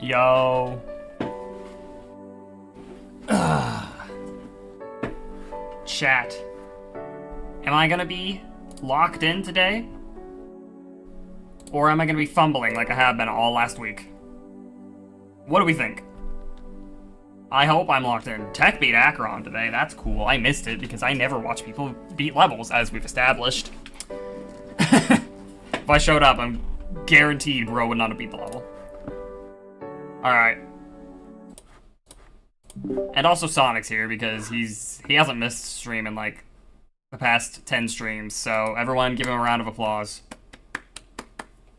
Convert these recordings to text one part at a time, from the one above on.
Yo. Chat. Am I gonna be locked in today? Or am I gonna be fumbling like I have been all last week? What do we think? I hope I'm locked in. Tech beat Acheron today. That's cool. I missed it because I never watch people beat levels, as we've established. If I showed up, I'm guaranteed bro would not have beat the level. Alright. And also Sonic's here because he hasn't missed stream in like the past 10 streams, so everyone give him a round of applause.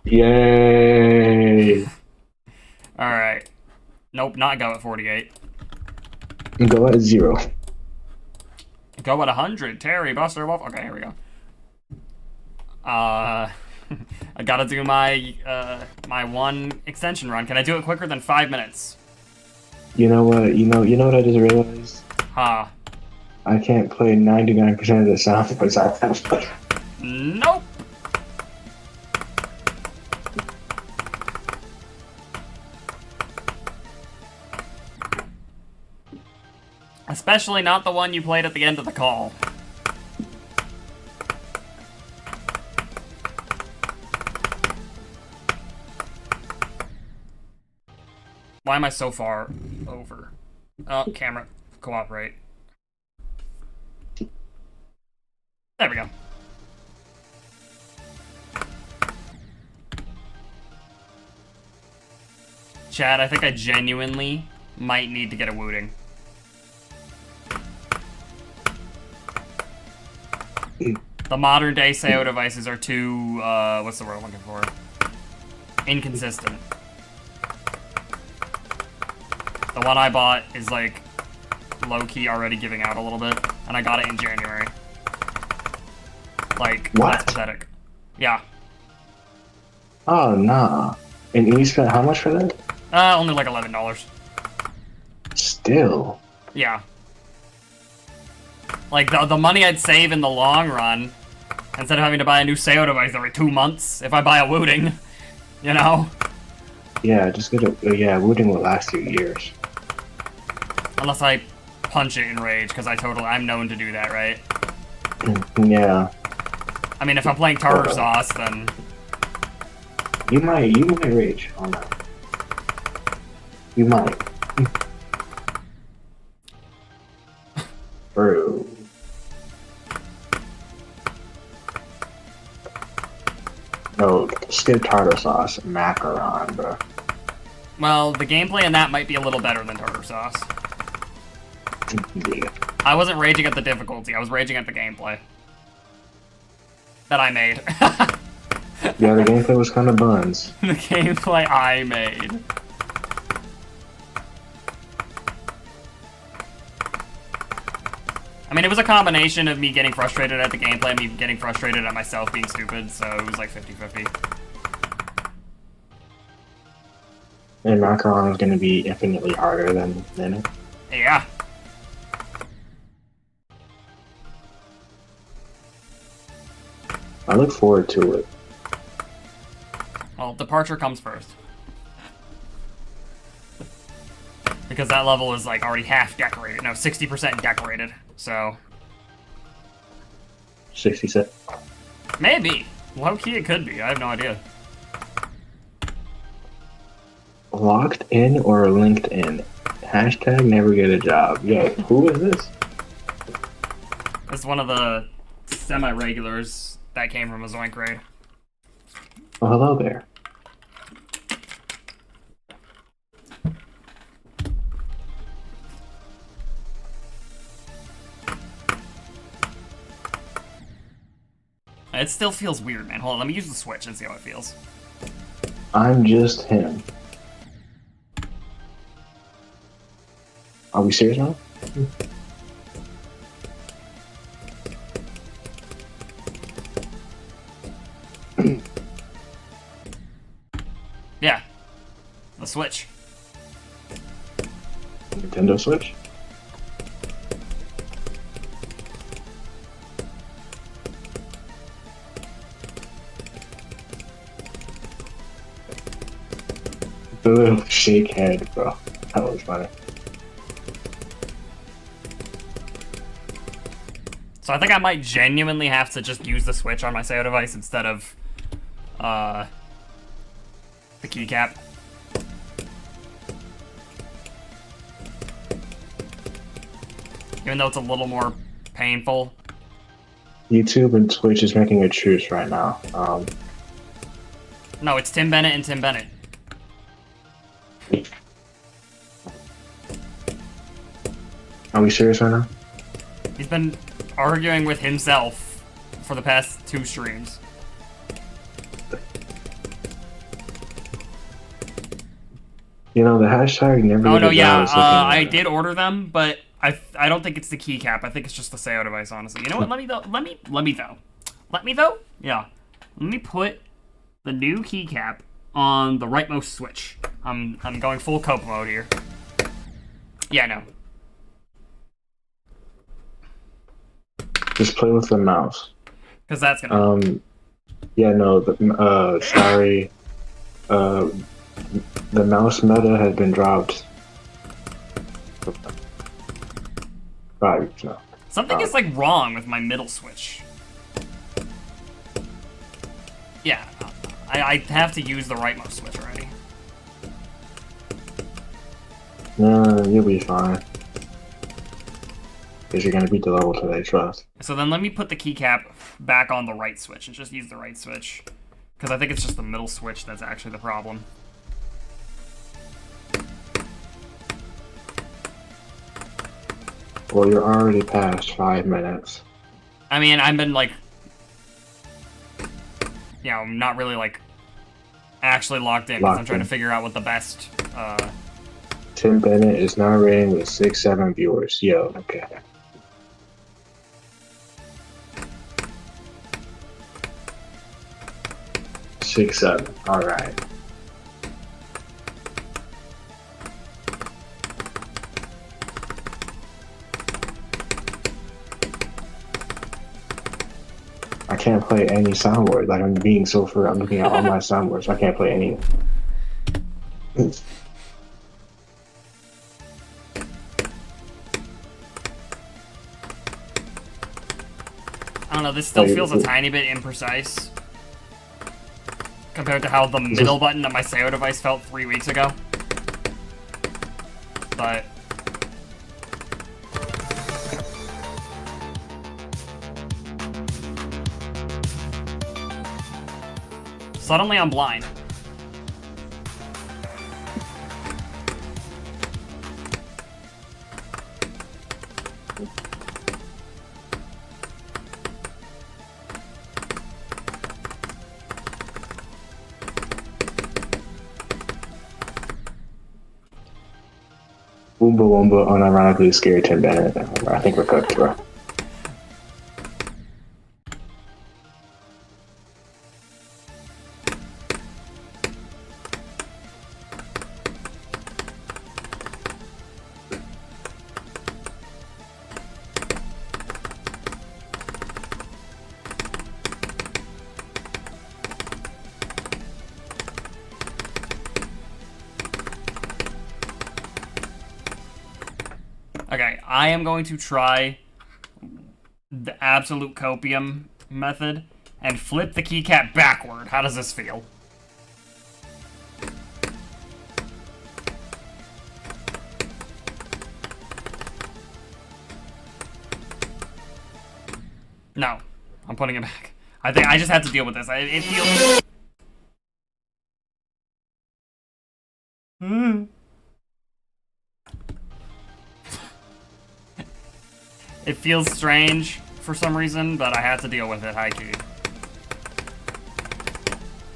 Yay! Alright. Nope, not go at 48. Go at 0. Go at 100. Terry, Buster, Wolf. Okay, here we go. I gotta do my my one extension run. Can I do it quicker than 5 minutes? You know what? You know what I just realized? Huh. I can't play 99% of the sound because I have. Nope. Especially not the one you played at the end of the call. Why am I so far over? Oh, camera, cooperate. There we go. Chad, I think I genuinely might need to get a wooting. The modern day SEO devices are too, what's the word I'm looking for? Inconsistent. The one I bought is like low-key already giving out a little bit, and I got it in January. Like, what? That's pathetic. Yeah. Oh, nah. And you spent how much for that? Only like $11. Still. Yeah. Like, the money I'd save in the long run, instead of having to buy a new SEO device every 2 months, if I buy a Wooting, you know? Yeah, just get it. Yeah, Wooting will last you years. Unless I punch it in rage, because I'm known to do that, right? Yeah. I mean, if I'm playing tartar sauce, then... You might rage on that. You might. Bro. No, skip tartar sauce, macaron, bro. Well, the gameplay in that might be a little better than tartar sauce. Yeah. I wasn't raging at the difficulty, I was raging at the gameplay. That I made. Yeah, the gameplay was kind of buns. The gameplay I made. I mean, it was a combination of me getting frustrated at the gameplay and me getting frustrated at myself being stupid, so it was like 50-50. And macaron is going to be infinitely harder than it. Yeah. I look forward to it. Well, departure comes first. Because that level is like already half decorated. No, 60% decorated, so... 67. Maybe. Low-key it could be, I have no idea. Locked in or linked in? Hashtag never get a job. Yo, who is this? It's one of the semi-regulars that came from a Zoink raid. Oh, hello there. It still feels weird, man. Hold on, let me use the Switch and see how it feels. I'm just him. Are we serious now? Yeah. The Switch. Nintendo Switch? the shake head, bro. That was funny. So I think I might genuinely have to just use the switch on my SAO device instead of the keycap. Even though it's a little more painful. YouTube and Twitch is making a truce right now. No, it's Tim Bennett and Tim Bennett. Are we serious right now? He's been arguing with himself for the past 2 streams. You know, the hashtag never. Oh no, yeah, was I did order them, but I don't think it's the keycap. I think it's just the SAO device, honestly. You know what? Let me put the new keycap on the rightmost switch. I'm going full cope mode here. Yeah, no. Just play with the mouse. Because that's gonna. Yeah, no. Sorry. The mouse meta has been dropped. 5 weeks now. Something is like wrong with my middle switch. Yeah, I have to use the rightmost switch already. No, you'll be fine. Because you're gonna beat the level today, trust. So then let me put the keycap back on the right switch and just use the right switch. Because I think it's just the middle switch that's actually the problem. Well, you're already past 5 minutes. I mean, I've been like, you know, not really like actually locked in because I'm trying to figure out what the best. Tim Bennett is now rating with 6-7 viewers. Yo, okay. Six, 7. All right. I can't play any soundboard. Like I'm being so for I'm looking at all my soundboards. So I can't play any. I don't know. This still feels a tiny bit imprecise compared to how the middle button on my SAO device felt 3 weeks ago. But suddenly I'm blind. Boomba Woomba unironically scared Tim Bennett. I think we're cooked, bro. Okay, I am going to try the absolute copium method and flip the keycap backward. How does this feel? No, I'm putting it back. I think I just have to deal with this. It feels... It feels strange for some reason, but I have to deal with it, high-key.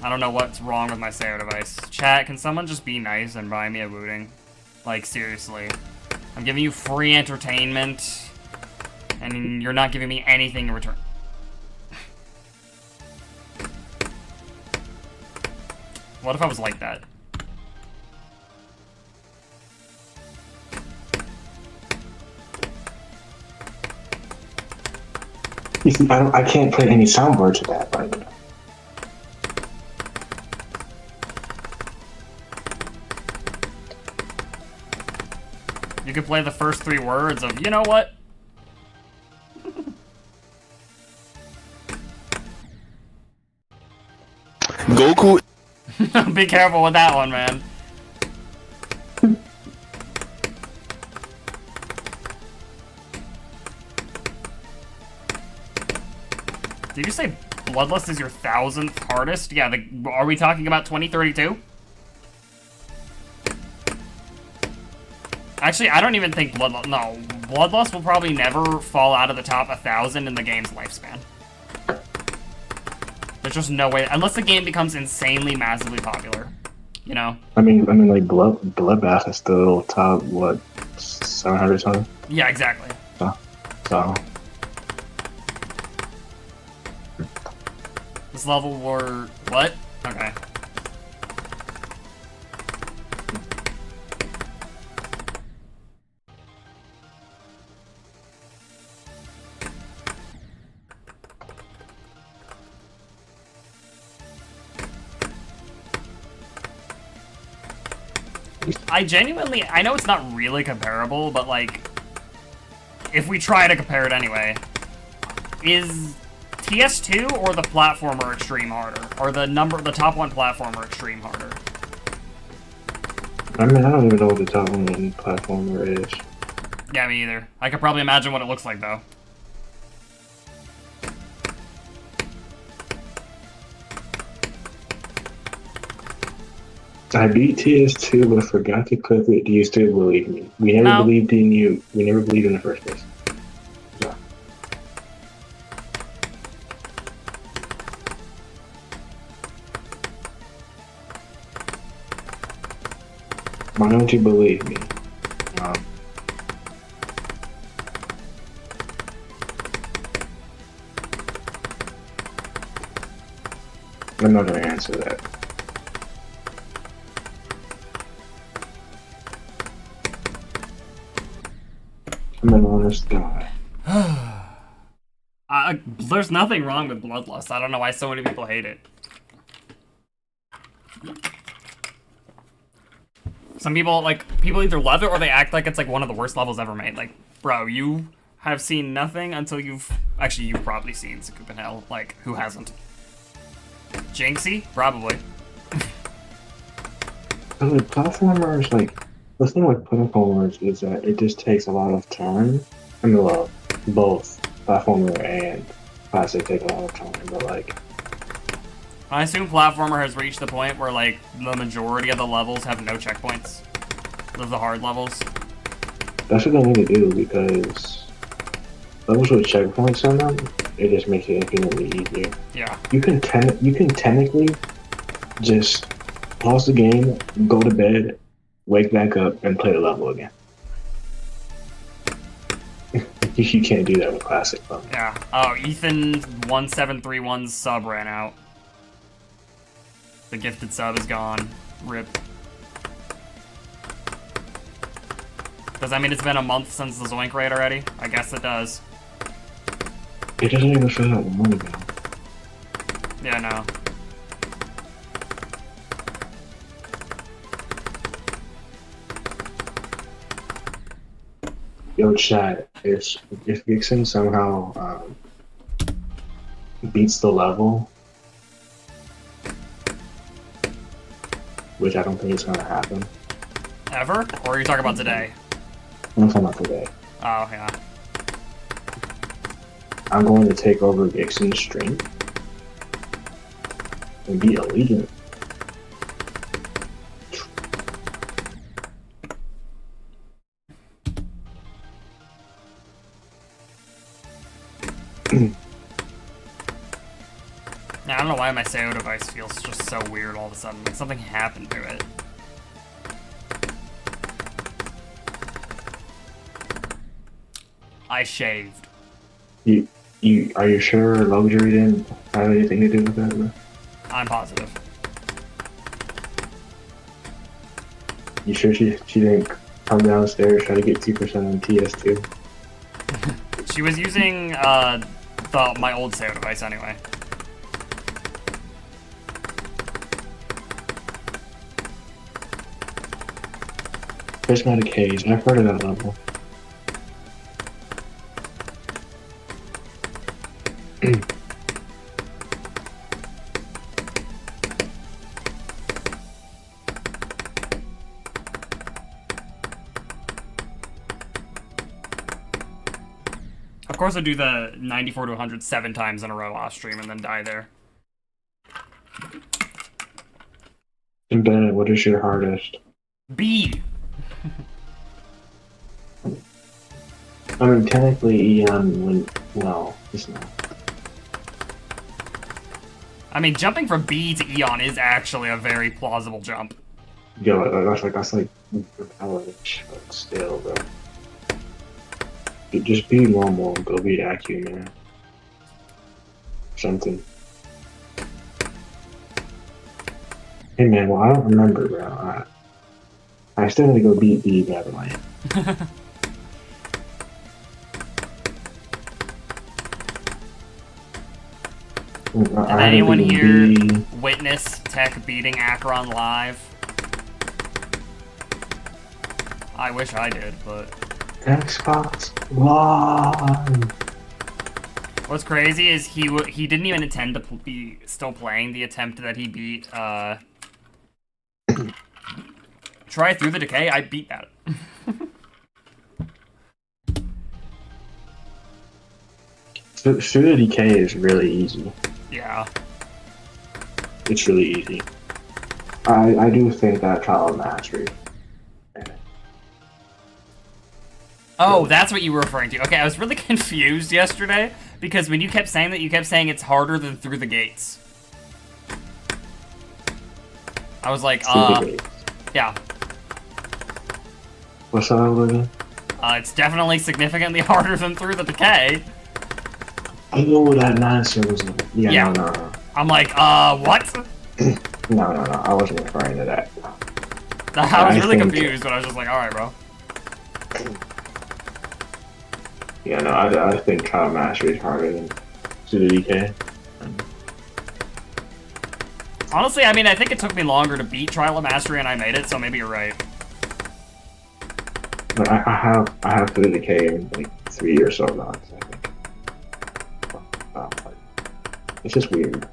I don't know what's wrong with my SAO device. Chat, can someone just be nice and buy me a booting? Like, seriously. I'm giving you free entertainment, and you're not giving me anything in return. What if I was like that? You see, I can't play any soundboard to that right now. You could play the first 3 words of, you know what? Goku. Be careful with that one, man. Did you say Bloodlust is your 1000th hardest? Yeah, are we talking about 2032? Actually, I don't even think Bloodlust... No, Bloodlust will probably never fall out of the top 1,000 in the game's lifespan. There's just no way... Unless the game becomes insanely, massively popular. You know? I mean, like, Bloodbath is still top, what, 700 something? Yeah, exactly. So... This level were... What? Okay. I know it's not really comparable, but like, if we try to compare it anyway, is TS2 or the platformer extreme harder? Or the top 1 platformer extreme harder? I mean, I don't even know what the top 1 platformer is. Yeah, me either. I could probably imagine what it looks like, though. I beat TS2, but I forgot to click it. Do you still believe me? We never believed in you. We never believed in the first place. So. Why don't you believe me? I'm not going to answer that. I'm an honest guy. There's nothing wrong with Bloodlust. I don't know why so many people hate it. Some people, people either love it or they act like it's, one of the worst levels ever made. Like, bro, you have seen nothing until you've... Actually, you've probably seen Zakup in Hell. Like, who hasn't? Jinxie? Probably. But, platformers, the thing with platformers is that it just takes a lot of time. I mean, well, both platformer and classic take a lot of time, but, I assume platformer has reached the point where, the majority of the levels have no checkpoints. Of the hard levels. That's what they need to do, because levels with checkpoints on them, it just makes it infinitely easier. Yeah. You can technically just pause the game, go to bed, wake back up, and play the level again. You can't do that with classic level. Yeah. Oh, Ethan1731's sub ran out. The gifted sub is gone. RIP. Does that mean it's been a month since the Zoink raid already? I guess it does. It doesn't even feel that long ago. Yeah, no. Yo, chat, if Vixen somehow beats the level, which I don't think is going to happen. Ever? Or are you talking about today? I'm talking about today. Oh, yeah. I'm going to take over Vixen's stream and be a legion. Yeah, I don't know why my SEO device feels just so weird all of a sudden. Like something happened to it. I shaved. Are you sure luxury didn't have anything to do with that, bro? I'm positive. You sure she didn't come downstairs try to get 2% on TS2? She was using my old SEO device anyway. Prismatic Haze. I've heard of that level. Of course, I do the 94 to 100 7 times in a row off stream and then die there. And Ben, what is your hardest? B. I mean, technically, Eon went. No, it's not. I mean, jumping from B to Eon is actually a very plausible jump. Yo, that's like repellent, but still, bro. Just be normal and go be AQ, man. Something. Hey, man, well, I don't remember, bro. I still need to go beat B, by the way. Did anyone here witness Tech beating Akron live? I wish I did, but... Xbox Live! What's crazy is he didn't even intend to be still playing the attempt that he beat, Try Through the Decay. I beat that. Through the Decay is really easy. Yeah. It's really easy. I do think that Trial of Mastery. Oh, that's what you were referring to. Okay, I was really confused yesterday because when you kept saying that, you kept saying it's harder than Through the Gates. I was like, yeah. What's that again? It's definitely significantly harder than Through the Decay. I know what that nonsense was. Yeah. No. I'm like, what? No. I wasn't referring to that. I was really confused, but I was just like, alright, bro. Yeah, no, I think Trial of Mastery is harder than Through the Decay. Honestly, I mean, I think it took me longer to beat Trial of Mastery and I made it, so maybe you're right. But I have Through the Decay in like 3 or so months, I think. It's just weird.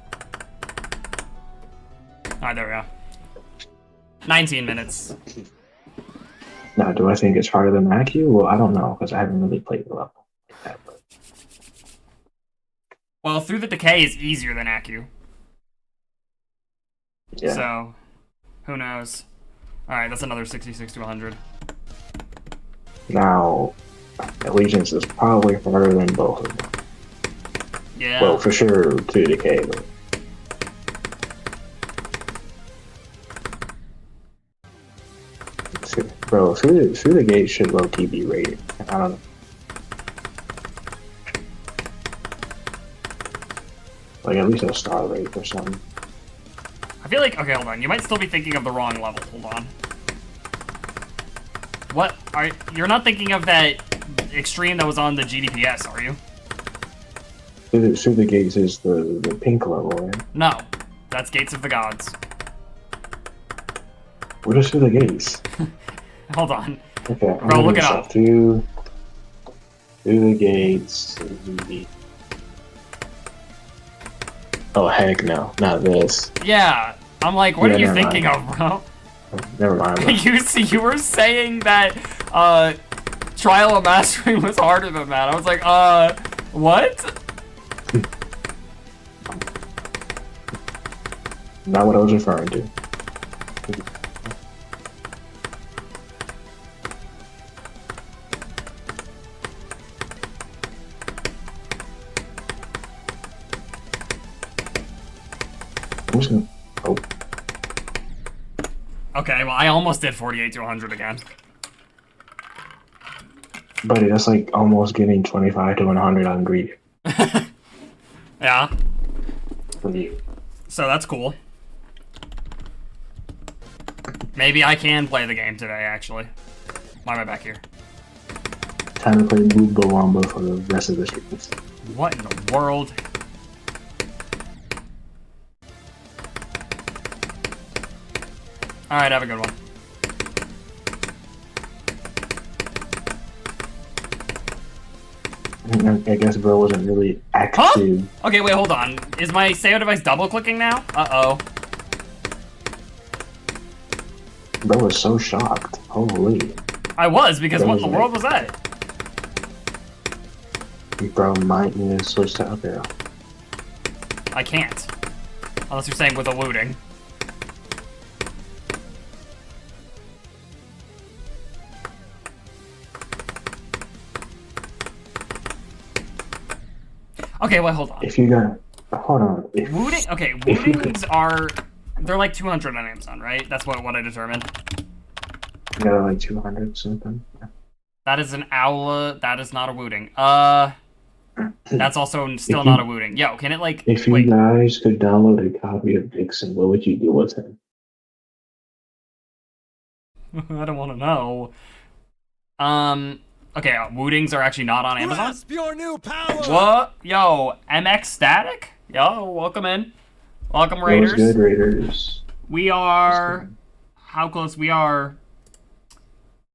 Alright, there we go. 19 minutes. Now, do I think it's harder than AQ? Well, I don't know, because I haven't really played the level. Well, Through the Decay is easier than AQ. Yeah. So, who knows? Alright, that's another 66 to 100. Now, Allegiance is probably harder than both of them. Yeah. Well, for sure, Through the Decay, but... Bro, through the Gate should low-key be rated. I don't know. Like, at least a star rate or something. I feel like, okay, hold on. You might still be thinking of the wrong level. Hold on. What? You're not thinking of that extreme that was on the GDPS, are you? Through the Gates is the pink level, right? No. That's Gates of the Gods. What is Through the Gates? Hold on. Okay, Bro, look it up. Through the Gates. Oh, heck no. Not this. Yeah. I'm like, what are you thinking of, bro? Never mind. You were saying that Trial of Mastery was harder than that. I was like, what? Not what I was referring to. I'm just gonna... Oh. Okay, well, I almost did 48 to 100 again. Buddy, that's like almost getting 25 to 100 on grief. Yeah. For you. So that's cool. Maybe I can play the game today, actually. Why am I back here? Time to play Boomba Wamba for the rest of the streams. What in the world? Alright, have a good one. I guess bro wasn't really Huh? active. Okay, wait, hold on. Is my save device double clicking now? Uh-oh. Bro was so shocked. Holy. I was, because That what was in the world was that? Bro might need to switch to up arrow. I can't. Unless you're saying with a looting. Okay, wait, hold on. If you got, hold on. Wooting? Okay, if you wootings are... They're like 200 on Amazon, right? That's what I determined. got like 200 something. That is an owla. That is not a wooting. That's also still If you- not a wooting. Yo, can it like... If you Wait. guys could download a copy of Dixon, what would you do with him? I don't want to know. Okay, wootings are actually not on Amazon. Grasp your new power. What? Yo, MX Static? Yo, welcome in. Welcome, That Raiders. was good, Raiders. We are... How close? We are...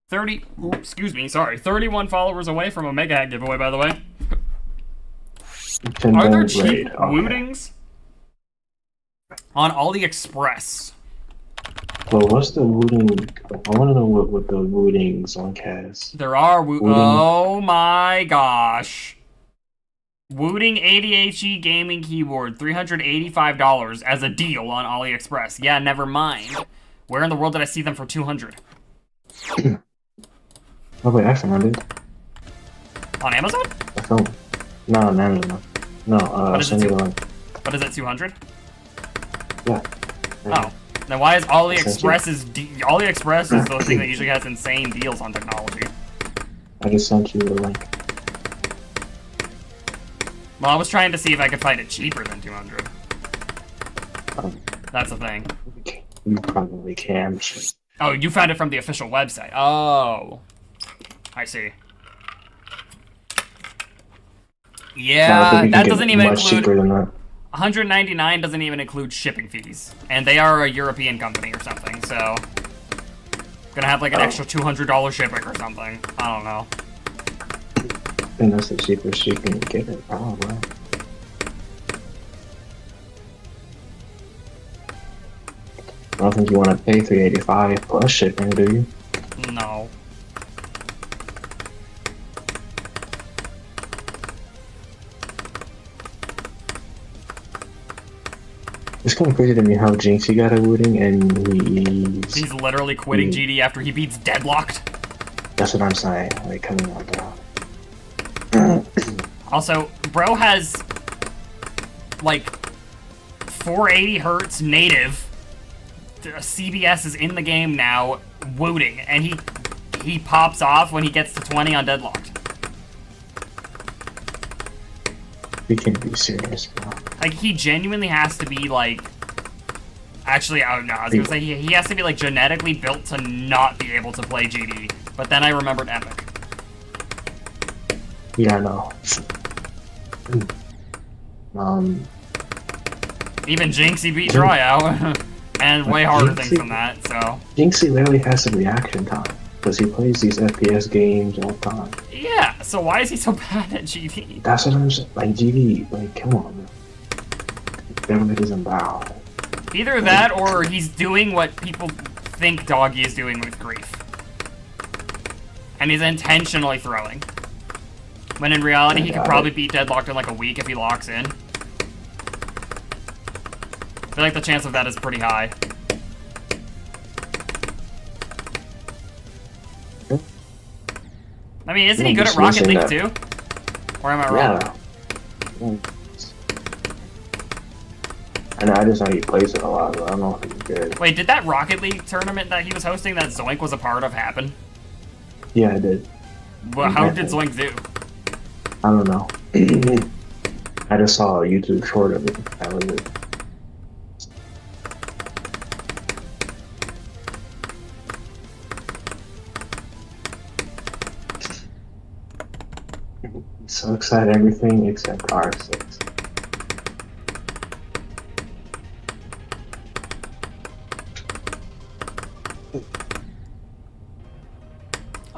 30... Ooh, excuse me, sorry. 31 followers away from a Mega Hat giveaway, by the way. Are there cheap wootings? On AliExpress. Well, what's the wooting? I want to know what the wootings on Cas. There are Wooting. Oh my gosh. Wooting ADHD gaming keyboard, $385 as a deal on AliExpress. Yeah, never mind. Where in the world did I see them for 200? Oh wait, I found it. On Amazon? I found it. No, no. What is Send it? me the link. What is it, 200? Yeah. Oh. Then why is AliExpress AliExpress is the thing that usually has insane deals on technology. I just sent you the link. Well, I was trying to see if I could find it cheaper than 200. Um, That's the thing. You probably can. Oh, you found it from the official website. Oh. I see. Yeah, that doesn't even much include... cheaper than that. 199 doesn't even include shipping fees. And they are a European company or something, so... Gonna have like an extra $200 shipping or something. I don't know. I think that's the cheapest you can get it, probably. I don't think you want to pay $385 plus shipping, do you? No. It's kind of crazy to me how Jinxie got a wooting and He's literally quitting GD after he beats Deadlocked. That's what I'm saying. Like, coming on down. Also, bro has like 480 hertz native. CBS is in the game now, wooting, and he pops off when he gets to 20 on Deadlocked. We can't be serious, bro. Like, he genuinely has to be like... Actually, I don't know. I was gonna say he has to be like genetically built to not be able to play GD. But then I remembered Epic. Yeah, I know. Even Jinxie beat Tryout. And way harder things than that, so... Jinxie literally has some reaction time. Because he plays these FPS games all the time. Yeah, so why is he so bad at GD? That's what I'm saying. Like, GD, like, come on, man. Everybody doesn't bow. Either that, or he's doing what people think Doggy is doing with Grief. And he's intentionally throwing. When in reality, he could probably beat Deadlocked in like a week if he locks in. I feel like the chance of that is pretty high. I mean, isn't he good at Rocket League too? Or am I wrong? Yeah. I know, I just know he plays it a lot, but I don't know if he's good. Wait, did that Rocket League tournament that he was hosting that Zoink was a part of happen? Yeah, I did. Well, how did Zoink do? I don't know. I just saw a YouTube short of it. That was it. So excited, everything except R6.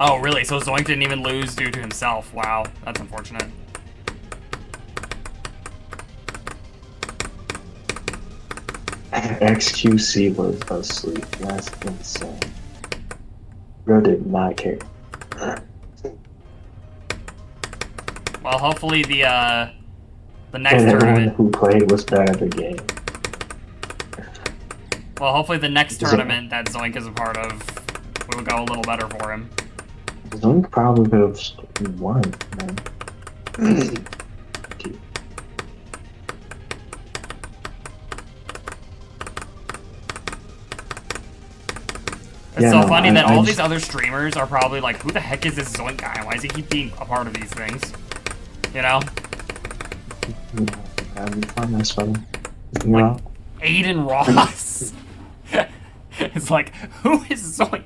Oh, really? So Zoink didn't even lose due to himself. Wow, that's unfortunate. XQC was asleep. That's insane. Bro did not care. Well, hopefully the next And everyone tournament. who played was bad at the game. Well, hopefully the next tournament that Zoink is a part of will go a little better for him. Zoink probably could have won, man. It's so funny that all these other streamers are probably like, who the heck is this Zoink guy? Why does he keep being a part of these things? You know? Yeah, we find that's funny. Like, Aiden Ross. It's like, who is Zoink?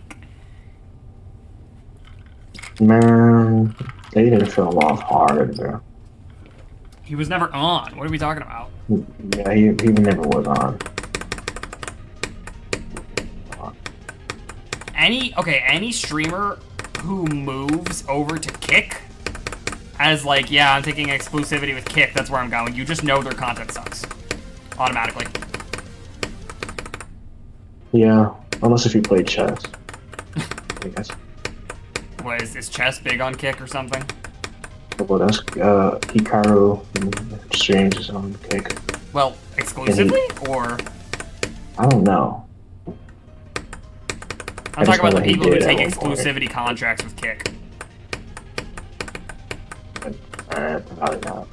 Man, Aiden fell off hard, bro. He was never on. What are we talking about? Yeah, he never was on. Any streamer who moves over to Kick as like, yeah, I'm taking exclusivity with Kick, that's where I'm going, you just know their content sucks. Automatically. Yeah, unless if you play chess. I guess. What, is chess big on Kick or something? Well, that's Hikaru streams his own Kick. Well, exclusively, or? I don't know. I'm talking about the people who take exclusivity contracts with Kick. Probably not.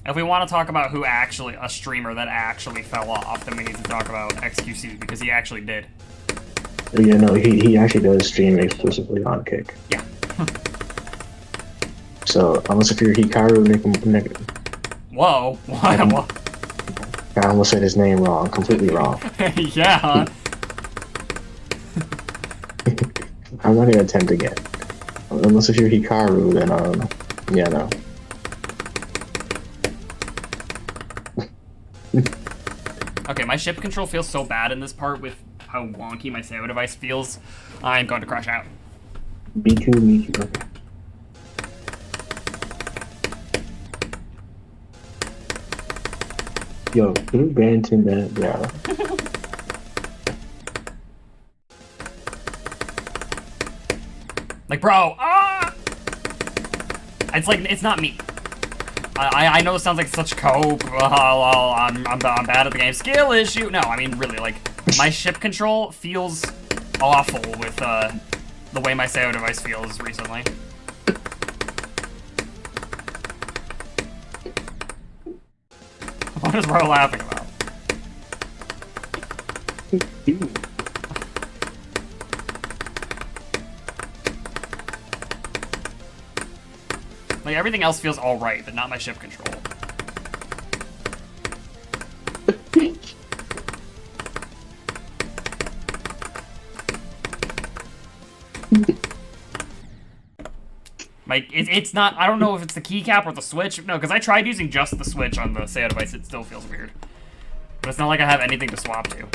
If we want to talk about who actually, a streamer that actually fell off, then we need to talk about XQC, because he actually did. Yeah, no, he actually does stream exclusively on Kick. Yeah. So, unless if you're Hikaru, Whoa. What? I almost said his name wrong, completely wrong. Yeah. I'm not gonna attempt again. Unless if you're Hikaru, then yeah, no. Okay, my ship control feels so bad in this part with how wonky my Sayo device feels. I'm going to crash out. Me too. Okay. Yo, can you ban Tim that? Yeah. Like, bro, It's like, it's not me. I know it sounds like such cope. I'm bad at the game. Skill issue. No, I mean, really, like, my ship control feels awful with the way my Sayo device feels recently. What is bro laughing about? Like, everything else feels alright, but not my ship control. Like, it's not, I don't know if it's the keycap or the switch. No, because I tried using just the switch on the Sayo device, it still feels weird. But it's not like I have anything to swap to.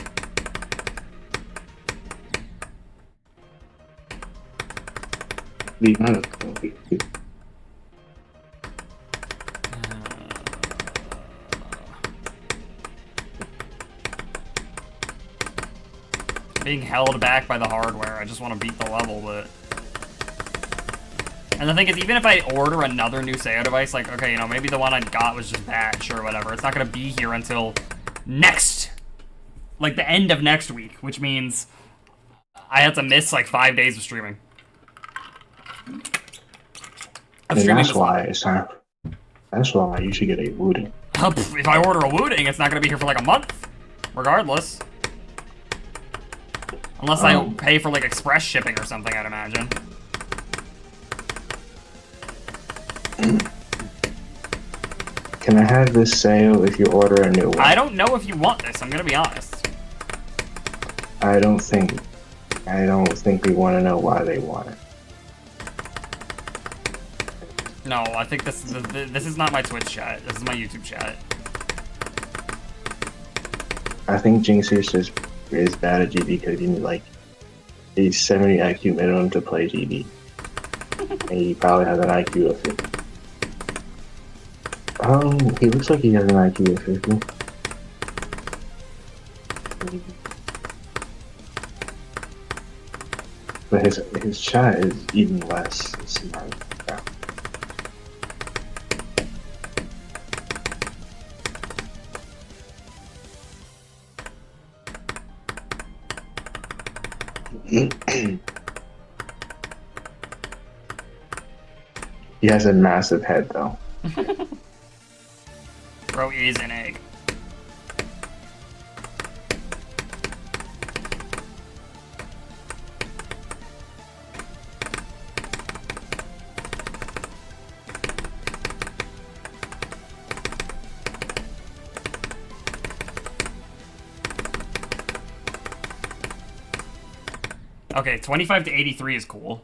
Being held back by the hardware, I just want to beat the level, but... And the thing is, even if I order another new Sayo device, like, okay, you know, maybe the one I got was just bad, sure, whatever. It's not going to be here until next, like, the end of next week, which means I have to miss, like, 5 days of streaming. And that's why it's time. That's why you should get a Wooding. If I order a Wooding, it's not going to be here for, like, a month, regardless. Unless I pay for, like, express shipping or something, I'd imagine. Can I have this sale if you order a new one? I don't know if you want this, I'm gonna be honest. I don't think we want to know why they want it. No, I think this is not my Twitch chat. This is my YouTube chat. I think Jinx is bad at GB because he need like a 70 IQ minimum to play GB. And he probably has an IQ of 50. He looks like he has an IQ of 50. But his chat is even less smart. He has a massive head though. Bro is an egg. Okay, 25 to 83 is cool.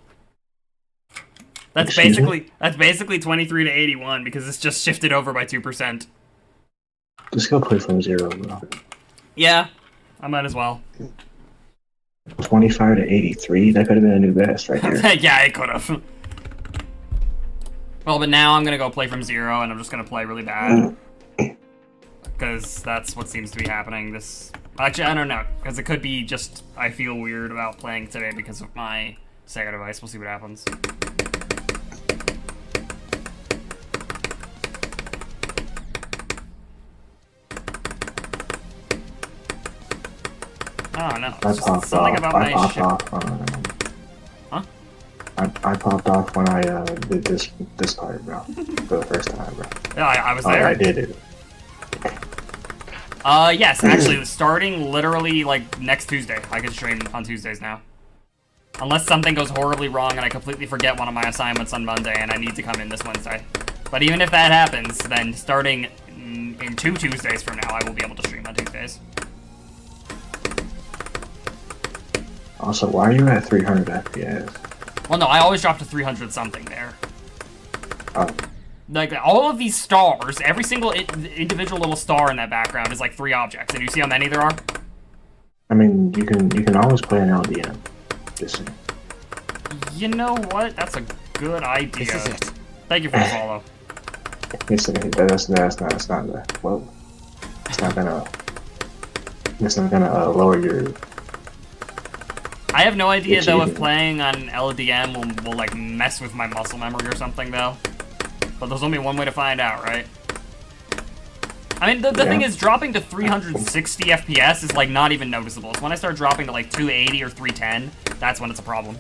That's basically 23 to 81 because it's just shifted over by 2%. Just go play from 0, bro. Yeah, I might as well. 25 to 83? That could have been a new best right there. Yeah, it could have. Well, but now I'm gonna go play from 0 and I'm just gonna play really bad. Because that's what seems to be happening this... Actually, I don't know, because it could be just I feel weird about playing today because of my Sega device. We'll see what happens. I don't know. It's just something about my ship. Huh? I popped off when I did this part, bro. For the first time, bro. Yeah, I was there. I did it. Yes, actually, starting literally, like, next Tuesday. I can stream on Tuesdays now. Unless something goes horribly wrong and I completely forget one of my assignments on Monday and I need to come in this Wednesday. But even if that happens, then starting in 2 Tuesdays from now, I will be able to stream on Tuesdays. Also, why are you at 300 FPS? Well, no, I always drop to 300 something there. Oh. Like, all of these stars, every single individual little star in that background is like 3 objects. And you see how many there are? I mean, you can always play an LDM. Just saying. You know what? That's a good idea. This is it. Thank you for the follow. That's not well. It's not gonna lower your. I have no idea though if playing on LDM will like mess with my muscle memory or something though. But there's only one way to find out, right? I mean, the thing is, dropping to 360 FPS is like not even noticeable. It's when I start dropping to like 280 or 310, that's when it's a problem.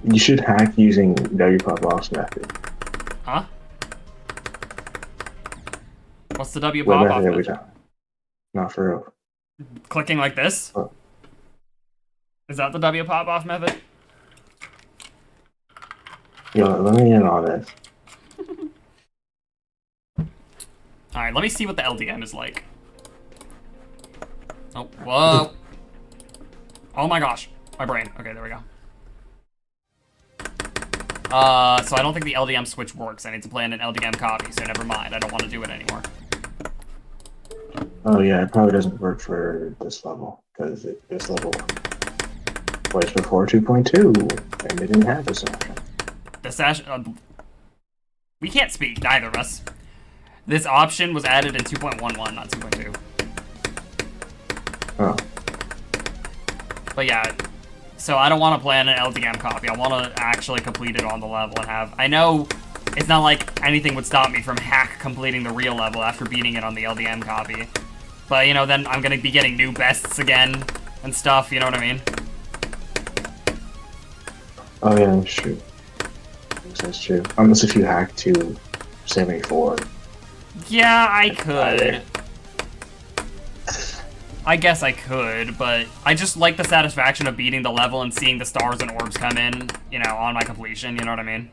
You should hack using WPOP method. Huh? What's the WPOP method? Not for real. Clicking like this? Oh. Is that the WPOP method? Yo, let me in on this. Alright, let me see what the LDM is like. Oh, whoa. Oh my gosh. My brain. Okay, there we go. So I don't think the LDM switch works. I need to play in an LDM copy, so never mind. I don't want to do it anymore. Oh yeah, it probably doesn't work for this level, because this level was before 2.2, and they didn't have this option. We can't speak, neither of us. This option was added in 2.11, not 2.2. Oh. But yeah, so I don't want to play on an LDM copy. I want to actually complete it on the level and have... I know it's not like anything would stop me from hack completing the real level after beating it on the LDM copy. But, you know, then I'm going to be getting new bests again and stuff, you know what I mean? Oh yeah, that's true. That's true. Unless if you hack to 74. Yeah, I could. I guess I could, but I just like the satisfaction of beating the level and seeing the stars and orbs come in, you know, on my completion, you know what I mean?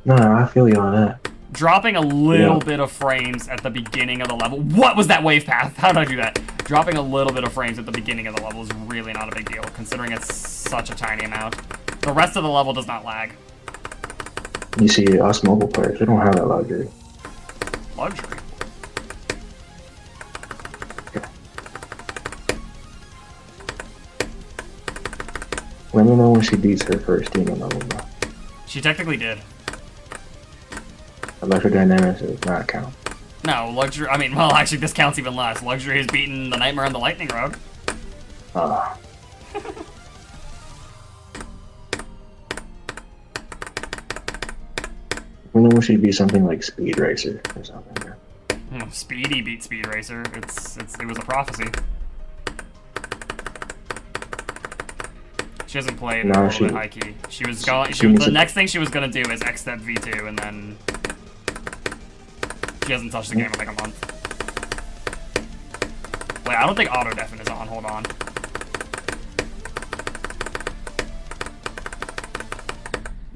No, I feel you on that. Dropping a little bit of frames at the beginning of the level. What was that wave path? How did I do that? Dropping a little bit of frames at the beginning of the level is really not a big deal, considering it's such a tiny amount. The rest of the level does not lag. You see, us mobile players, we don't have that luxury. Luxury? Okay. Let me know when she beats her first demon level, bro. She technically did. Electrodynamics does not count. No, luxury. I mean, well, actually, this counts even less. Luxury has beaten the Nightmare on the Lightning Road. When will she be something like Speed Racer or something? Speedy beat Speed Racer. It was a prophecy. She hasn't played a little bit high key. She was going. The next thing she was gonna do is X Step V2, and then she hasn't touched the game in like a month. Wait, I don't think auto deafen is on. Hold on.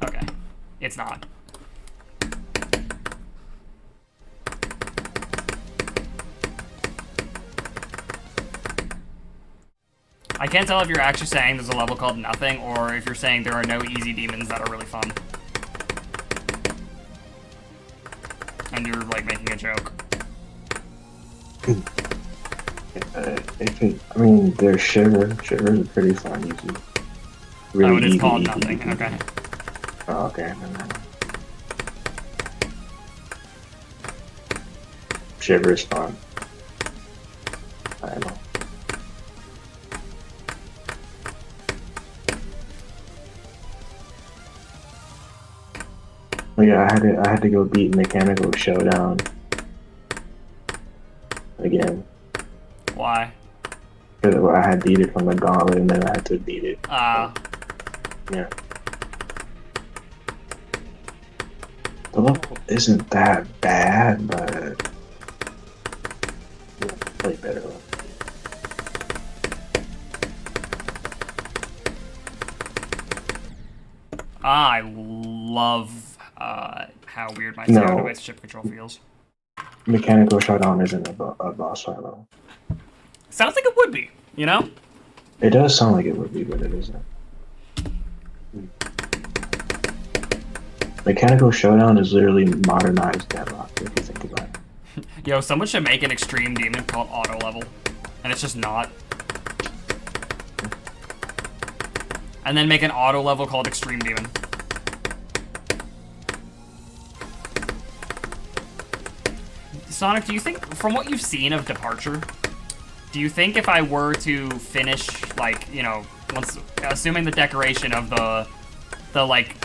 Okay, it's not. I can't tell if you're actually saying there's a level called Nothing, or if you're saying there are no easy demons that are really fun. And you're, like, making a joke. I mean, there's Shiver. Shiver is pretty fun, easy. Really oh, it is easy, called easy, Nothing, easy. okay. Oh, okay. Shiver is fun. I don't know. Well, yeah, I had to go beat Mechanical Showdown again. Why? Because I had beat it from the gauntlet and then I had to beat it. Ah. Yeah. The level isn't that bad, but yeah, play better. I love how weird my Seattle-based chip control feels. Mechanical Showdown isn't a boss fight level. Sounds like it would be, you know? It does sound like it would be, but it isn't. Mechanical Showdown is literally modernized Deadlock, if you think about it. Yo, someone should make an extreme demon called Auto Level. And it's just not. And then make an auto level called Extreme Demon. Sonic, do you think, from what you've seen of Departure, do you think if I were to finish, like, you know, once, assuming the decoration of the like,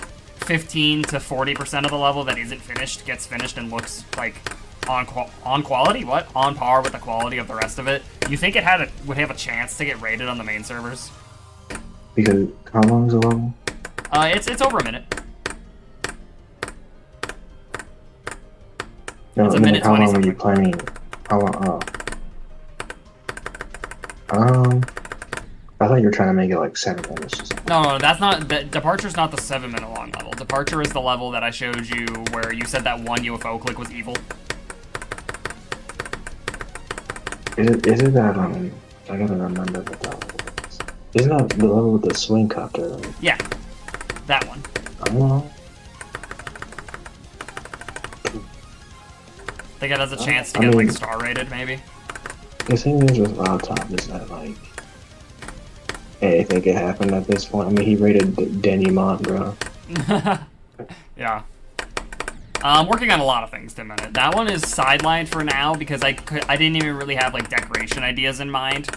15 to 40% of the level that isn't finished gets finished and looks, like, on quality? What? On par with the quality of the rest of it? Do you think it would have a chance to get rated on the main servers? Because, how long is the level? It's over a minute. No, it's a minute how 20 long were you something. playing? How long? I thought you were trying to make it like 7 minutes or something. No, that's not. Departure's not the 7-minute long level. Departure is the level that I showed you where you said that one UFO click was evil. Is it that, I gotta remember what that level is. Isn't that the level with the swing copter? Right? Yeah, that one. I don't know. Think it has a chance to get, like, star rated, maybe? The thing is with Laptop is that, like, anything could happen at this point. I mean, he rated Denny Mont, bro. Yeah. I'm working on a lot of things, Tim Bennett. That one is sidelined for now because I didn't even really have, like, decoration ideas in mind.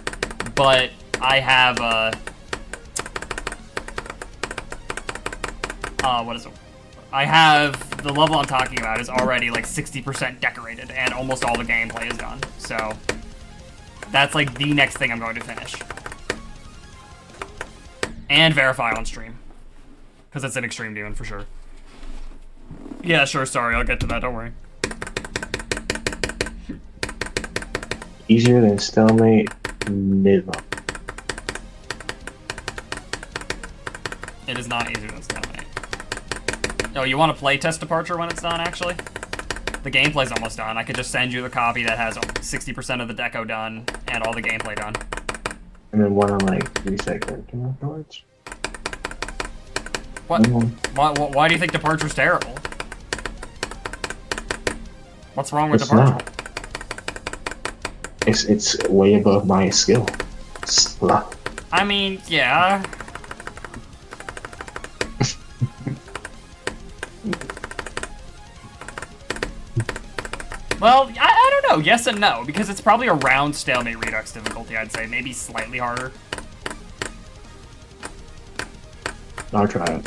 But I have, what is it? I have, the level I'm talking about is already, like, 60% decorated, and almost all the gameplay is done. So, that's, like, the next thing I'm going to finish. And verify on stream. Because it's an extreme demon, for sure. Yeah, sure, sorry, I'll get to that, don't worry. Easier than Stalemate, mid-level. It is not easier than Stalemate. Oh, you want to play test Departure when it's done, actually? The gameplay's almost done. I could just send you the copy that has 60% of the deco done and all the gameplay done. And then one on like reset character afterwards. What? Why do you think Departure's terrible? What's wrong with Departure? Not. It's way above my skill. I mean, yeah. Well, I don't know. Yes and no, because it's probably around Stalemate Redux difficulty, I'd say. Maybe slightly harder. I'll try it.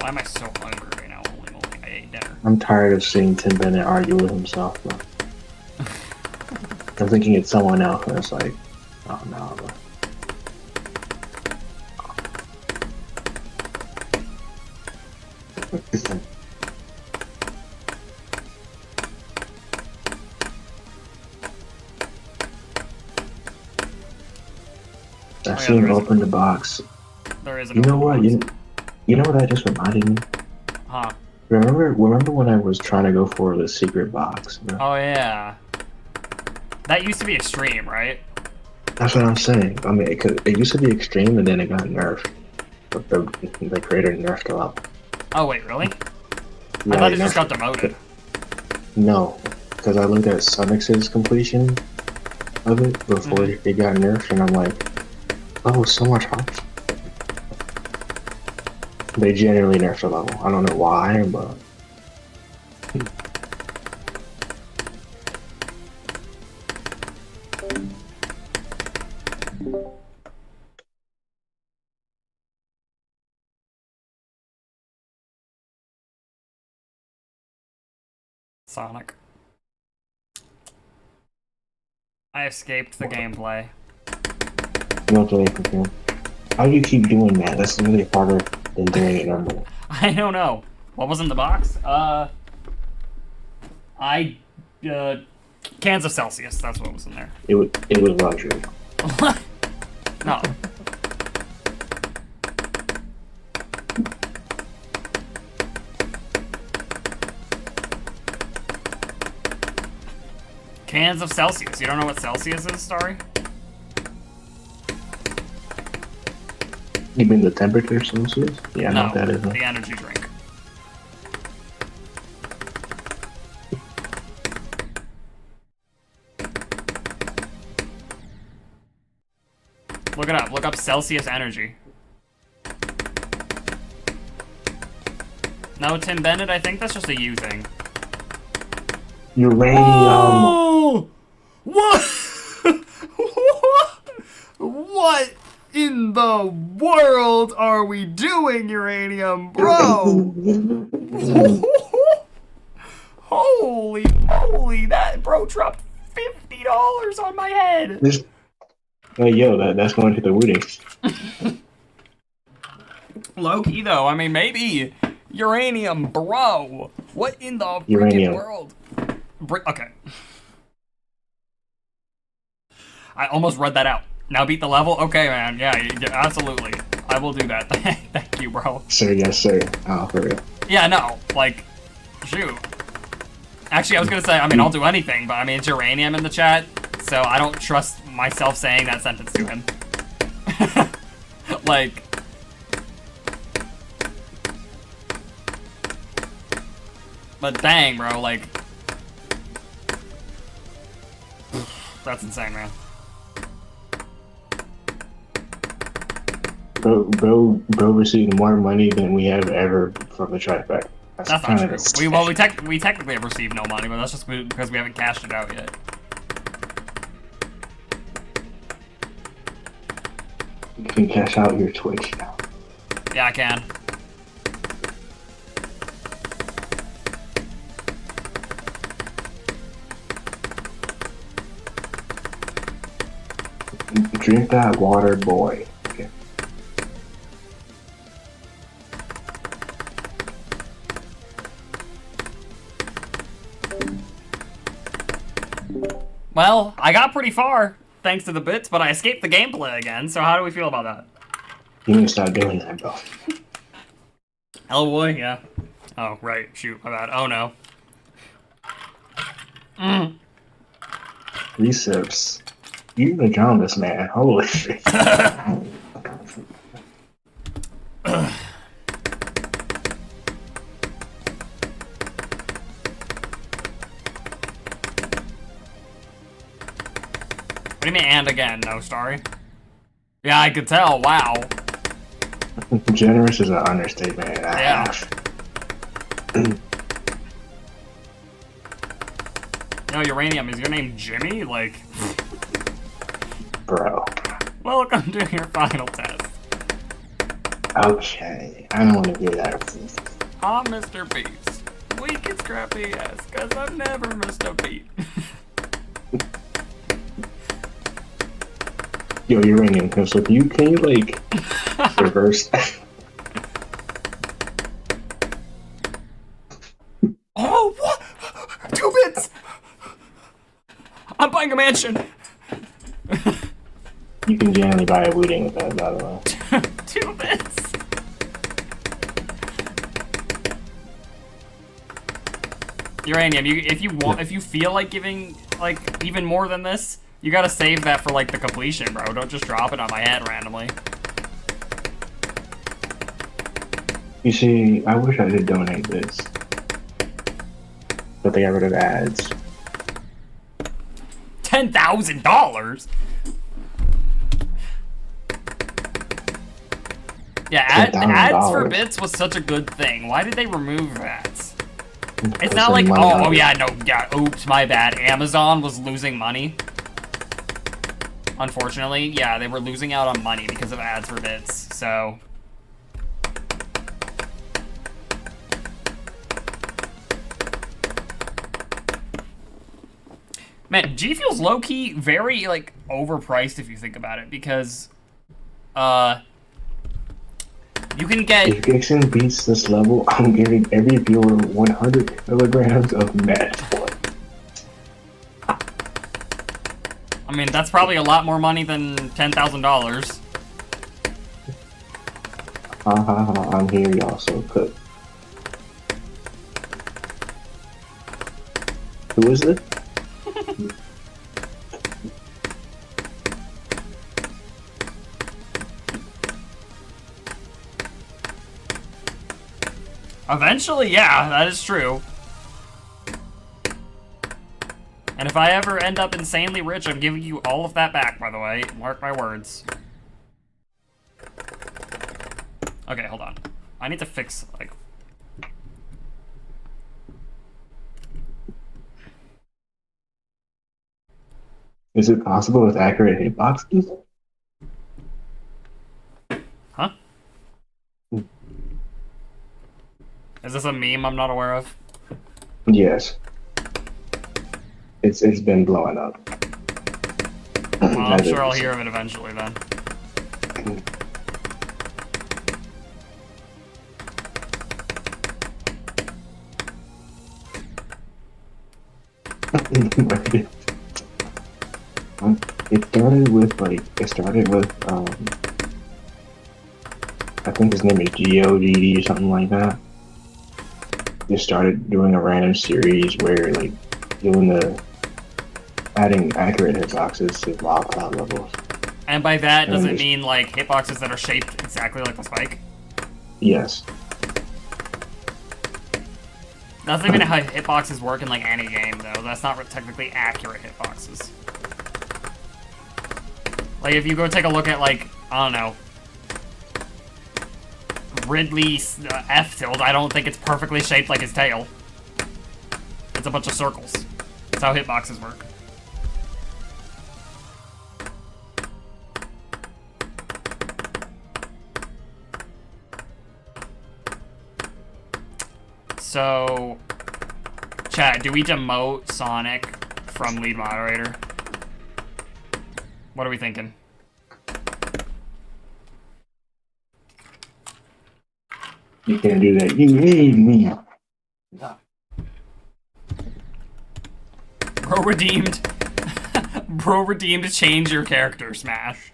Why am I so hungry right now? Holy moly, I ate dinner. I'm tired of seeing Tim Bennett argue with himself, bro. I'm thinking it's someone else, and it's like, oh no, bro. I see him open the box. There is. You know what? You know what that just reminded me? Huh? Remember when I was trying to go for the secret box? Bro? Oh yeah. That used to be extreme, right? That's what I'm saying. I mean, it used to be extreme, and then it got nerfed. But the creator nerfed a lot. Oh wait, really? Yeah, I thought it just got demoted. No, because I looked at Summix's completion of it before it got nerfed, and I'm like, oh, so much harder. They generally nerfed a level. I don't know why, but. Sonic. I escaped the gameplay. No delay for him. How do you keep doing that? That's really harder than doing it normally. I don't know. What was in the box? Cans of Celsius. That's what was in there. It was luxury. No. Cans of Celsius. You don't know what Celsius is, Starry? You mean the temperature Celsius? Yeah, I know what that is. The energy drink. Look it up. Look up Celsius energy. No, Tim Bennett, I think that's just a you thing. Uranium. Oh! What? What in the world are we doing, Uranium, bro? Holy moly, that bro dropped $50 on my head. Hey, yo, that's going to the Woody. Low key though, I mean maybe. Uranium, bro. What in the freaking world? Okay. I almost read that out. Now beat the level? Okay, man. Yeah, absolutely. I will do that. Thank you, bro. Sir, yes, sir. Oh, for real. Yeah, no. Like, shoot. Actually, I was gonna say, I mean, I'll do anything, but I mean, it's Uranium in the chat, so I don't trust myself saying that sentence to him. Like... But dang, bro, like... That's insane, man. Bro received more money than we have ever from the trifecta. That's not true. We technically have received no money, but that's just because we haven't cashed it out yet. You can cash out your Twitch now. Yeah, I can. Drink that water, boy. Okay. Well, I got pretty far thanks to the bits, but I escaped the gameplay again. So how do we feel about that? You need to stop doing that, bro. Oh boy, yeah. Oh right, shoot, my bad. Oh no. Mm. 3 sips. You even drowned this man. Holy shit. What do you mean, and again? No, Starry? Yeah, I could tell. Wow. Generous is an understatement. Yeah. No, Uranium, is your name Jimmy? Like... Bro. Welcome to your final test. Okay. I don't want to hear that. I'm Mr. Beast. Weak and scrappy ass, cause I've never missed a beat. Yo, Uranium, so can you like reverse? Oh, what? 2 bits! I'm buying a mansion! You can generally buy a wedding with that, by the way. 2 bits! Uranium, if you feel like giving, like, even more than this, you gotta save that for, like, the completion, bro. Don't just drop it on my head randomly. You see, I wish I could donate this. But they got rid of ads. $10,000? Yeah, ads for bits was such a good thing. Why did they remove that? It's not like, oh yeah, no, yeah, oops, my bad. Amazon was losing money. Unfortunately, yeah, they were losing out on money because of ads for bits, so... Man, G Fuel's low-key very, like, overpriced if you think about it, because, you can get... If Gixon beats this level, I'm giving every viewer 100 kilograms of meth. I mean, that's probably a lot more money than $10,000. I'm here, y'all, so cook. Who is it? Eventually, yeah, that is true. And if I ever end up insanely rich, I'm giving you all of that back, by the way. Mark my words. Okay, hold on. I need to fix, like... Is it possible with accurate hitboxes? Huh? Is this a meme I'm not aware of? Yes. It's been blowing up. Well, I'm sure I'll hear of it eventually then. It started with I think his name is GODD or something like that. They started doing a random series where like adding accurate hitboxes to wild cloud levels. And by that, does it mean like hitboxes that are shaped exactly like the spike? Yes. That's not even how hitboxes work in like any game though. That's not technically accurate hitboxes. Like if you go take a look at like, I don't know, Ridley's F-tilt, I don't think it's perfectly shaped like his tail. It's a bunch of circles. That's how hitboxes work. So, chat, do we demote Sonic from lead moderator? What are we thinking? You can't do that. You need me. Bro redeemed. Bro redeemed to change your character, Smash.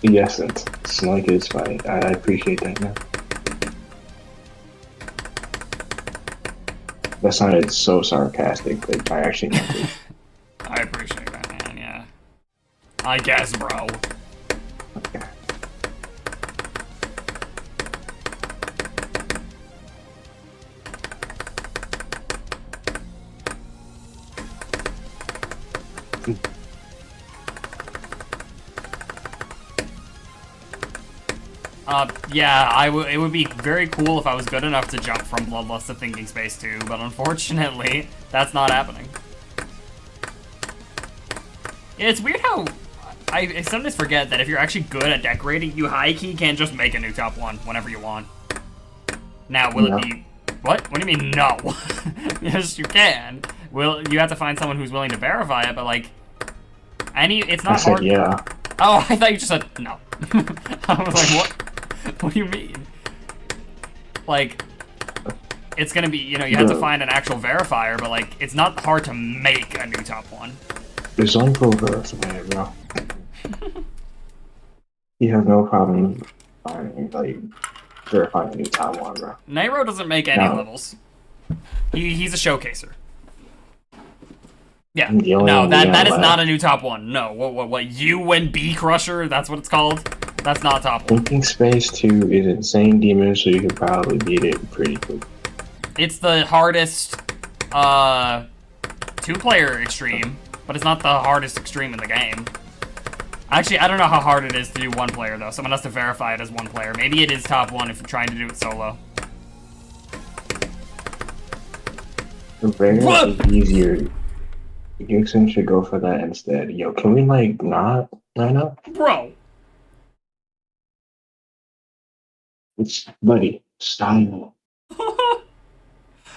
Yes, it's like it's fine. I appreciate that, man. That sounded so sarcastic, but I actually meant it. I appreciate that, man, yeah. I guess, bro. Okay. Yeah, it would be very cool if I was good enough to jump from Bloodlust to Thinking Space 2, but unfortunately, that's not happening. Yeah, it's weird how I sometimes forget that if you're actually good at decorating, you high-key can just make a new top 1 whenever you want. Now, will it be... What? What do you mean, no? Yes, you can. You have to find someone who's willing to verify it, but, like... It's not hard... yeah. Oh, I thought you just said no. I was like, what? What do you mean? Like, it's gonna be, you have to find an actual verifier, but, like, it's not hard to make a new top 1. There's one pro verifier, bro. You have no problem finding, like, verifying a new top 1, bro. Nairo doesn't make any levels. He's a showcaser. Yeah. No, that is not a new top 1. No. What? You and B Crusher? That's what it's called? That's not top 1. Thinking Space 2 is insane demon, so you can probably beat it pretty quick. It's the hardest 2-player extreme, but it's not the hardest extreme in the game. Actually, I don't know how hard it is to do 1-player, though. Someone has to verify it as 1-player. Maybe it is top 1 if you're trying to do it solo. Very easier. Gibson should go for that instead. Yo, can we, like, not line up? Bro! It's, buddy, style. Oh,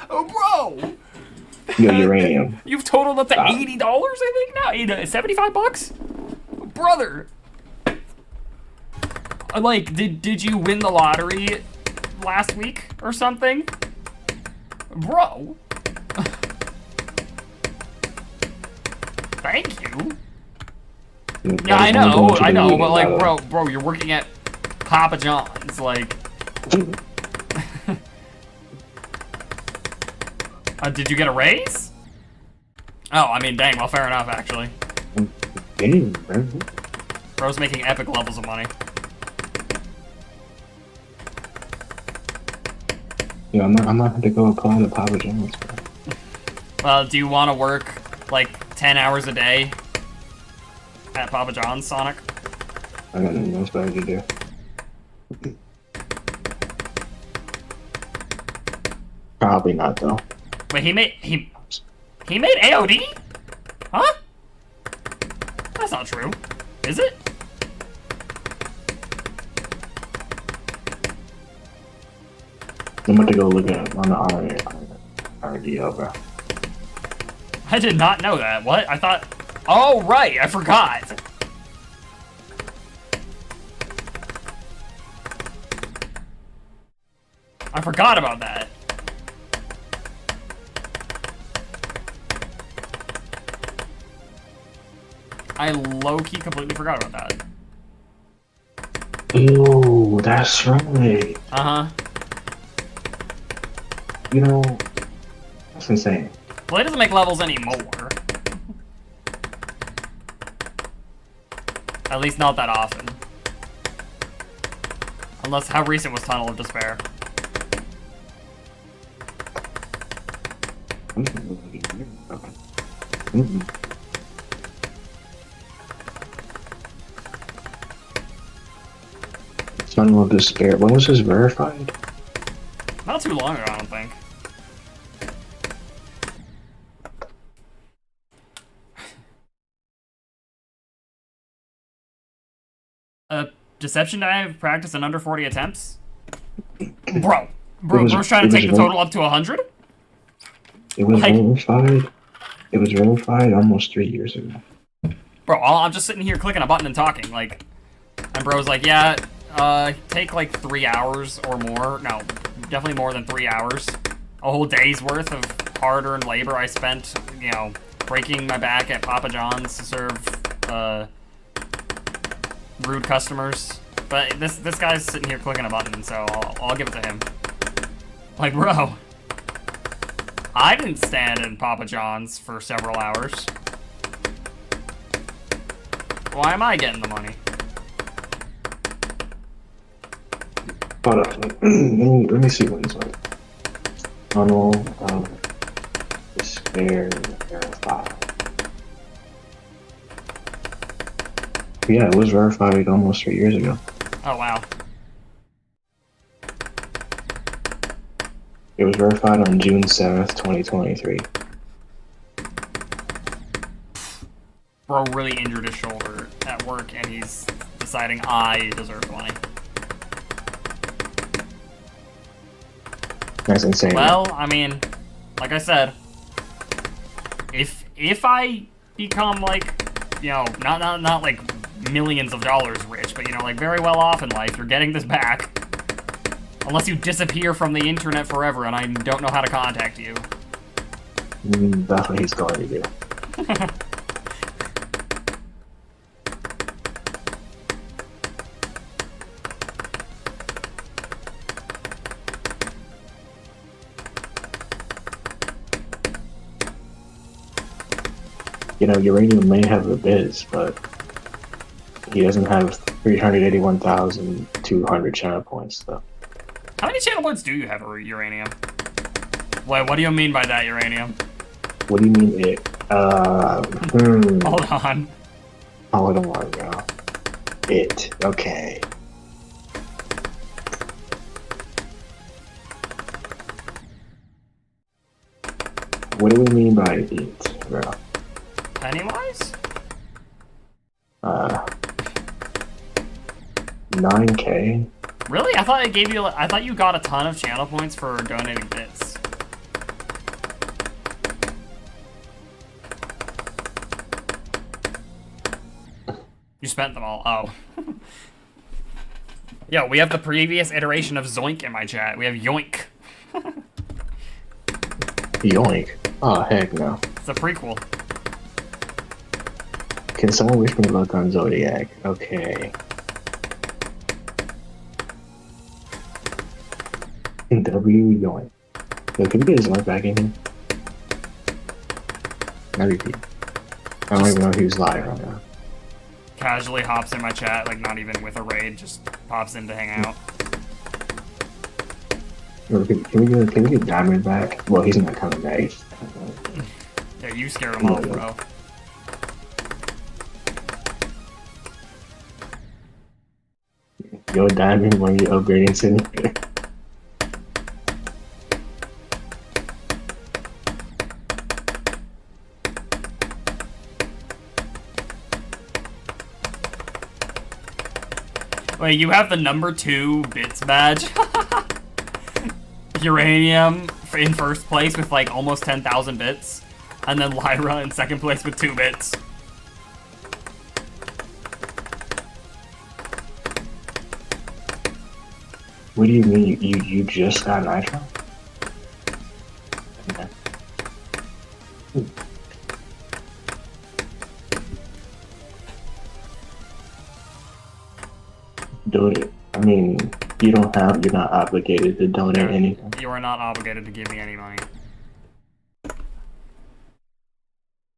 bro! Yo, uranium. You've totaled up to $80, I think, now? 75 bucks? Brother! Like, did you win the lottery last week or something? Bro! Thank you. Yeah, I know, but like, bro, you're working at Papa John's, like. Did you get a raise? Oh, I mean, dang, well, fair enough, actually. Damn, bro. Bro's making epic levels of money. Yo, I'm not going to go apply to Papa John's, bro. Well, do you want to work, like, 10 hours a day at Papa John's, Sonic? I got nothing else better to do. Probably not, though. Wait, he made AOD? Huh? That's not true. Is it? I'm about to go look at on the RDL, bro. I did not know that. What? I thought... Oh, right. I forgot. I forgot about that. I low-key completely forgot about that. Ew, that's right. Uh-huh. You know, that's insane. Well, it doesn't make levels anymore. At least not that often. Unless, how recent was Tunnel of Despair? Tunnel of Despair. When was this verified? Not too long ago, I don't think. Deception dive practice in under 40 attempts? Bro's trying to take the total up to 100? It was verified. It was verified almost 3 years ago. Bro, I'm just sitting here clicking a button and talking, like, and bro's like, yeah, take like 3 hours or more. No, definitely more than 3 hours. a whole day's worth of hard-earned labor I spent, you know, breaking my back at Papa John's to serve rude customers. But this guy's sitting here clicking a button, so I'll give it to him. Like, bro, I didn't stand in Papa John's for several hours. Why am I getting the money? Hold on. Let me see what he's like. Tunnel of Despair verified. Yeah, it was verified almost 3 years ago. Oh, wow. It was verified on June 7th, 2023. Bro really injured his shoulder at work, and he's deciding I deserve the money. That's insane. Well, I mean, like I said, if I become like, you know, not like millions of dollars rich, but you know, like very well off in life, you're getting this back. Unless you disappear from the internet forever and I don't know how to contact you. That's what he's going to do. You know, Uranium may have a biz, but he doesn't have 381,200 channel points, though. How many channel points do you have, Uranium? Wait, what do you mean by that, Uranium? What do you mean it? Hold on. Hold on, bro. It. Okay. What do we mean by it, bro? Pennywise? 9K? Really? I thought it gave you. I thought you got a ton of channel points for donating bits. You spent them all. Oh. Yo, we have the previous iteration of Zoink in my chat. We have Yoink. Yoink. Oh, heck no. It's a prequel. Can someone wish me luck on Zodiac? Okay. W Yoink. Yo, can we get his link back in here? That'd be good. I don't even know who's live right now. Casually hops in my chat, like not even with a raid, just pops in to hang out. Yo, can we get Diamond back? Well, he's not coming back. Yeah, you scared him off, bro. Yo, Diamond, when you upgrading Sydney? Wait, you have the #2 bits badge? Uranium in first place with like almost 10,000 bits, and then Lyra in second place with 2 bits. What do you mean? You just got Nitro? Okay. Donate. I mean, you're not obligated to donate anything. You are not obligated to give me any money.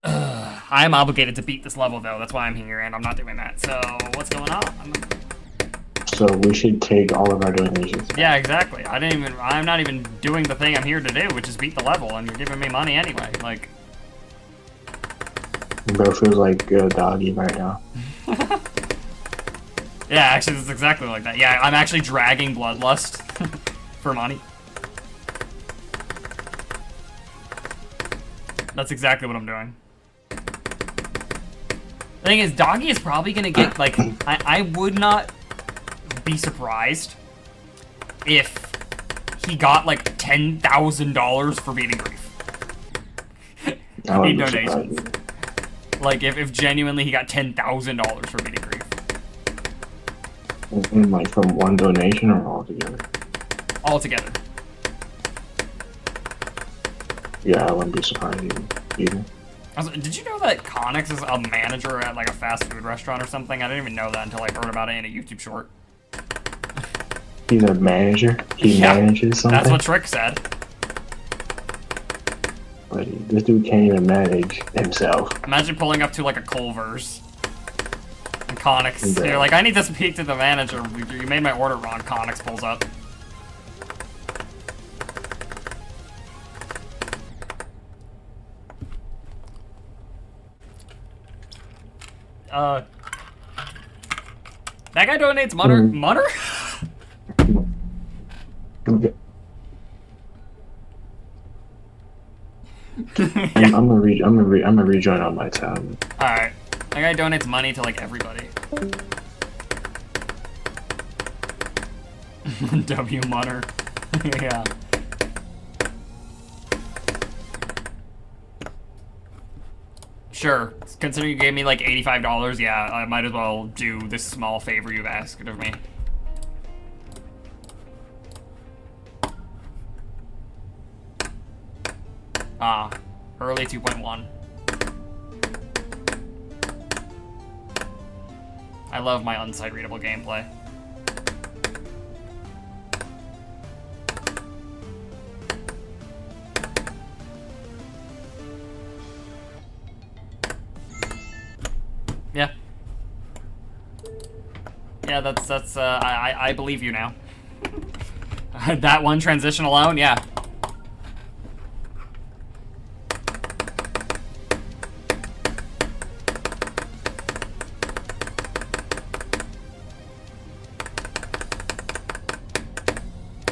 I am obligated to beat this level though, that's why I'm here, and I'm not doing that. So, what's going on? So we should take all of our donations. Yeah, exactly. I'm not even doing the thing I'm here to do, which is beat the level, and you're giving me money anyway. Like, Bro feels like doggy right now. yeah, actually, it's exactly like that. Yeah, I'm actually dragging Bloodlust for money. That's exactly what I'm doing. The thing is, Doggy is probably gonna get, like, I would not be surprised if he got, like, $10,000 for beating Grief. In donations. Like, if genuinely he got $10,000 for beating Grief. And like from one donation or all together? All together. Yeah, I wouldn't be surprised either. Did you know that Connix is a manager at like a fast food restaurant or something? I didn't even know that until I heard about it in a YouTube short. He's a manager? He Yeah, manages something? that's what Trick said. But this dude can't even manage himself. Imagine pulling up to like a Culver's. And Connix, Yeah. you're like, I need to speak to the manager. You made my order wrong. Connix pulls up. That guy donates Munner? Munner? Okay. I'm gonna rejoin on my tab. Alright. That guy donates money to like everybody. W Munner. Yeah. Sure. Considering you gave me like $85, yeah, I might as well do this small favor you've asked of me. Ah, early 2.1. I love my unsight readable gameplay. Yeah. Yeah, that's I believe you now. That one transition alone, yeah.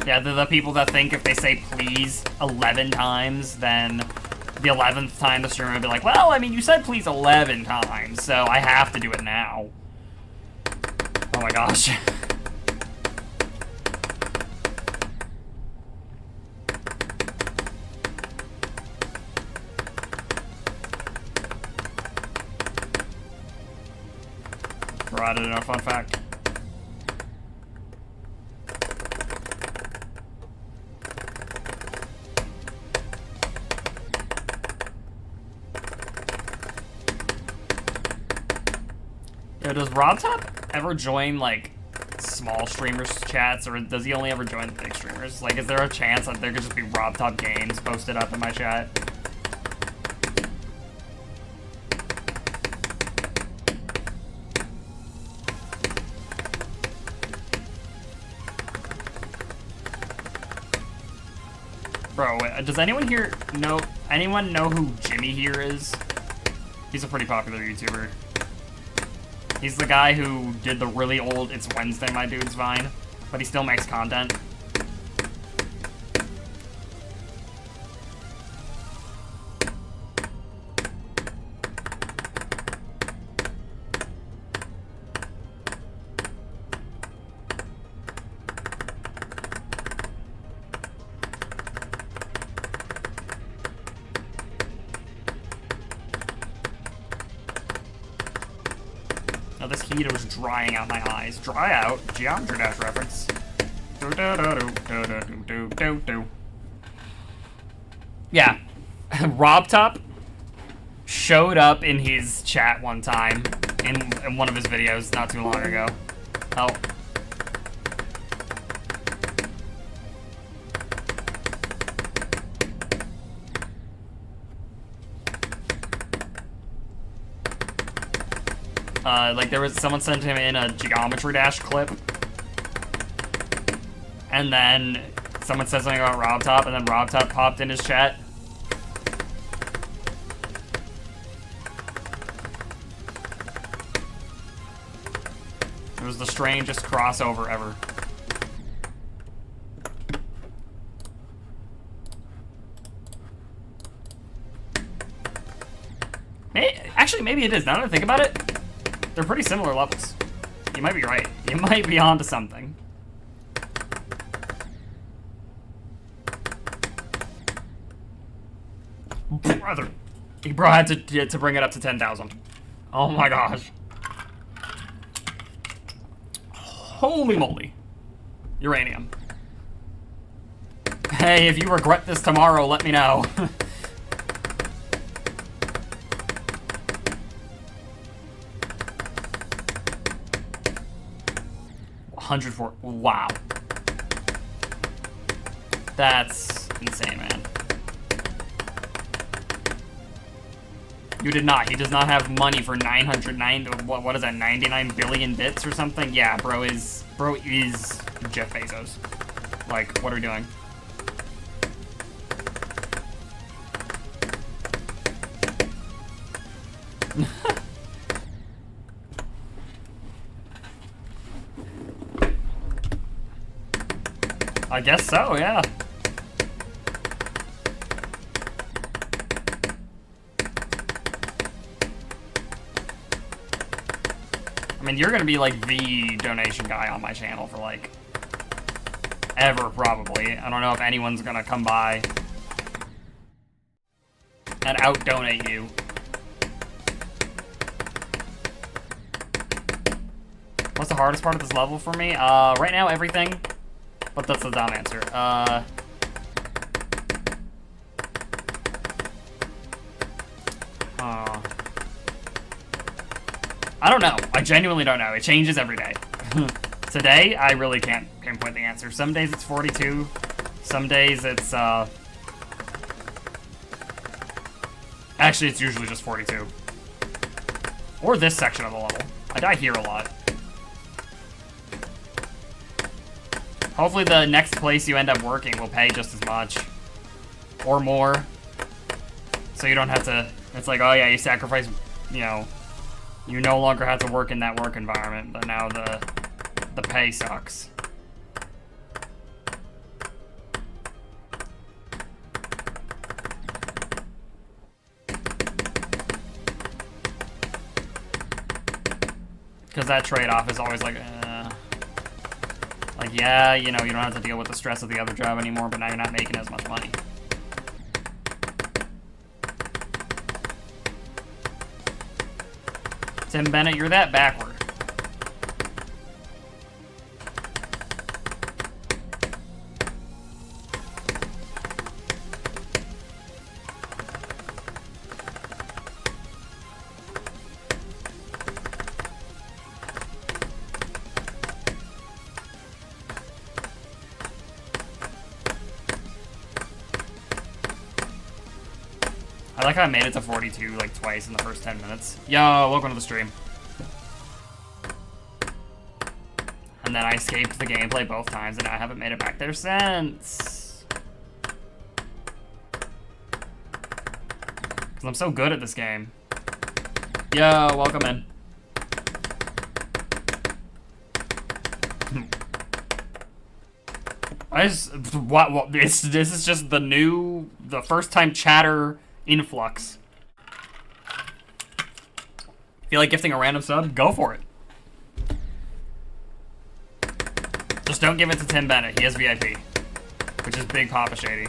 Yeah, the people that think if they say please 11 times, then the 11th time the streamer will be like, well, I mean, you said please 11 times, so I have to do it now. Oh my gosh. Bro, I didn't know, fun fact. Yo, does RobTop ever join, like, small streamers' chats, or does he only ever join the big streamers? Like, is there a chance that there could just be RobTop games posted up in my chat? Bro, does anyone here know, anyone know who Jimmy here is? He's a pretty popular YouTuber. He's the guy who did the really old It's Wednesday, My Dude's Vine, but he still makes content. Now this heater was drying out my eyes. Dry out? Geometry Dash reference. Yeah. RobTop showed up in his chat one time in one of his videos not too long ago. Oh. Like there was someone sent him in a Geometry Dash clip, and then someone said something about RobTop, and then RobTop popped in his chat. It was the strangest crossover ever. Actually, maybe it is. Now that I think about it, they're pretty similar levels. You might be right. You might be onto something. Brother. Bro had to bring it up to 10,000. Oh my gosh. Holy moly. Uranium. Hey, if you regret this tomorrow, let me know. 104. Wow. That's insane, man. You did not. He does not have money for 909. What is that? 99 billion bits or something? Yeah, bro is Jeff Bezos. Like, what are we doing? I guess so, yeah. I mean, you're gonna be like the donation guy on my channel for like ever, probably. I don't know if anyone's gonna come by and out-donate you. What's the hardest part of this level for me? Right now, everything. But that's the dumb answer. I don't know. I genuinely don't know. It changes every day. Today, I really can't pinpoint the answer. Some days it's 42. Some days it's, actually, it's usually just 42. Or this section of the level. I die here a lot. Hopefully the next place you end up working will pay just as much. Or more. So you don't have to... It's like, oh yeah, you sacrifice, you know... You no longer have to work in that work environment, but now the pay sucks. Because that trade-off is always like, yeah, you know, you don't have to deal with the stress of the other job anymore, but now you're not making as much money. Tim Bennett, you're that backward. I like how I made it to 42 like twice in the first 10 minutes. Yo, welcome to the stream. And then I escaped the gameplay both times and I haven't made it back there since. Because I'm so good at this game. Yo, welcome in. This is just the first time chatter influx. Feel like gifting a random sub? Go for it. Just don't give it to Tim Bennett. He has VIP, which is Big Papa Shady.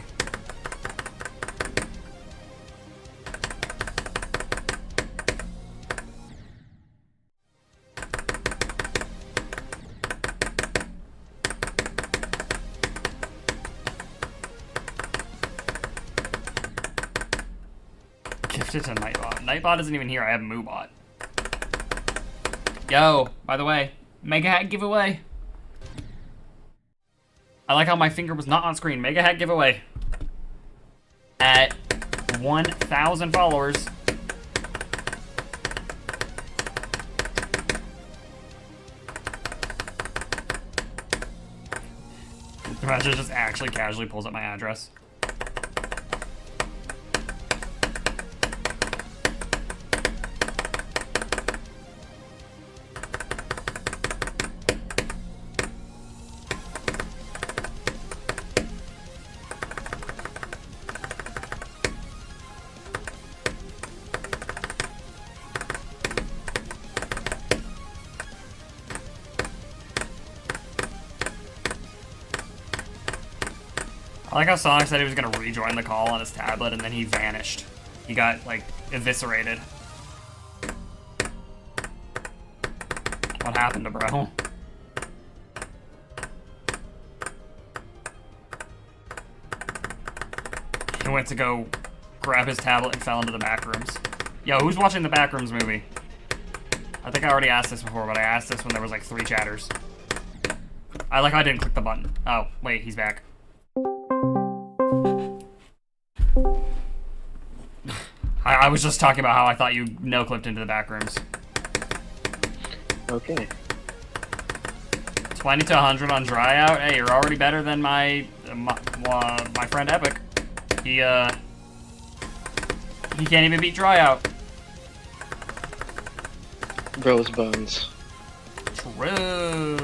Gifted to Nightbot. Nightbot isn't even here. I have Moobot. Yo, by the way, Mega Hat giveaway. I like how my finger was not on screen. Mega Hat giveaway. At 1,000 followers. Imagine just actually casually pulls up my address. I like how Sonic said he was gonna rejoin the call on his tablet and then he vanished. He got, like, eviscerated. What happened to bro? He went to go grab his tablet and fell into the back rooms. Yo, who's watching the Backrooms movie? I think I already asked this before, but I asked this when there was like 3 chatters. I like how I didn't click the button. Oh, wait, he's back. I was just talking about how I thought you no-clipped into the back rooms. Okay. 20 to 100 on dry out. Hey, you're already better than my friend Epic. He can't even beat dry out. Bro's bones. True.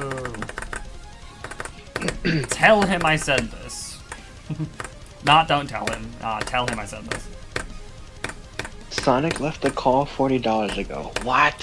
Tell him I said this. Not don't tell him. Tell him I said this. Sonic left the call $40 ago. What?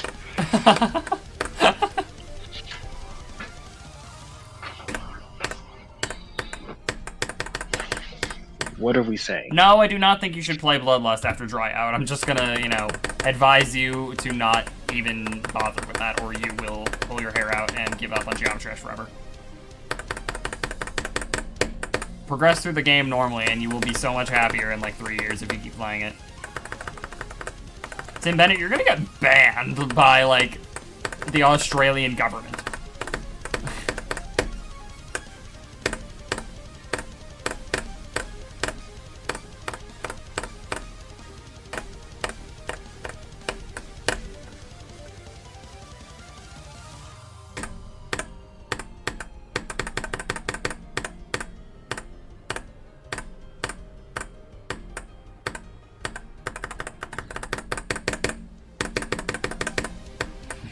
What are we saying? No, I do not think you should play Bloodlust after dry out. I'm just gonna, you know, advise you to not even bother with that, or you will pull your hair out and give up on Geometry Dash forever. Progress through the game normally, and you will be so much happier in like 3 years if you keep playing it. Tim Bennett, you're gonna get banned by, like, the Australian government.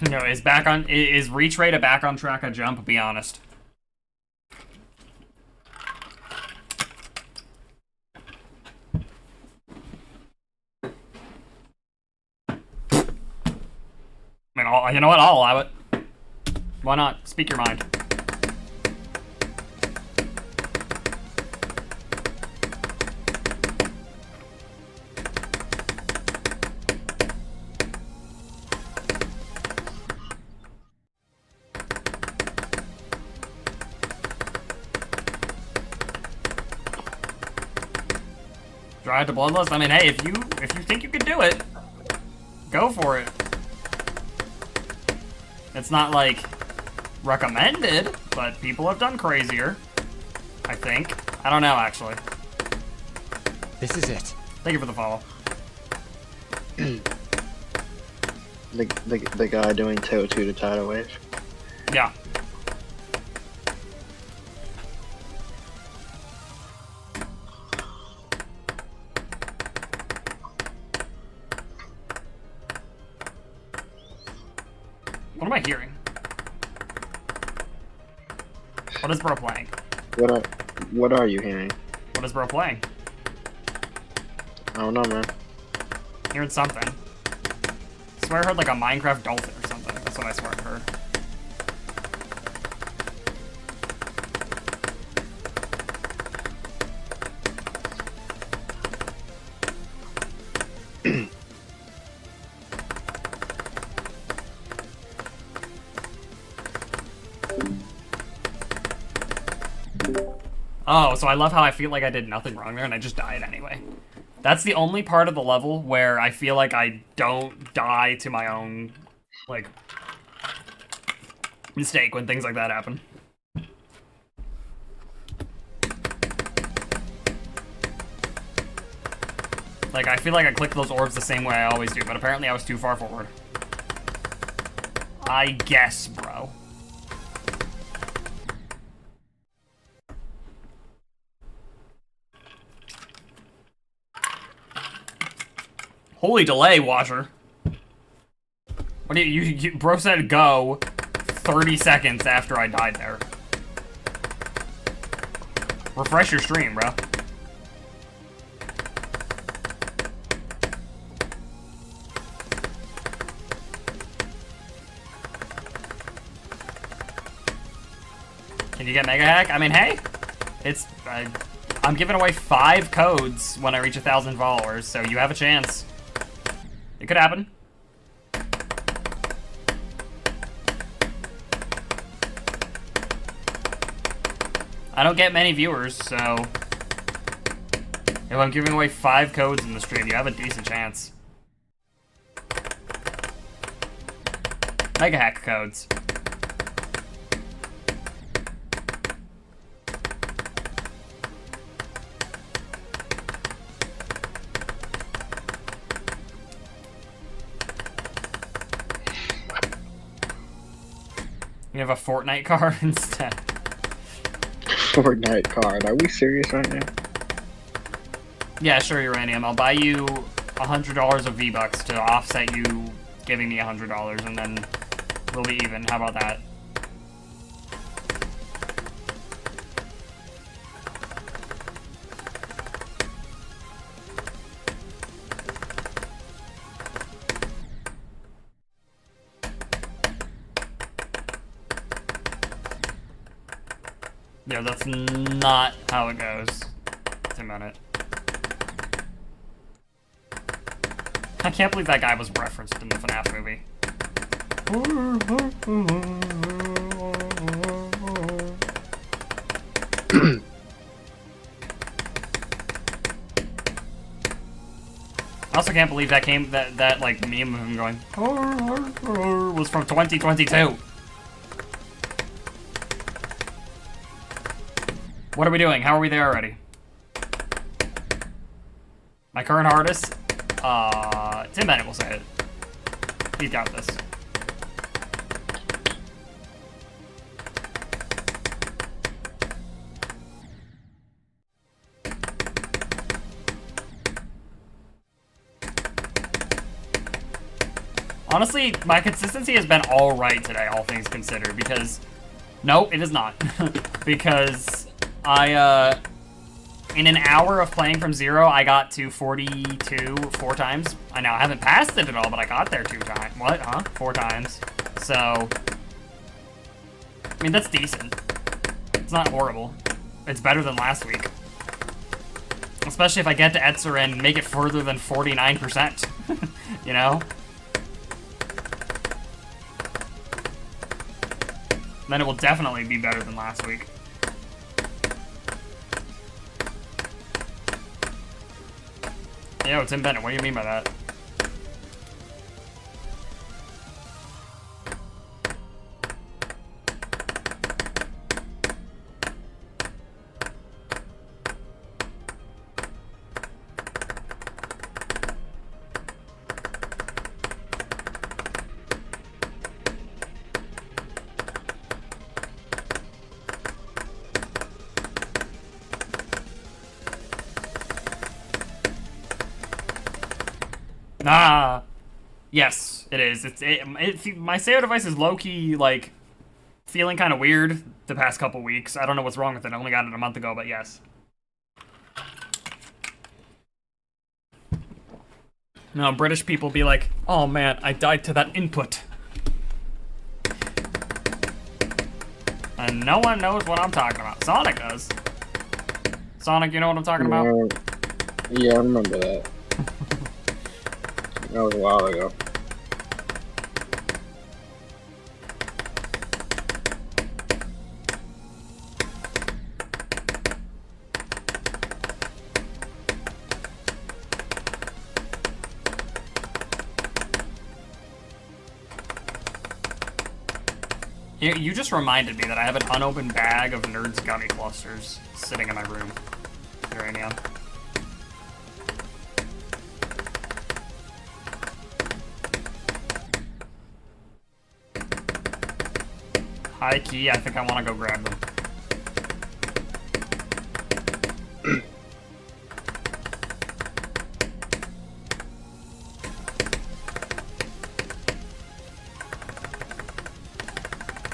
No, is reach rate a back on track a jump? Be honest. I mean, you know what? I'll allow it. Why not? Speak your mind. Drive to Bloodlust? I mean, hey, if you think you can do it, go for it. It's not, like, recommended, but people have done crazier. I think. I don't know, actually. This is it. Thank you for the follow. The guy doing tail 2 to tidal wave. Yeah. What am I hearing? What is bro playing? What are you hearing? What is bro playing? I don't know, man. Hearing something. I swear I heard like a Minecraft dolphin or something. That's what I swear I heard. Oh, so I love how I feel like I did nothing wrong there and I just died anyway. That's the only part of the level where I feel like I don't die to my own, like, mistake when things like that happen. Like, I feel like I clicked those orbs the same way I always do, but apparently I was too far forward. I guess, bro. Holy delay, Watcher. What do you bro said go 30 seconds after I died there. Refresh your stream, bro. Can you get Mega Hack? I mean, hey, it's I'm giving away 5 codes when I reach 1,000 followers, so you have a chance. It could happen. I don't get many viewers, so if I'm giving away 5 codes in the stream, you have a decent chance. Mega Hack codes. You have a Fortnite card instead. Fortnite card. Are we serious right now? Yeah, sure, Uranium. I'll buy you $100 of V-Bucks to offset you giving me $100, and then we'll be even. How about that? Yeah, that's not how it goes. Wait a minute. I can't believe that guy was referenced in the FNAF movie. I also can't believe that like meme of him going was from 2022. What are we doing? How are we there already? My current hardest? Tim Bennett will say it. He's got this. Honestly, my consistency has been alright today, all things considered, because... No, it is not. Because in an hour of playing from 0, I got to 42 4 times. I haven't passed it at all, but I got there 2 times. What? Huh? 4 times. So... I mean, that's decent. It's not horrible. It's better than last week. Especially if I get to Etzer and make it further than 49%. You know? Then it will definitely be better than last week. Yo, Tim Bennett, what do you mean by that? Ah, yes, it is. My SEO device is low-key, like, feeling kind of weird the past couple weeks. I don't know what's wrong with it. I only got it a month ago, but yes. No, British people be like, oh man, I died to that input. And no one knows what I'm talking about. Sonic does. Sonic, you know what I'm talking about? Yeah, I remember that. That was a while ago. You just reminded me that I have an unopened bag of Nerds Gummy Clusters sitting in my room. Uranium. High key, I think I want to go grab them.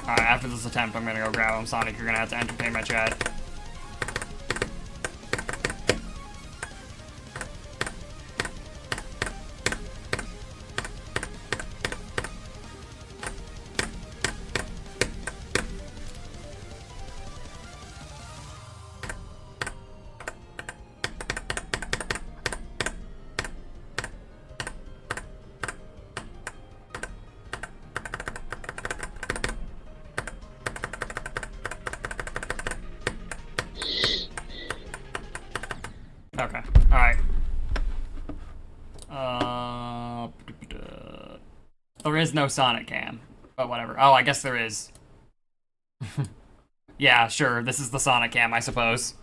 Alright, after this attempt, I'm gonna go grab them. Sonic, you're gonna have to entertain my chat. Okay, alright. There is no Sonic Cam, but whatever. Oh, I guess there is. Yeah, sure, this is the Sonic Cam, I suppose.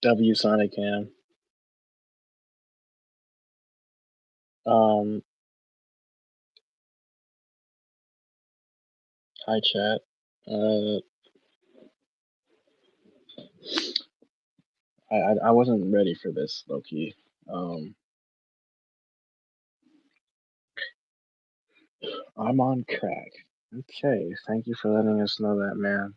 W Sonic Cam. Hi, chat. I wasn't ready for this, low-key. I'm on crack. Okay, thank you for letting us know that, man.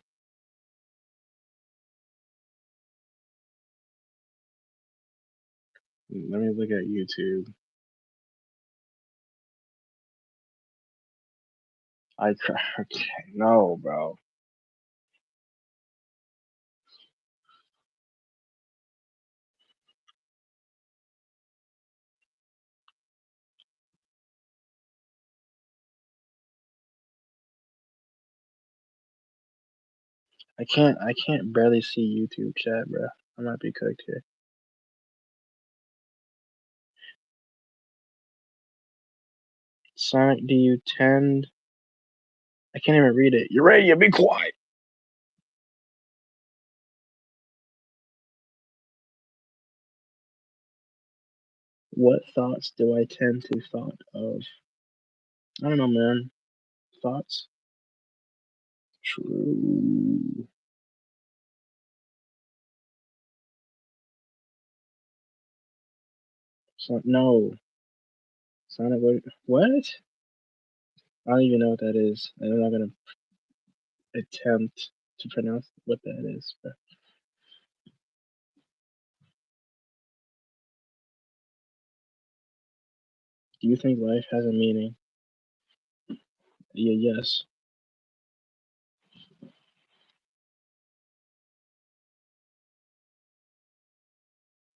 Let me look at YouTube. I crack. Okay, no, bro. I can't barely see YouTube chat, bro. I might be cooked here. Sonic, do you tend? I can't even read it. Urania, be quiet. What thoughts do I tend to thought of? I don't know, man. Thoughts? True. So, no. Sonic, what? I don't even know what that is. And I'm not gonna attempt to pronounce what that is. But do you think life has a meaning? Yeah, yes.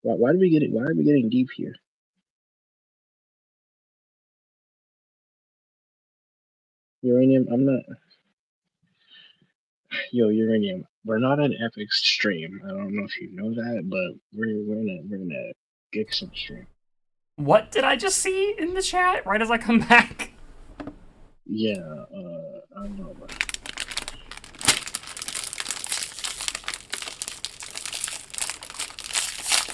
Why are we getting deep here? Uranium, I'm not. Yo, Uranium, we're not an epic stream. I don't know if you know that, but we're in a Gixum stream. What did I just see in the chat right as I come back? Yeah, I don't know about it.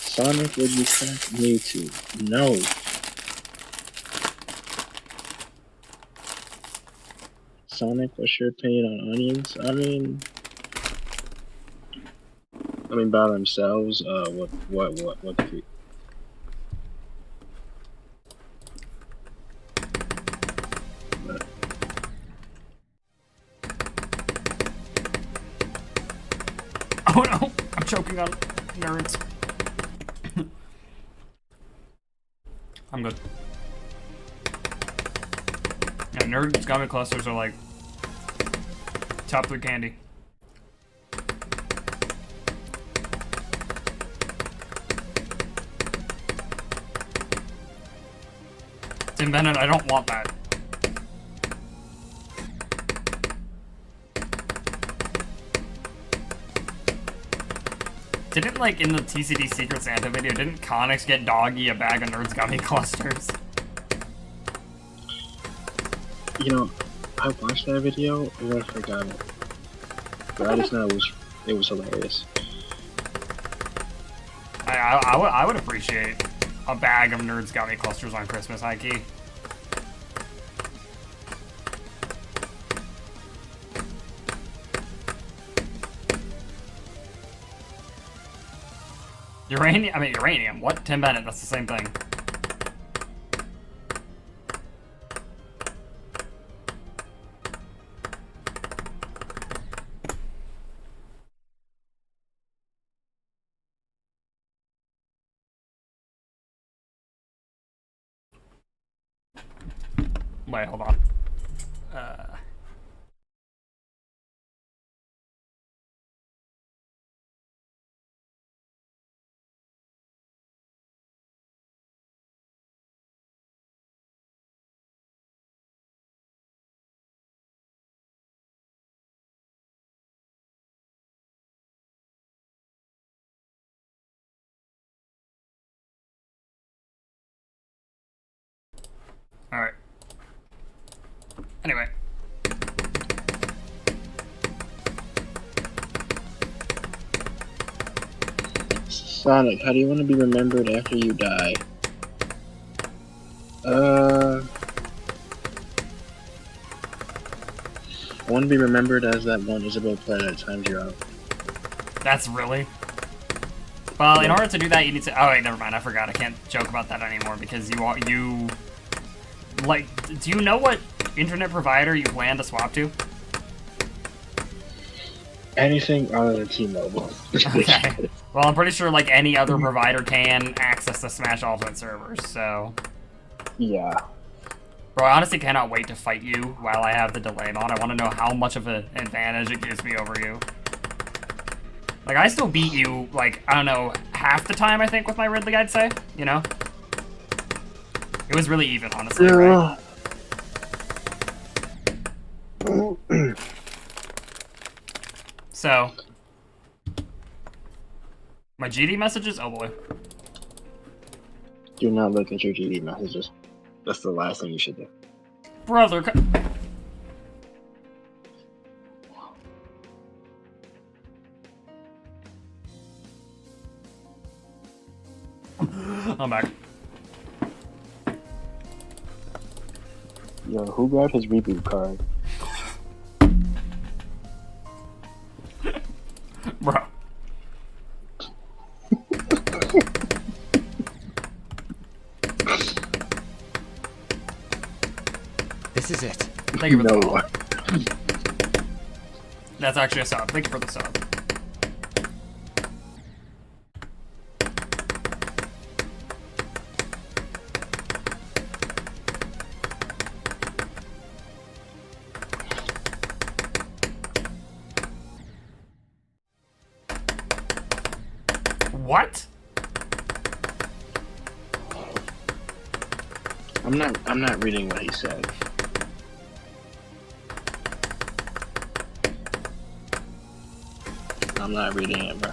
Sonic, would you crack Mewtwo? No. Sonic, what's your opinion on onions? I mean, by themselves, what the Oh no, I'm choking on nerds. I'm good. Yeah, nerds gummy clusters are like top 3 candy. Tim Bennett, I don't want that. Didn't, like, in the TCD Secret Santa video, didn't Connix get Doggy a bag of Nerds Gummy Clusters? You know, I watched that video and I forgot it. But I just know it was hilarious. I would appreciate a bag of Nerds Gummy Clusters on Christmas, high key. Uranium. What? Tim Bennett, that's the same thing. Wait, hold on. Alright. Anyway. Sonic, how do you want to be remembered after you die? I want want to be remembered as that one Isabel player that times you out. That's really... Well, in order to do that, you need to... Oh, wait, never mind. I forgot. I can't joke about that anymore because you... Like, do you know what internet provider you plan to swap to? Anything other than T-Mobile. Okay. Well, I'm pretty sure, like, any other provider can access the Smash Ultimate servers, so... Yeah. Bro, I honestly cannot wait to fight you while I have the delay mod. I want to know how much of an advantage it gives me over you. Like, I still beat you, like, I don't know, half the time, I think, with my Ridley, I'd say, you know? It was really even, honestly, right? So, my GD messages? Oh boy. Do not look at your GD messages. That's the last thing you should do. Brother, I'm back. Yo, who grabbed his reboot card? Bro. This is it. Thank you for the No. follow. That's actually a sub. Thank you for the sub. What? I'm not reading what he said. I'm not reading it, bro.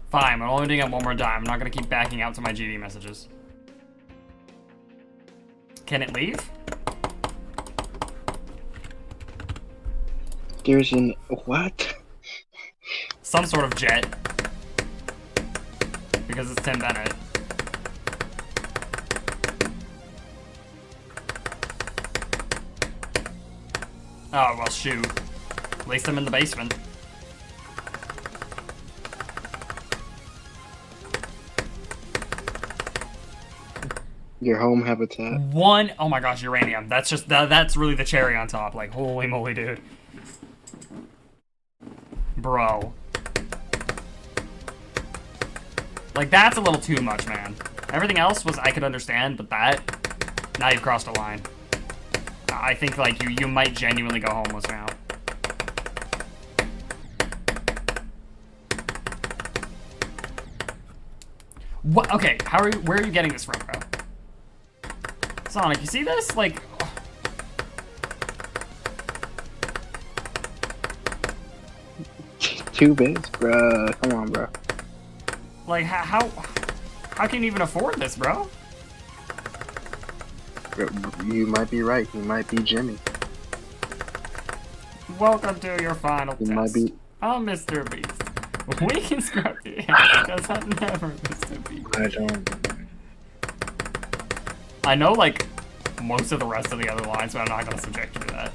Fine, I'm only doing it one more time. I'm not gonna keep backing out to my GD messages. Can it leave? There's an what? Some sort of jet. Because it's Tim Bennett. Oh, well, shoot. At least I'm in the basement. Your home habitat. Oh my gosh, uranium. That's just, that's really the cherry on top. Like, holy moly, dude. Bro. Like, that's a little too much, man. Everything else was, I could understand, but that, now you've crossed a line. I think, like, you might genuinely go homeless now. What? Okay, where are you getting this from, bro? Sonic, you see this? Like... 2 bits, bruh. Come on, bro. Like, how can you even afford this, bro? You might be right. You might be Jimmy. Welcome to your final You test. might be. I'm Mr. Beast. We can scrap the end because I'm never Mr. Beast. I don't. I know, like, most of the rest of the other lines, but I'm not going to subject you to that.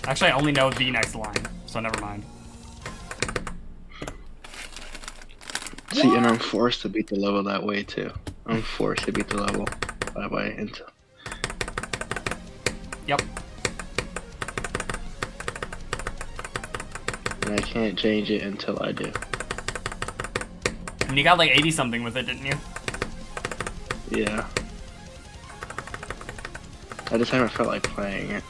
Actually, I only know the next line, so never mind. See, and I'm forced to beat the level that way too. I'm forced to beat the level that way until. Yep. And I can't change it until I do. And you got like 80 something with it, didn't you? Yeah. I just haven't felt like playing it.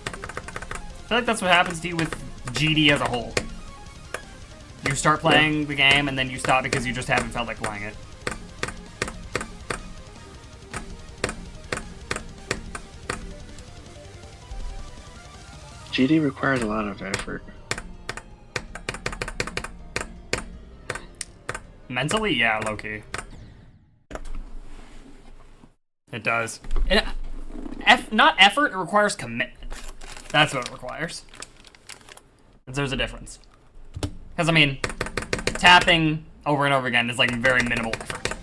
I feel like that's what happens to you with GD as a whole. You start playing the game and then you stop because you just haven't felt like playing it. GD requires a lot of effort. Mentally, yeah, low-key. It does. Not effort, it requires commitment. That's what it requires. There's a difference. Because, I mean, tapping over and over again is, like, very minimal effort.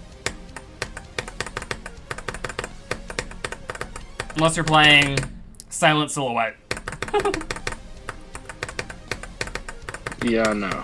Unless you're playing Silent Silhouette. Yeah, no.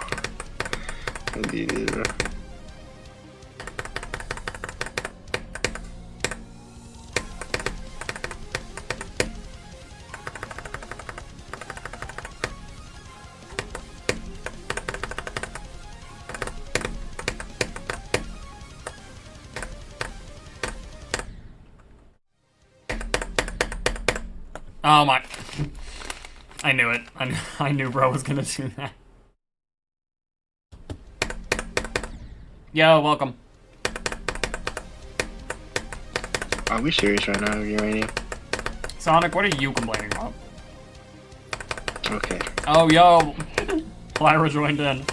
Oh my. I knew it. I knew bro was gonna do that. Yo, welcome. Are we serious right now, Uranium? Sonic, what are you complaining about? Okay. Oh, yo. Lyra joined in.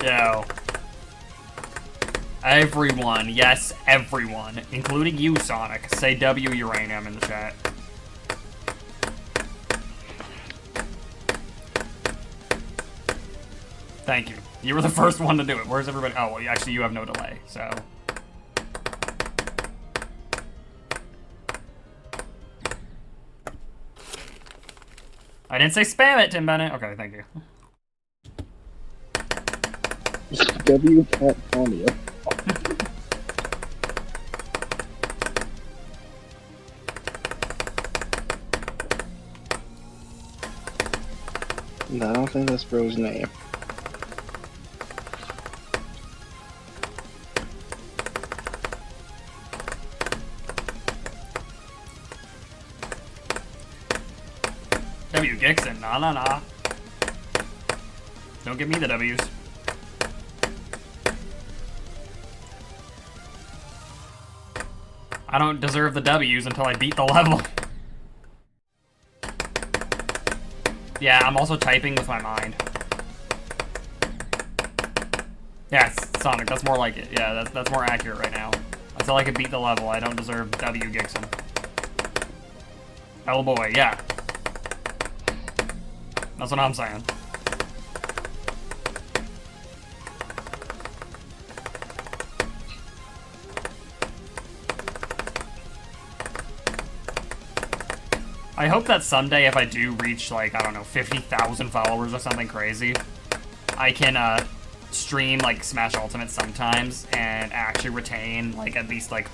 Yo. Everyone, yes, everyone, including you, Sonic, say W Uranium in the chat. Thank you. You were the first one to do it. Where's everybody? Oh, well, actually, you have no delay, so. I didn't say spam it, Tim Bennett. Okay, thank you. W California. No, I don't think that's bro's name. W. Gixon, nah. Don't give me the W's. I don't deserve the W's until I beat the level. Yeah, I'm also typing with my mind. Yeah, Sonic, that's more like it. Yeah, that's more accurate right now. Until I can beat the level, I don't deserve W. Gixon. Oh boy, yeah. That's what I'm saying. I hope that someday if I do reach, like, I don't know, 50,000 followers or something crazy, I can, stream, like, Smash Ultimate sometimes and actually retain, like, at least, like,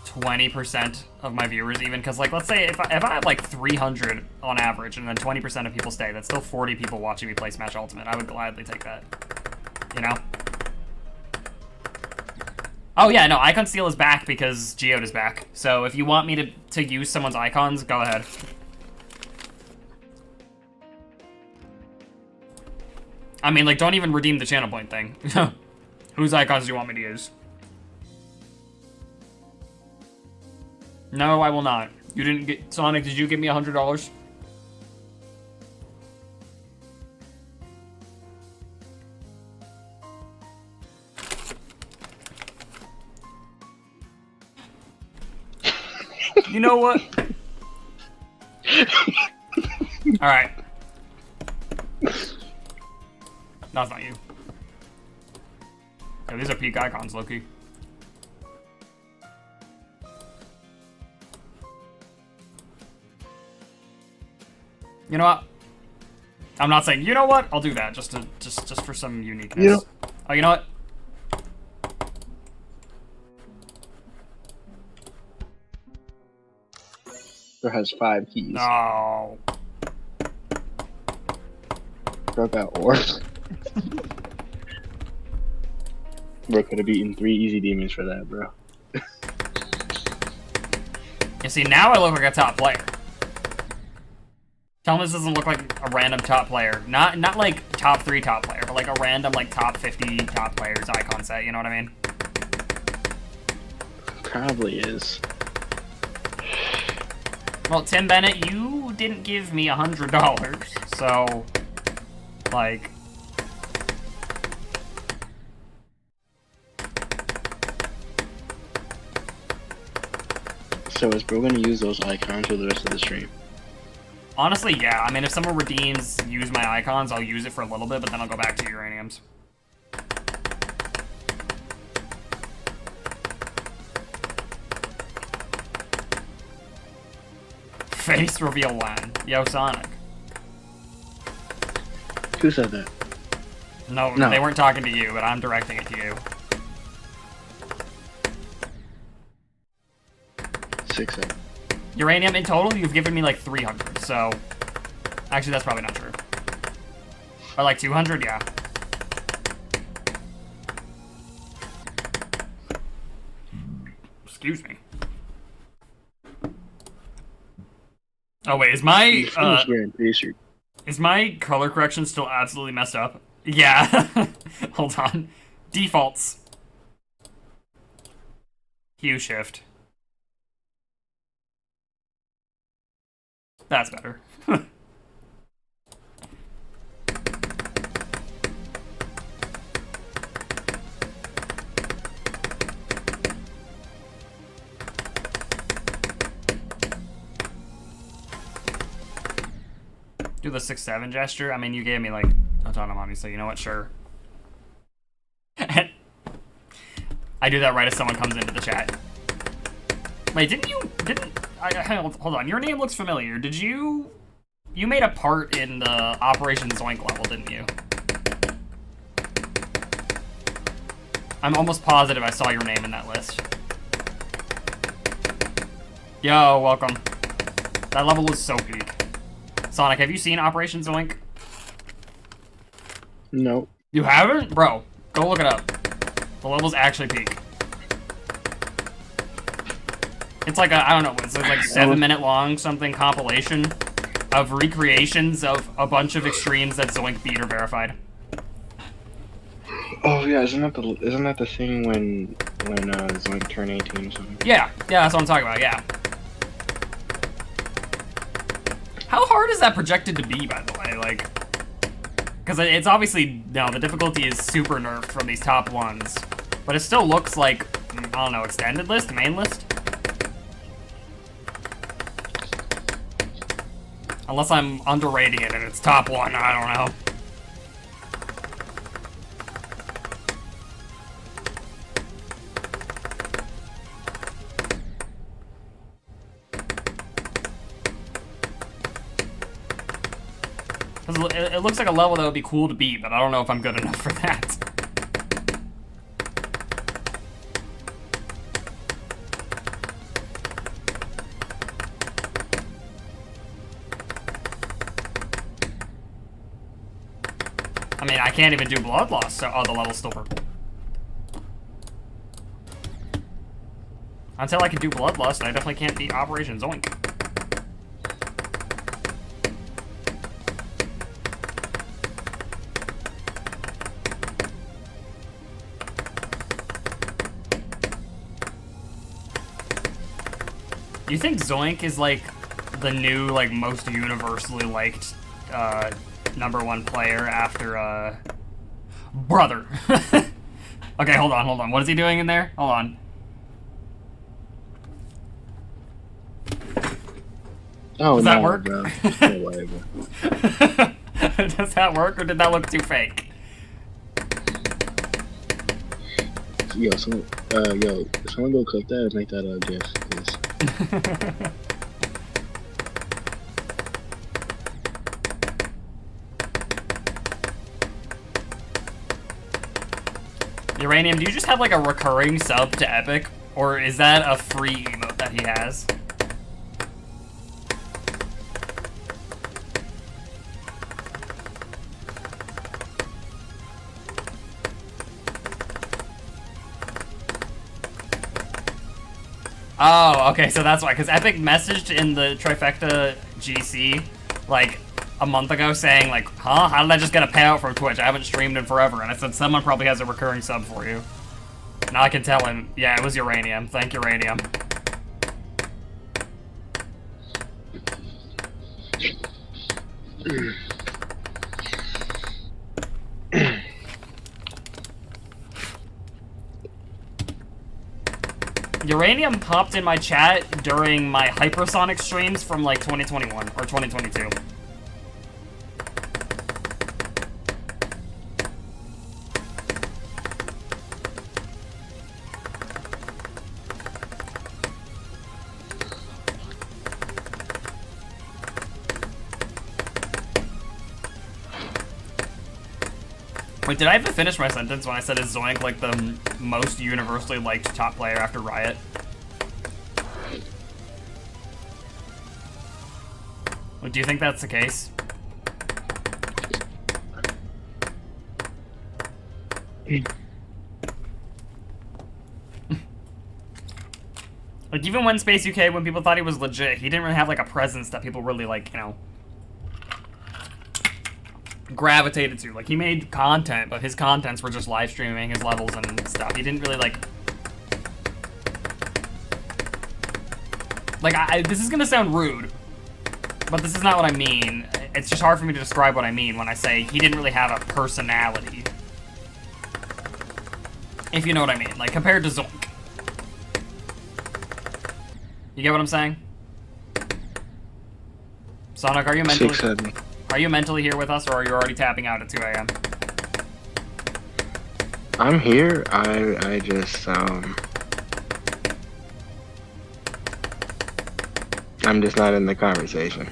20% of my viewers even. Because, like, let's say if I have, like, 300 on average and then 20% of people stay, that's still 40 people watching me play Smash Ultimate. I would gladly take that. You know? Oh yeah, no, Icon Steal is back because Geode is back. So if you want me to use someone's icons, go ahead. I mean, like, don't even redeem the channel point thing. Whose icons do you want me to use? No, I will not. You didn't get... Sonic, did you give me $100? You know what? Alright. No, it's not you. Yeah, these are peak icons, Loki. You know what? I'm not saying, you know what? I'll do that just for some uniqueness. Yeah. Oh, you know what? There has 5 keys. No. Bro got ore. Bro could have beaten 3 easy demons for that, bro. You see, now I look like a top player. Tell me this doesn't look like a random top player. Not like top 3 top player, but like a random like top 50 top players icon set, you know what I mean? Probably is. Well, Tim Bennett, you didn't give me $100, so, like... So is bro gonna use those icons for the rest of the stream? Honestly, yeah. I mean, if someone redeems use my icons, I'll use it for a little bit, but then I'll go back to uraniums. Face reveal line. Yo, Sonic. Who said that? No, No. they weren't talking to you, but I'm directing it to you. 6-7. Uranium, in total, you've given me like 300, so... Actually, that's probably not true. Or like 200, yeah. Excuse me. Oh wait, is my, is my color correction still absolutely messed up? Yeah. Hold on. Defaults. Hue shift. That's better. Do the 6-7 gesture? I mean, you gave me, like, a ton of money, so you know what? Sure. I do that right as someone comes into the chat. Wait, hold on, your name looks familiar. Did you made a part in the Operation Zoink level, didn't you? I'm almost positive I saw your name in that list. Yo, welcome. That level was so peak. Sonic, have you seen Operation Zoink? No. You haven't? Bro, go look it up. The level's actually peak. It's like a, I don't know, it's like 7-minute long something compilation of recreations of a bunch of extremes that Zoink beat or verified. Oh yeah, isn't that the thing when Zoink turned 18 or something? Yeah, that's what I'm talking about, yeah. How hard is that projected to be, by the way? Like, because it's obviously, no, the difficulty is super nerfed from these top ones, but it still looks like, I don't know, extended list, main list? Unless I'm underrating it and it's top one, I don't know. It looks like a level that would be cool to beat, but I don't know if I'm good enough for that. I mean, I can't even do Bloodlust, so the level's still purple. Until I can do Bloodlust, I definitely can't beat Operation Zoink. Do you think Zoink is like the new, like, most universally liked #1 player after Brother? Okay, hold on. What is he doing in there? Hold on. Oh, Does that work? Bro. Does that work, or did that look too fake? Someone go click that and make that a GIF, please. Uranium, do you just have like a recurring sub to Epic, or is that a free emote that he has? Oh, okay, so that's why, because Epic messaged in the Trifecta GC, like, a month ago saying, like, huh? How did I just get a payout from Twitch? I haven't streamed in forever. And I said, someone probably has a recurring sub for you. Now I can tell him, yeah, it was Uranium. Thank Uranium. Uranium popped in my chat during my hypersonic streams from like 2021 or 2022. Wait, did I have to finish my sentence when I said is Zoink like the most universally liked top player after Riot? Do you think that's the case? Like, even when Space UK, when people thought he was legit, he didn't really have like a presence that people really like, you know, gravitated to. Like, he made content, but his contents were just live streaming his levels and stuff. He didn't really like this is gonna sound rude, but this is not what I mean. It's just hard for me to describe what I mean when I say he didn't really have a personality, if you know what I mean, like compared to Zoink. You get what I'm saying? Sonic, are you mentally here with us, or are you already tapping out at 2 a.m.? I'm here. I just I'm just not in the conversation.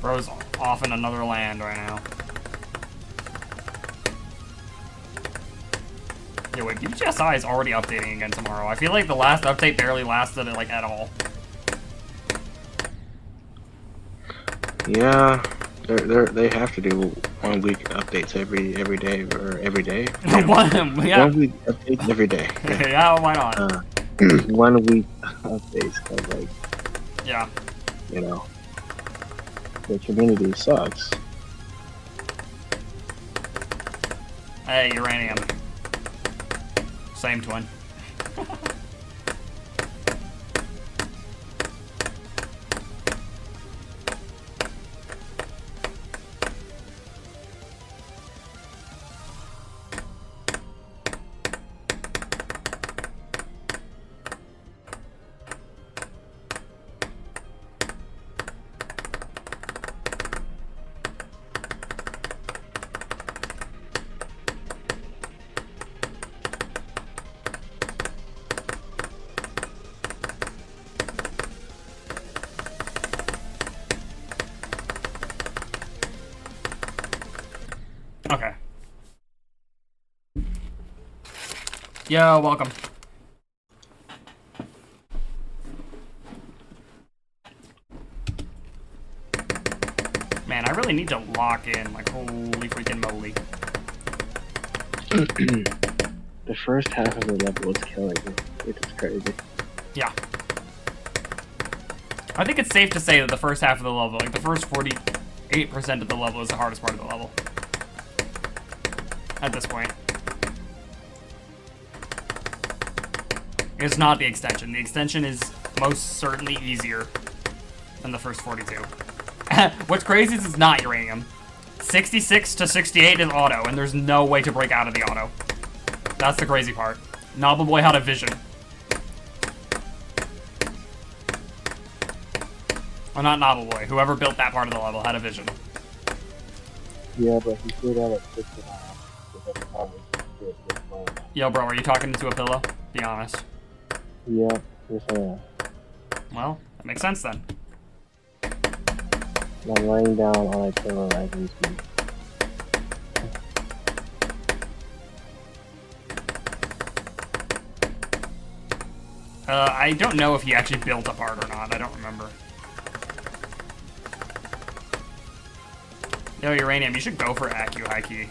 Bro's off in another land right now. Yeah, wait, BGSI is already updating again tomorrow. I feel like the last update barely lasted like at all. Yeah, they have to do 1 week updates every day or every day. Yeah. 1 week updates every day. Yeah, yeah, why not? 1 week updates, cause like, yeah, you know, the community sucks. Hey, uranium. Same twin. Okay. Yo, welcome. Man, I really need to lock in, like, holy freaking moly. The first half of the level is killing me. It's crazy. Yeah. I think it's safe to say that the first half of the level, like the first 48% of the level is the hardest part of the level. At this point. It's not the extension. The extension is most certainly easier than the first 42. What's crazy is it's not uranium. 66 to 68 is auto, and there's no way to break out of the auto. That's the crazy part. Noble Boy had a vision. Well, not Noble Boy. Whoever built that part of the level had a vision. Yeah, but he threw that at 69. Yo, bro, are you talking into a pillow? Be honest. Yeah, yes I am. Well, that makes sense then. I'm laying down on a pillow as we speak. I don't know if he actually built a part or not. I don't remember. Yo, Uranium, you should go for Accu High Key.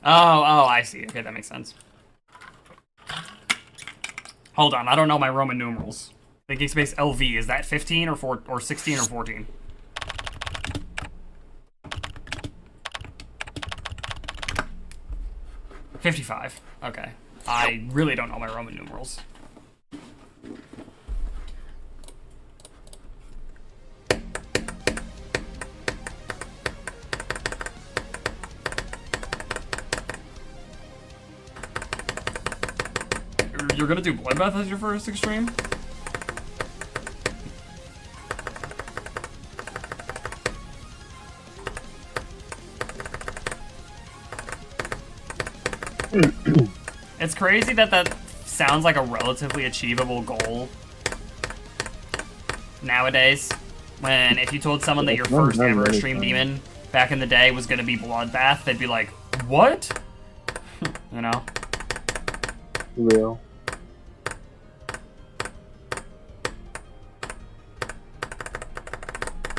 Oh, I see. Okay, that makes sense. Hold on, I don't know my Roman numerals. Thinking space LV, is that 15 or 16 or 14? $55. Okay. I really don't know my Roman numerals. You're gonna do Bloodbath as your first extreme? It's crazy that that sounds like a relatively achievable goal nowadays. When if you told someone that your first ever extreme demon back in the day was gonna be Bloodbath, they'd be like, what? You know? Real.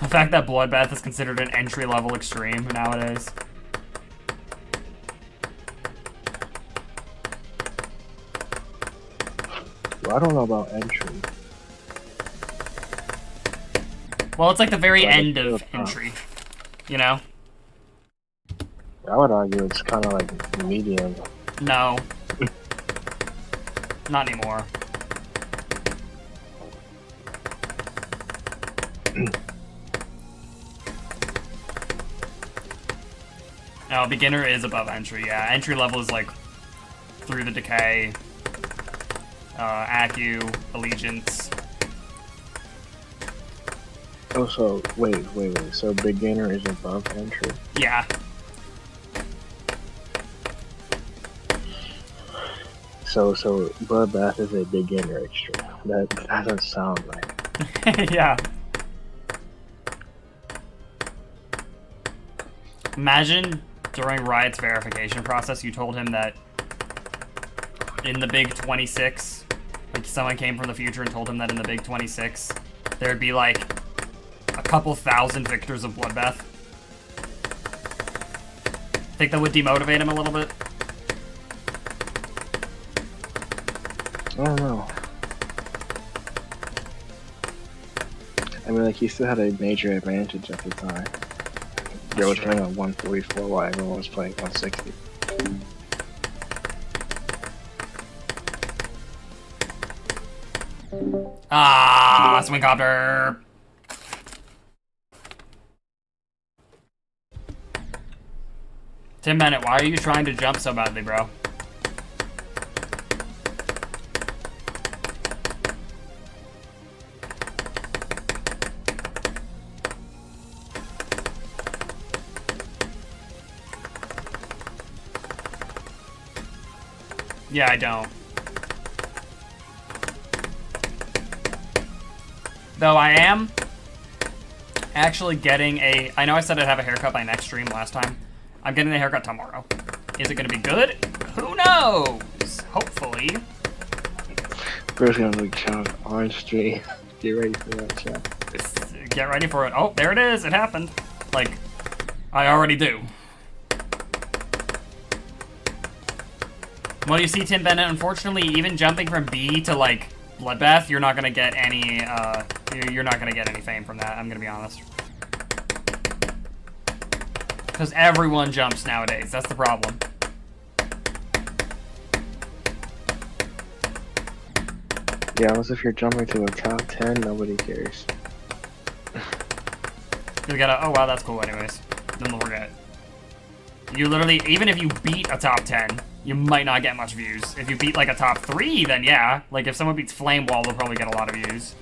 The fact that Bloodbath is considered an entry-level extreme nowadays. Well, I don't know about entry. Well, it's like the very Like end it's of real entry, you know? I would argue it's kind of like medium. No. Not anymore. No, beginner is above entry, yeah. Entry level is like through the decay, Acu, allegiance. Oh, so wait. So beginner is above entry. Yeah. So Bloodbath is a beginner extreme. That doesn't sound right. Yeah. Imagine during Riot's verification process, you told him that in the Big 26, like someone came from the future and told him that in the Big 26, there'd be like a couple thousand victors of Bloodbath. Think that would demotivate him a little bit? I don't know. I mean, like, he still had a major advantage at the time. They were playing on 144 while everyone was playing 160. Ah, Swingcopter! Tim Bennett, why are you trying to jump so badly, bro? Yeah, I don't. Though I am actually getting a... I know I said I'd have a haircut by next stream last time. I'm getting a haircut tomorrow. Is it going to be good? Who knows? Hopefully. Bro's gonna look Sean orange stream. Get ready for that, chat. Get ready for it. Oh, there it is. It happened. Like, I already do. Well, you see, Tim Bennett, unfortunately, even jumping from B to, like, Bloodbath, you're not gonna get any, you're not gonna get any fame from that, I'm gonna be honest. Because everyone jumps nowadays, that's the problem. Yeah, unless if you're jumping to a top 10, nobody cares. You gotta, oh wow, that's cool anyways. Then they'll forget. You literally, even if you beat a top 10, you might not get much views. If you beat like a top 3, then yeah. Like if someone beats Flame Wall, they'll probably get a lot of views.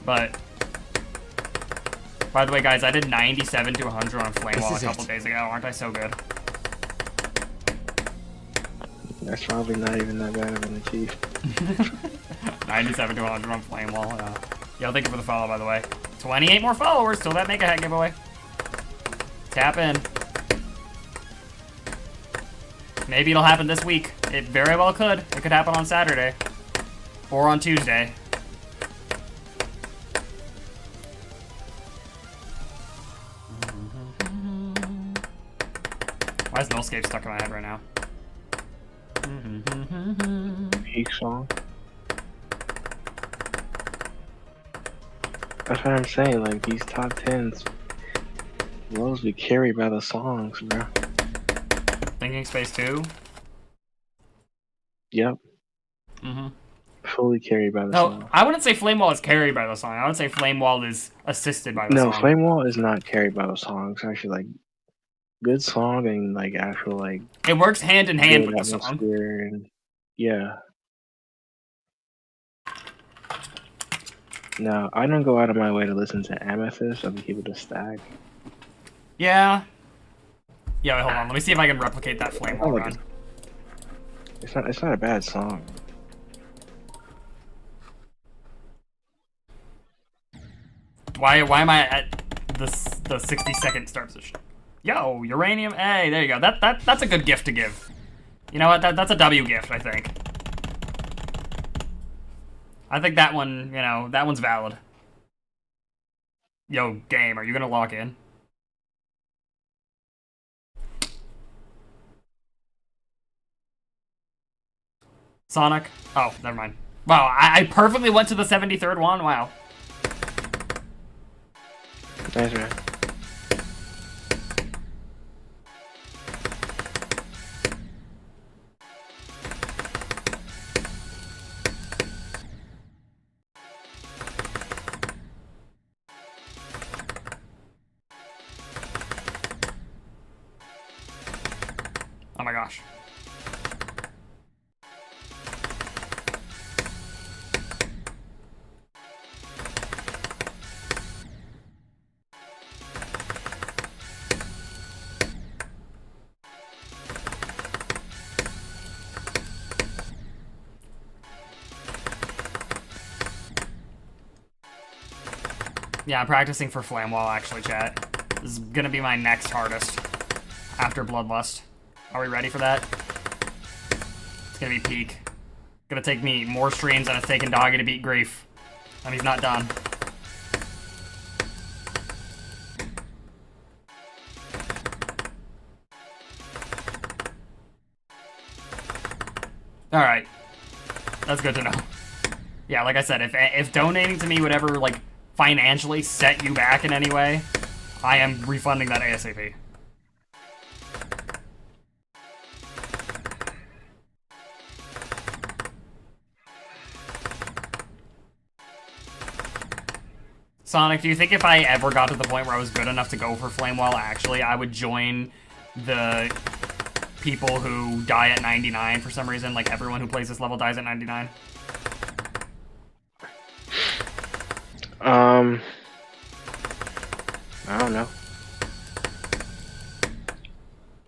But, by the way guys, I did 97 to 100 on Flame Wall a couple days ago. Aren't I so good? That's probably not even that bad of an achieve. 97 to 100 on Flame Wall. Yo, thank you for the follow, by the way. 28 more followers till that Mega Hat giveaway. Tap in. Maybe it'll happen this week. It very well could. It could happen on Saturday. Or on Tuesday. Why is Nullscape stuck in my head right now? Peak song. That's what I'm saying. Like these top tens, those be carried by the songs, bro. Thinking Space 2? Yep. Mm-hmm. Fully carried by the No, song. I wouldn't say Flame Wall is carried by the song. I would say Flame Wall is assisted by the No, song. Flame Wall is not carried by the song. It's actually like good song and like actual like It works hand in hand good with the song. atmosphere and yeah. No, I don't go out of my way to listen to Amethyst. I'm keep it a stack. Yeah. Yeah, wait, hold on. Let me see if I can replicate that Flame Wall run. It's not a bad song. Why am I at the 60-second start position? Yo, uranium. Hey, there you go. That's a good gift to give. You know what? That's a W gift, I think. I think that one, you know, that one's valid. Yo, game, are you gonna lock in? Sonic? Oh, never mind. Wow, I perfectly went to the 73rd one? Wow. Nice, man. Oh my gosh. Yeah, I'm practicing for Flame Wall, actually, chat. This is gonna be my next hardest after Bloodlust. Are we ready for that? It's gonna be peak. Gonna take me more streams than it's taken Doggy to beat Grief. And he's not done. Alright. That's good to know. Yeah, like I said, if donating to me would ever, like, financially set you back in any way, I am refunding that ASAP. Sonic, do you think if I ever got to the point where I was good enough to go for Flame Wall, actually, I would join the people who die at 99 for some reason? Like, everyone who plays this level dies at 99? I don't know.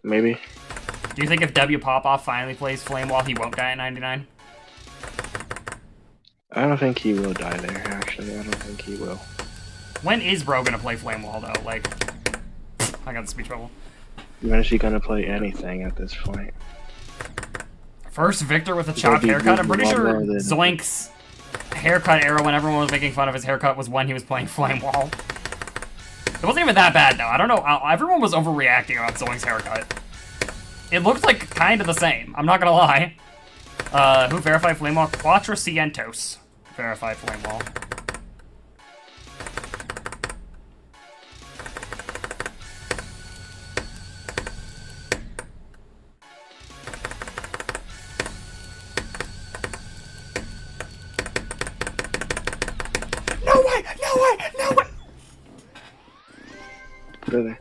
Maybe. Do you think if W Popoff finally plays Flame Wall, he won't die at 99? I don't think he will die there, actually. I don't think he will. When is Bro gonna play Flame Wall, though? Like, I got the speech bubble. When is he gonna play anything at this point? First Victor with a chopped haircut? I'm pretty sure Zoink's haircut era, when everyone was making fun of his haircut, was when he was playing Flame Wall. It wasn't even that bad, though. I don't know. Everyone was overreacting about Zoink's haircut. It looked like kind of the same. I'm not gonna lie. Who verified Flame Wall? Quattrocientos verified Flame Wall. No way! No way! No way! Really?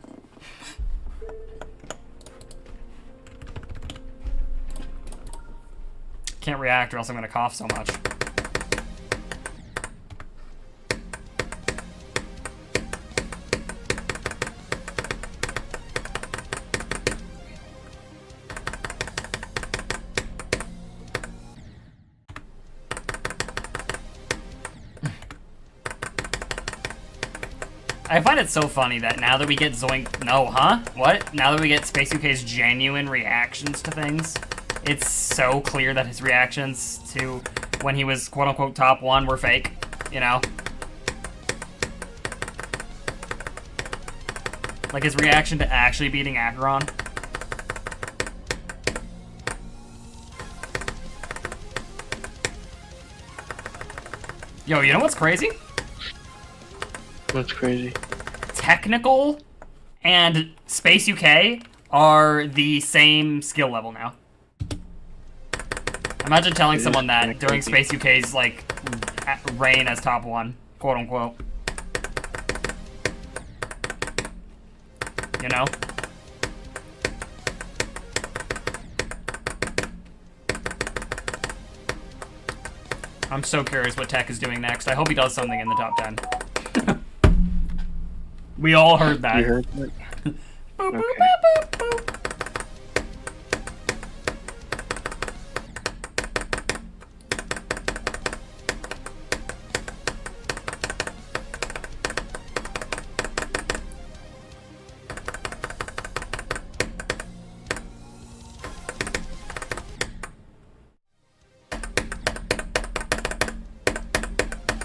Can't react or else I'm gonna cough so much. I find it so funny that now that we get Zoink... No, huh? What? Now that we get Space UK's genuine reactions to things, it's so clear that his reactions to when he was quote-unquote top 1 were fake, you know? Like his reaction to actually beating Acheron. Yo, you know what's crazy? That's crazy. Technical and Space UK are the same skill level now. Imagine telling It is someone that kinda during creepy. Space UK's, like, reign as top 1, quote unquote. You know? I'm so curious what Tech is doing next. I hope he does something in the top 10. We all heard that. You heard that? Boop, boop, Okay. boop, boop, boop.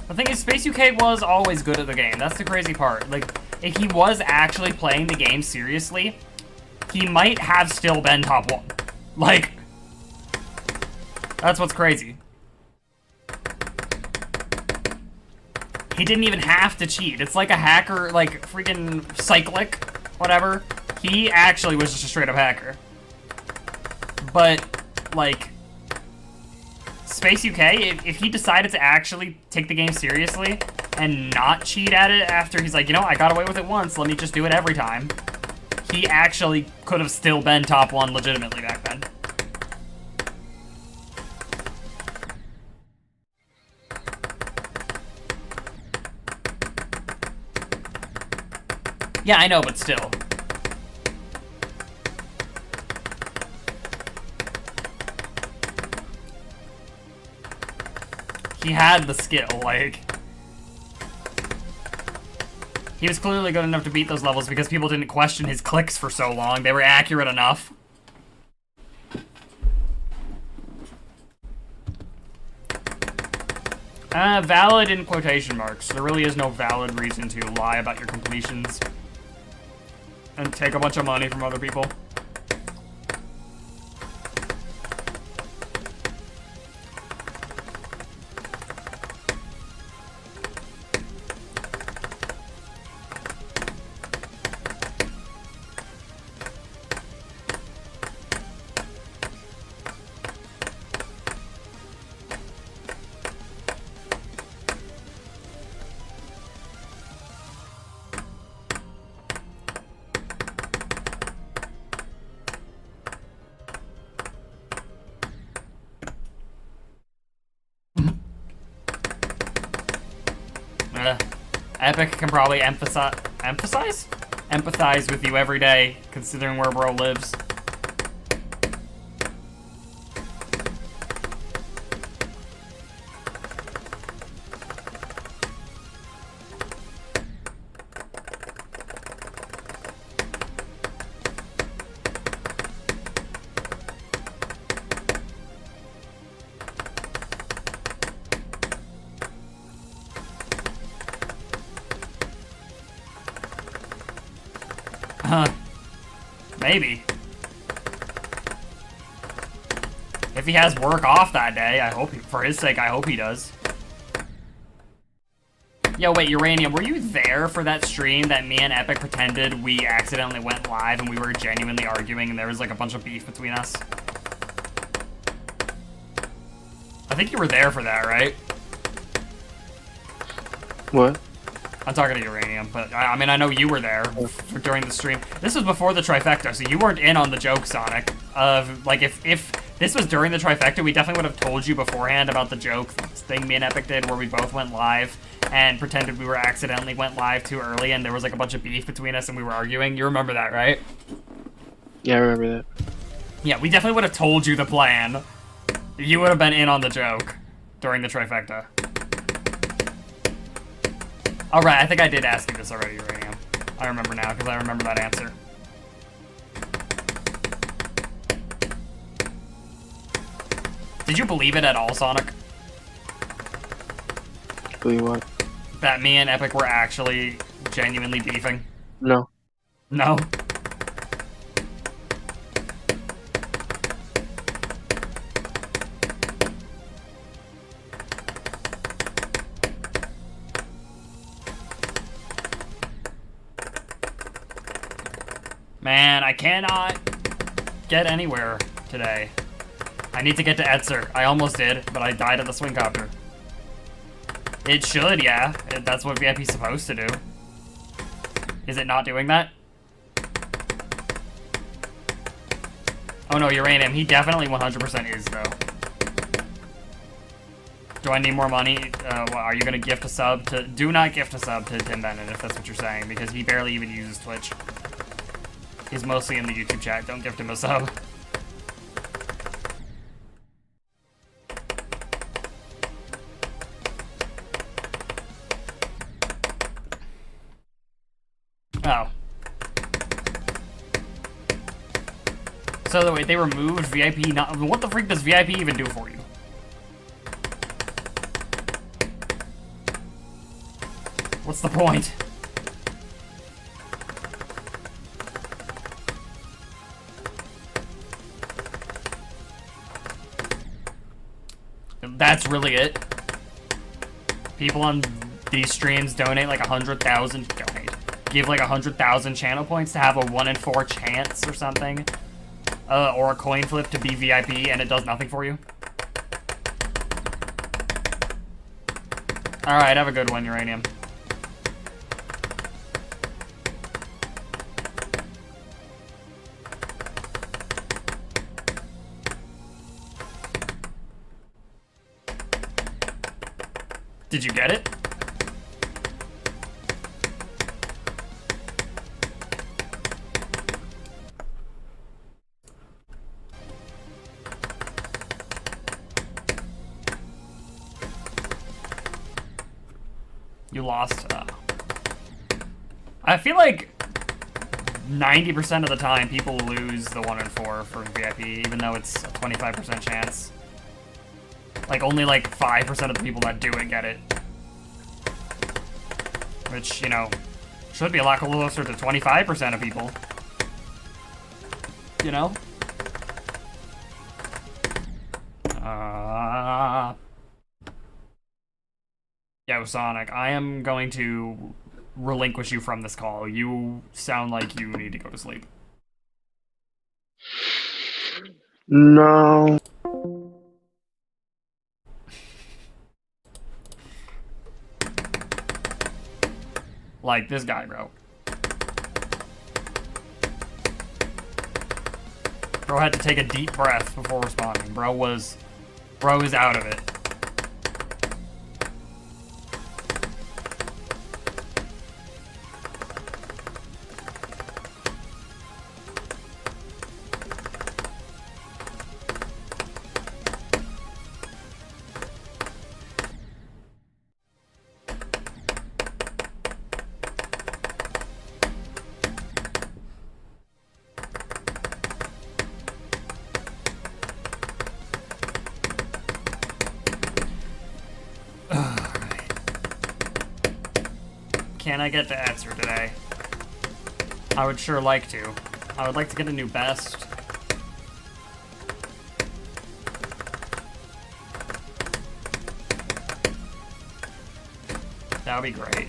The thing is, Space UK was always good at the game. That's the crazy part. Like, if he was actually playing the game seriously, he might have still been top 1. Like, that's what's crazy. He didn't even have to cheat. It's like a hacker, like, freaking cyclic, whatever. He actually was just a straight up hacker. But, like, Space UK, if he decided to actually take the game seriously and not cheat at it after he's like, you know, I got away with it once, let me just do it every time, he actually could have still been top 1 legitimately back then. Yeah, I know, but still. He had the skill, like... He was clearly good enough to beat those levels because people didn't question his clicks for so long. They were accurate enough. Valid in quotation marks. There really is no valid reason to lie about your completions and take a bunch of money from other people. Epic can probably empathize with you every day, considering where bro lives. Maybe. If he has work off that day, I hope, for his sake, I hope he does. Yo, wait, Uranium, were you there for that stream that me and Epic pretended we accidentally went live and we were genuinely arguing and there was like a bunch of beef between us? I think you were there for that, right? What? I'm talking to Uranium, but I mean, I know you were there during the stream. This was before the trifecta, so you weren't in on the joke, Sonic. Like, if this was during the trifecta, we definitely would have told you beforehand about the joke thing me and Epic did where we both went live and pretended we were accidentally went live too early and there was like a bunch of beef between us and we were arguing. You remember that, right? Yeah, I remember that. Yeah, we definitely would have told you the plan. You would have been in on the joke during the trifecta. Alright, I think I did ask you this already, Uranium. I remember now, because I remember that answer. Did you believe it at all, Sonic? Believe what? That me and Epic were actually genuinely beefing? No. No? Man, I cannot get anywhere today. I need to get to Etzer. I almost did, but I died at the swing copter. It should, yeah. That's what VIP's supposed to do. Is it not doing that? Oh no, Uranium. He definitely 100% is, though. Do I need more money? What, are you gonna gift a sub to... Do not gift a sub to Tim Bennett, if that's what you're saying, because he barely even uses Twitch. He's mostly in the YouTube chat. Don't gift him a sub. Oh. So wait, they removed VIP. Not what the freak does VIP even do for you? What's the point? That's really it. People on these streams donate like 100,000. Donate. Give like 100,000 channel points to have a 1 in 4 chance or something, or a coin flip to be VIP, and it does nothing for you. All right, have a good one, Uranium. Did you get it? You lost. I feel like 90% of the time people lose the 1 in 4 for VIP, even though it's a 25% chance. Like, only like 5% of the people that do it get it. Which, you know, should be a lot closer to 25% of people. You know? Yo, Sonic, I am going to relinquish you from this call. You sound like you need to go to sleep. No. Like this guy, bro. Bro had to take a deep breath before responding. Bro is out of it. Can I get to Etzer today? I would sure like to. I would like to get a new best. That would be great.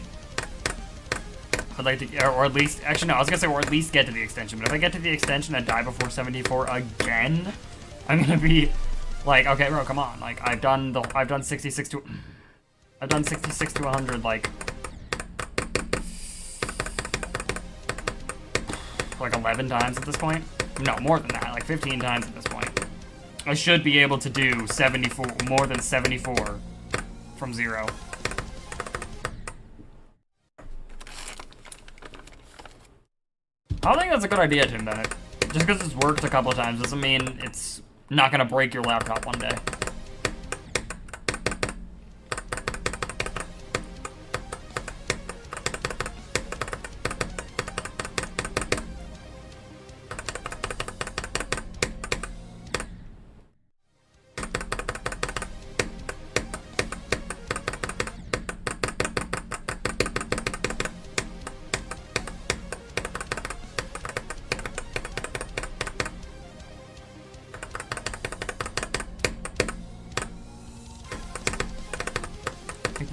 I'd like to, or at least, actually no, I was gonna say, or at least get to the extension, but if I get to the extension and die before 74 again, I'm gonna be like, okay, bro, come on. Like, I've done 66 to 100, like 11 times at this point. No, more than that, like 15 times at this point. I should be able to do 74, more than 74 from 0. I don't think that's a good idea, Tim Bennett. Just because it's worked a couple of times doesn't mean it's not gonna break your laptop one day.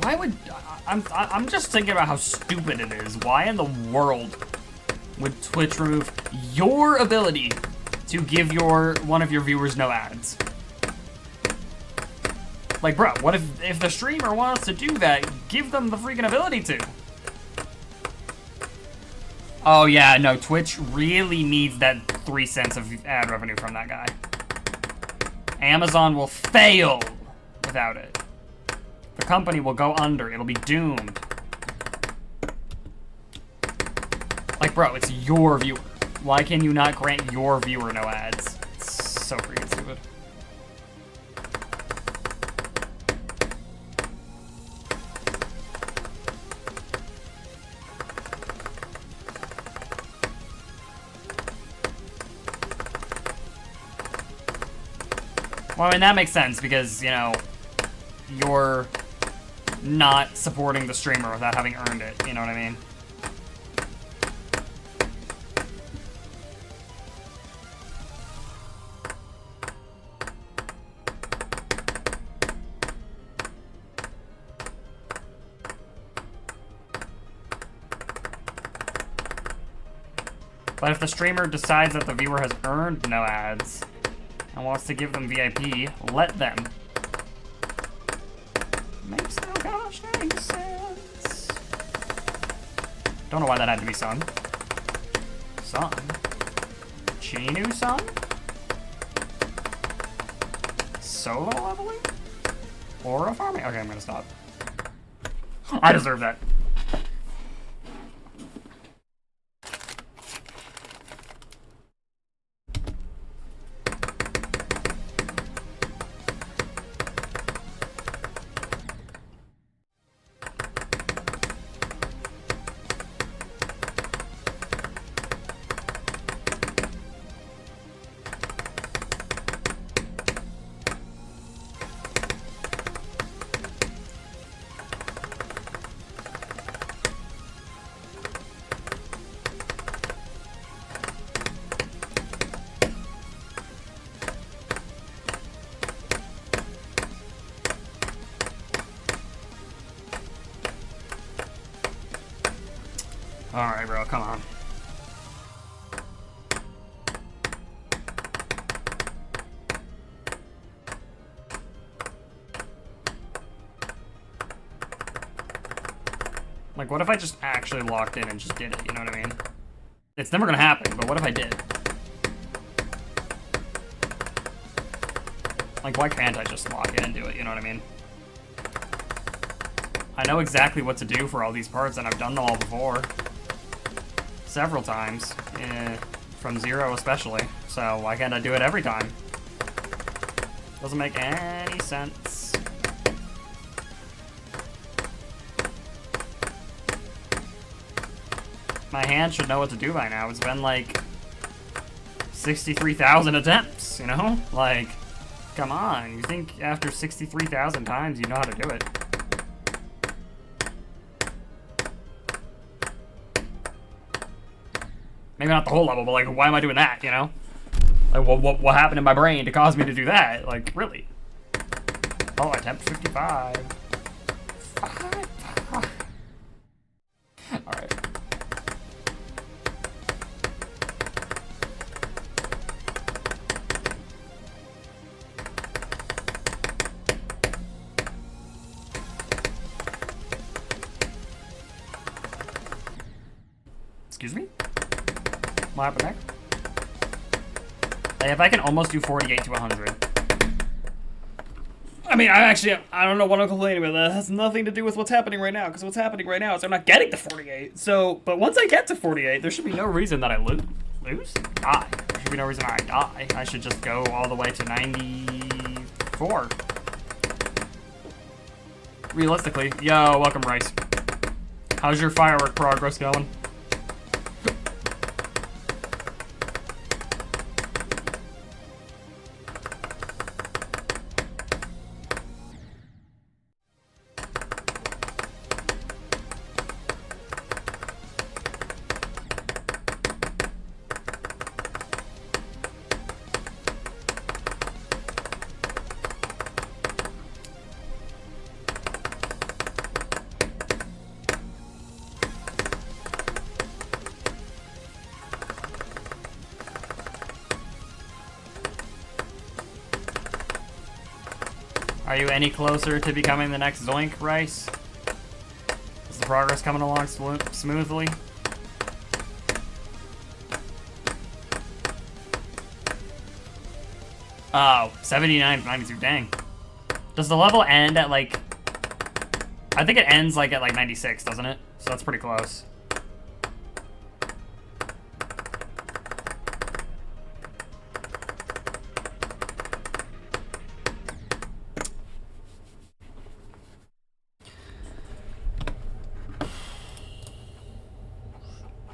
Why would I'm just thinking about how stupid it is. Why in the world would Twitch remove your ability to give one of your viewers no ads? Like, bro, what if the streamer wants to do that? Give them the freaking ability to. Oh yeah, no, Twitch really needs that 3 cents of ad revenue from that guy. Amazon will fail without it. The company will go under. It'll be doomed. Like, bro, it's your viewer. Why can you not grant your viewer no ads? It's so freaking stupid. Well, I mean, that makes sense because, you know, you're not supporting the streamer without having earned it. You know what I mean? But if the streamer decides that the viewer has earned no ads and wants to give them VIP, let them. Makes no gosh dang sense. Don't know why that had to be Sun. Sun? Chinu Sun? Solo leveling? Aura farming? Okay, I'm gonna stop. I deserve that. Alright, bro, come on. Like, what if I just actually locked in and just did it, you know what I mean? It's never gonna happen, but what if I did? Like, why can't I just lock in and do it, you know what I mean? I know exactly what to do for all these parts, and I've done them all before. Several times, from zero especially, so why can't I do it every time? Doesn't make any sense. My hand should know what to do by now. It's been like 63,000 attempts, you know? Like, come on, you think after 63,000 times you know how to do it. Maybe not the whole level, but like, why am I doing that, you know? Like, what happened in my brain to cause me to do that? Like, really? Oh, attempt 55. Alright. Excuse me? What happened there? Like, if I can almost do 48 to 100. I mean, I don't know what I'm complaining about. That has nothing to do with what's happening right now, because what's happening right now is I'm not getting to 48. So, but once I get to 48, there should be no reason that I lose? Die. There should be no reason I die. I should just go all the way to 94. Realistically. Yo, welcome, Rice. How's your firework progress going? Are you any closer to becoming the next Zoink, Rice? Is the progress coming along smoothly? Oh, 79, 92, dang. Does the level end at like... I think it ends like at like 96, doesn't it? So that's pretty close.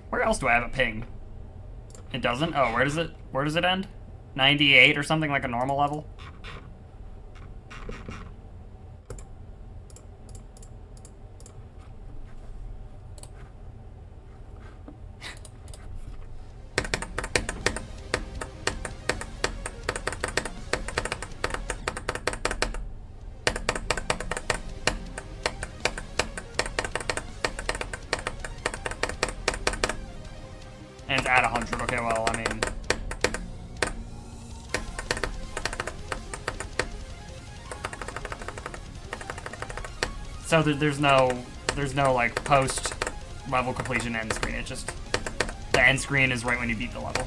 Where else do I have a ping? It doesn't? Oh, where does it end? 98 or something, like a normal level? And it's at 100. Okay, well, I mean... So there's no like post level completion end screen. It just the end screen is right when you beat the level.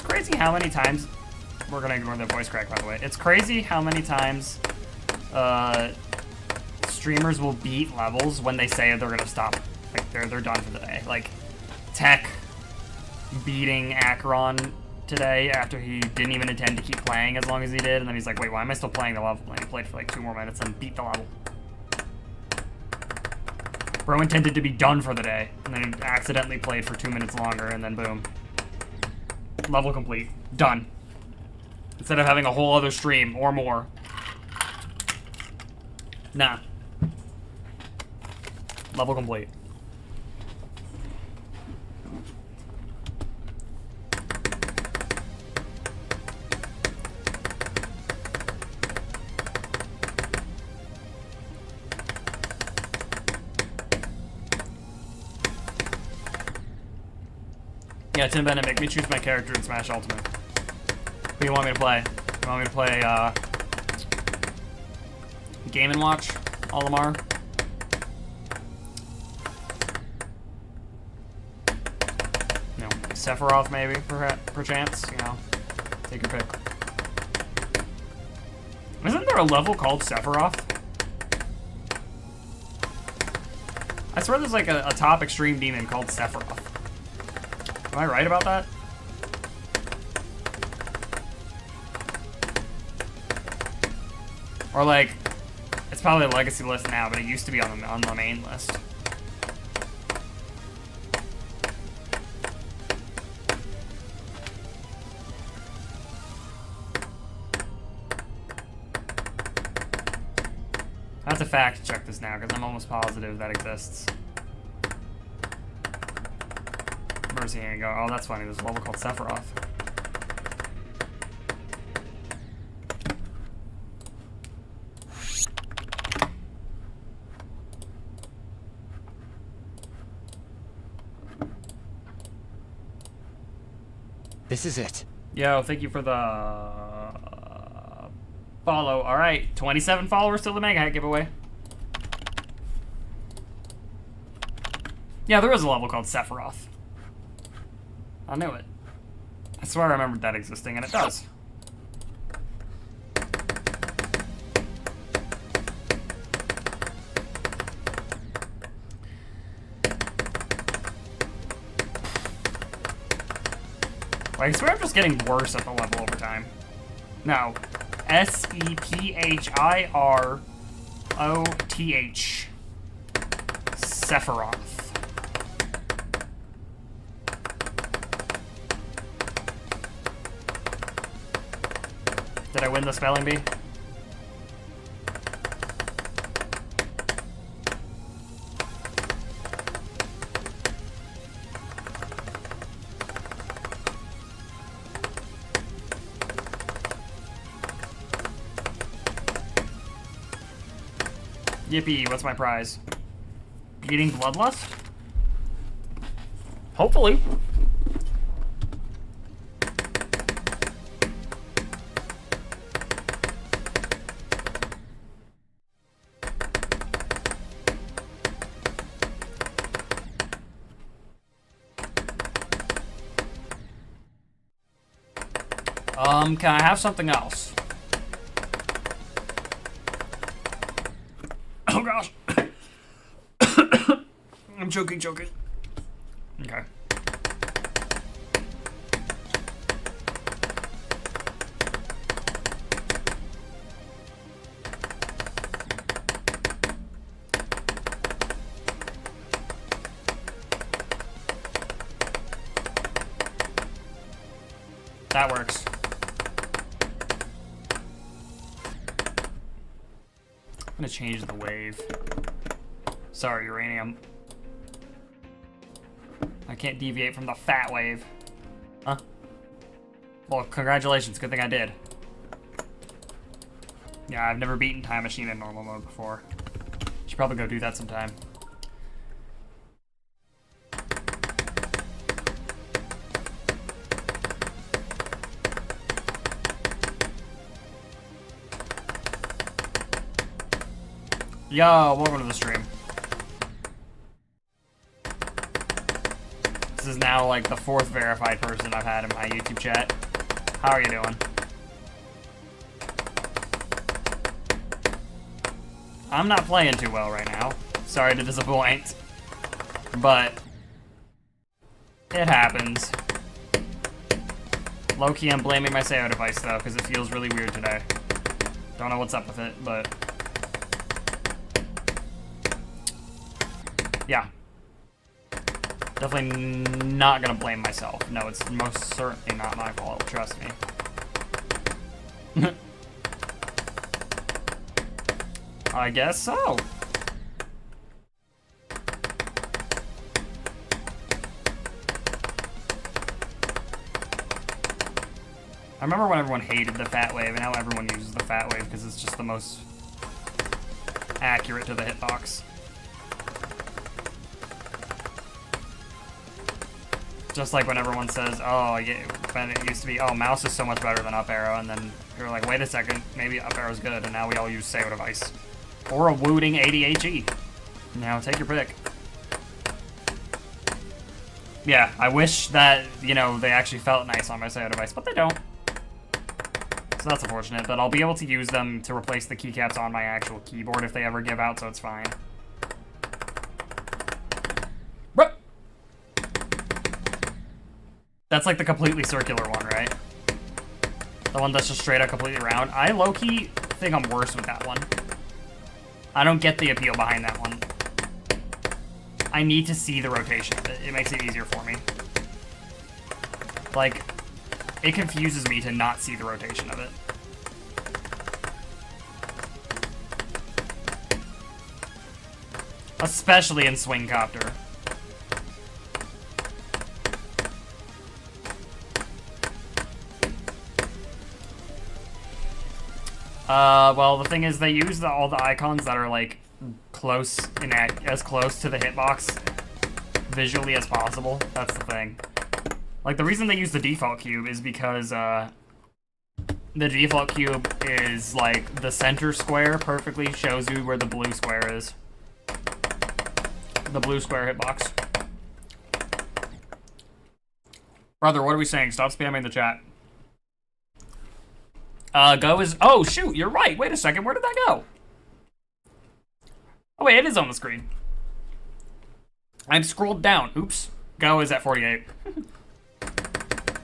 Crazy how many times we're gonna ignore the voice crack, by the way. It's crazy how many times streamers will beat levels when they say they're gonna stop, like they're done for the day. Like Tech beating Akron today after he didn't even intend to keep playing as long as he did, and then he's like, wait, why am I still playing the level? And he played for like 2 more minutes and beat the level. Bro intended to be done for the day, and then he accidentally played for 2 minutes longer, and then boom. Level complete. Done. Instead of having a whole other stream or more. Nah. Level complete. Yeah, Tim Bennett, make me choose my character in Smash Ultimate. Who do you want me to play? You want me to play, Game & Watch? Olimar? No, Sephiroth maybe, perchance, you know. Take your pick. Isn't there a level called Sephiroth? I swear there's like a top extreme demon called Sephiroth. Am I right about that? Or like, it's probably a legacy list now, but it used to be on the main list. I have to fact check this now because I'm almost positive that exists. Mercy and go, oh, that's funny. There's a level called Sephiroth. This is it. Yo, thank you for the follow. All right, 27 followers to the Mega Hat giveaway. Yeah, there is a level called Sephiroth. I knew it. I swear I remembered that existing, and it does. I swear I'm just getting worse at the level over time. No. Sephiroth. Sephiroth. Did I win the spelling bee? Yippee, what's my prize? Beating Bloodlust? Hopefully. Can I have something else? Oh gosh. I'm choking. Okay. That works. I'm gonna change the wave. Sorry, uranium. I can't deviate from the fat wave. Huh? Well, congratulations. Good thing I did. Yeah, I've never beaten Time Machine in normal mode before. Should probably go do that sometime. Yo, welcome to the stream. This is now like the 4th verified person I've had in my YouTube chat. How are you doing? I'm not playing too well right now. Sorry to disappoint. But it happens. Low-key, I'm blaming my SEO device though, because it feels really weird today. Don't know what's up with it, but yeah. Definitely not gonna blame myself. No, it's most certainly not my fault, trust me. I guess so. I remember when everyone hated the fat wave, and now everyone uses the fat wave because it's just the most accurate to the hitbox. Just like when everyone says, oh, when it used to be, oh, mouse is so much better than up arrow, and then you're like, wait a second, maybe up arrow's good, and now we all use SEO device. Or a wooting ADHE. Now, take your pick. Yeah, I wish that, you know, they actually felt nice on my SEO device, but they don't. So that's unfortunate, but I'll be able to use them to replace the keycaps on my actual keyboard if they ever give out, so it's fine. That's like the completely circular one, right? The one that's just straight up completely round. I low-key think I'm worse with that one. I don't get the appeal behind that one. I need to see the rotation of it. It makes it easier for me. Like, it confuses me to not see the rotation of it. Especially in Swing Copter. Well, the thing is, they use all the icons that are, like, as close to the hitbox visually as possible. That's the thing. Like, the reason they use the default cube is because, the default cube is, like, the center square perfectly shows you where the blue square is. The blue square hitbox. Brother, what are we saying? Stop spamming the chat. Go is... Oh, shoot, you're right. Wait a second. Where did that go? Oh, wait, it is on the screen. I'm scrolled down. Oops. Go is at 48.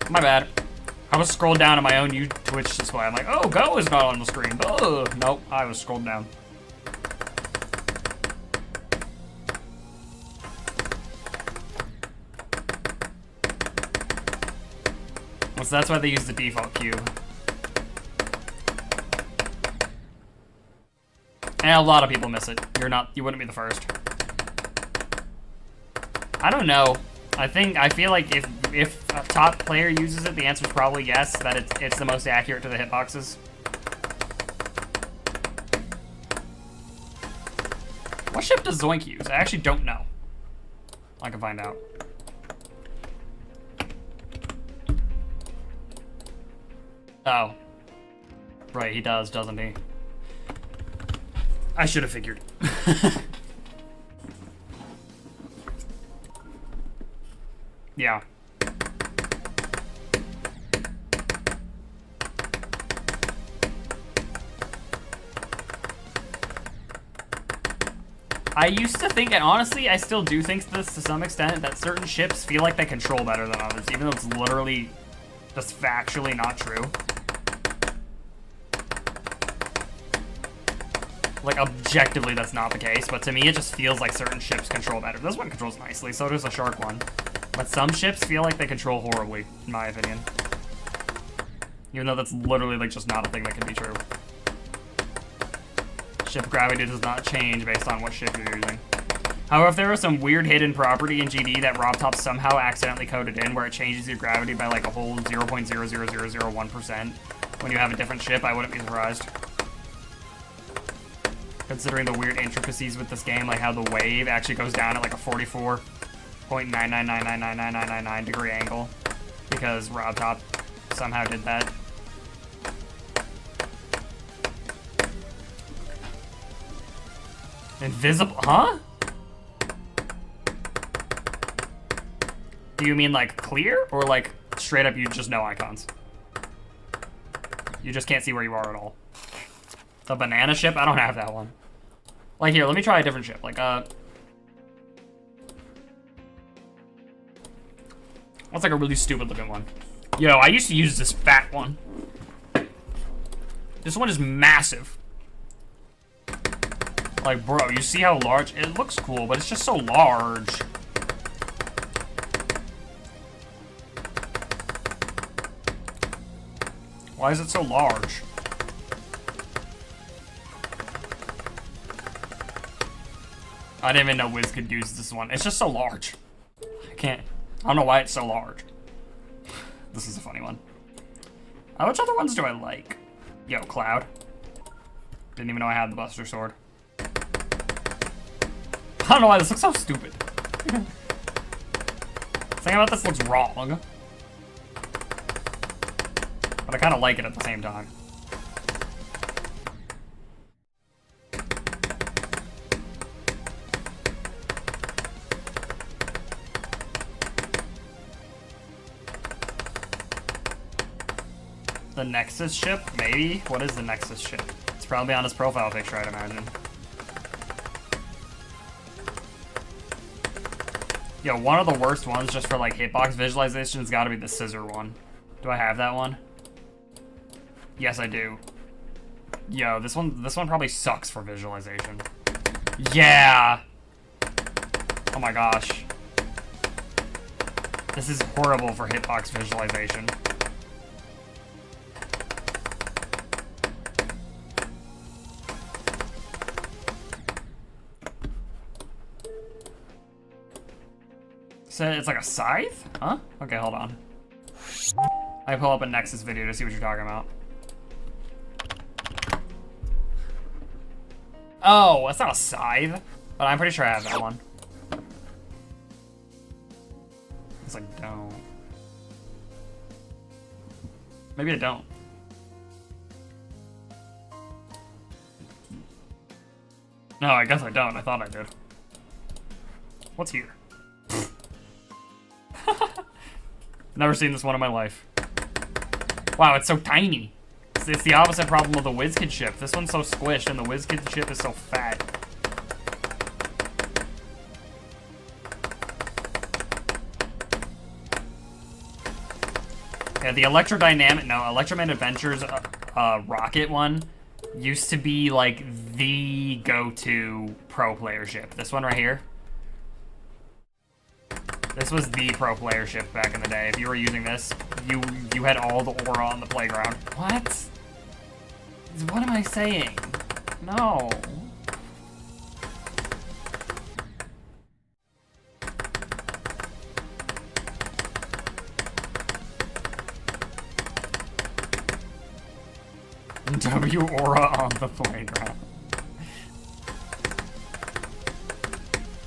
My bad. I was scrolled down to my own Twitch display. I'm like, oh, Go is not on the screen. Oh, nope, I was scrolled down. Well, so that's why they use the default cube. And a lot of people miss it. You wouldn't be the first. I don't know. I feel like if a top player uses it, the answer is probably yes, that it's the most accurate to the hitboxes. What ship does Zoink use? I actually don't know. I can find out. Oh. Right, he does, doesn't he? I should have figured. Yeah. I used to think, and honestly, I still do think this to some extent, that certain ships feel like they control better than others, even though it's literally just factually not true. Like, objectively, that's not the case, but to me, it just feels like certain ships control better. This one controls nicely, so does the Shark one. But some ships feel like they control horribly, in my opinion. Even though that's literally, like, just not a thing that can be true. Ship gravity does not change based on what ship you're using. However, if there was some weird hidden property in GD that RobTop somehow accidentally coded in where it changes your gravity by, like, a whole 0.00001% when you have a different ship, I wouldn't be surprised. Considering the weird intricacies with this game, like how the wave actually goes down at like a 44.999999999 degree angle, because RobTop somehow did that. Invisible, huh? Do you mean like clear, or like straight up you just no icons? You just can't see where you are at all. The banana ship? I don't have that one. Like, here, let me try a different ship. Like, that's like a really stupid looking one. Yo, I used to use this fat one. This one is massive. Like, bro, you see how large? It looks cool, but it's just so large. Why is it so large? I didn't even know Wiz could use this one. It's just so large. I don't know why it's so large. This is a funny one. Which other ones do I like? Yo, Cloud. Didn't even know I had the Buster Sword. I don't know why this looks so stupid. Something about this looks wrong. But I kind of like it at the same time. The Nexus ship? Maybe? What is the Nexus ship? It's probably on his profile picture, I'd imagine. Yo, one of the worst ones just for like hitbox visualization has got to be the scissor one. Do I have that one? Yes, I do. Yo, this one probably sucks for visualization. Yeah! Oh my gosh. This is horrible for hitbox visualization. So it's like a scythe? Huh? Okay, hold on. I pull up a Nexus video to see what you're talking about. Oh, that's not a scythe. But I'm pretty sure I have that one. It's like, don't. Maybe I don't. No, I guess I don't. I thought I did. What's here? Never seen this one in my life. Wow, it's so tiny. It's the opposite problem of the WizKid ship. This one's so squished, and the WizKid ship is so fat. Yeah, the Electroman Adventures rocket one used to be like the go-to pro player ship. This one right here. This was the pro player ship back in the day. If you were using this, you had all the aura on the playground. What? What am I saying? No. W aura on the playground.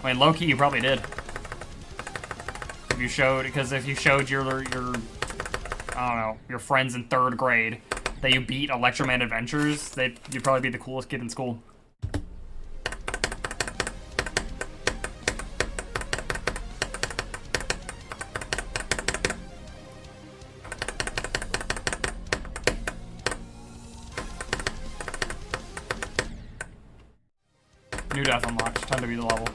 I mean, low-key, you probably did. If you showed, because if you showed your, I don't know, your friends in 3rd grade that you beat Electroman Adventures, you'd probably be the coolest kid in school. New death unlocked. Time to be the level.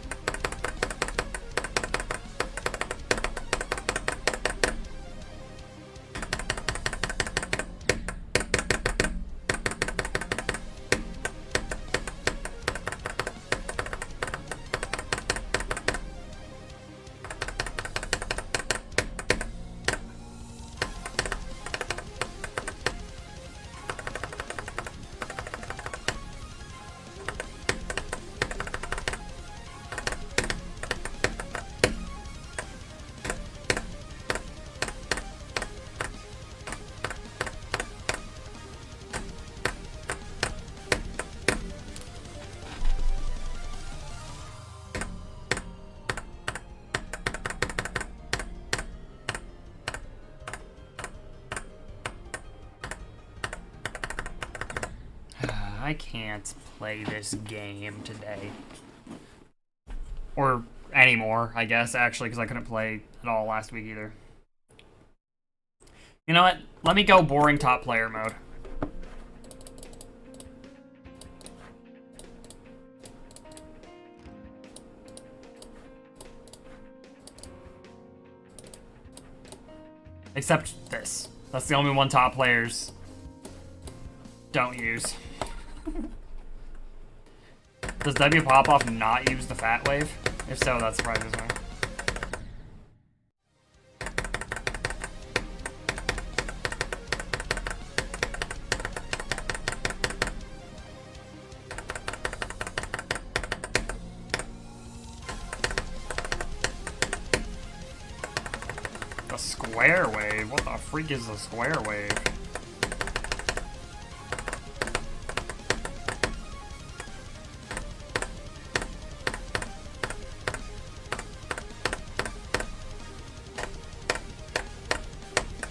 I can't play this game today. Or anymore, I guess, actually, because I couldn't play at all last week either. You know what? Let me go boring top player mode. Except this. That's the only one top players don't use. Does W Popoff not use the fat wave? If so, that surprises me. The square wave? What the freak is the square wave?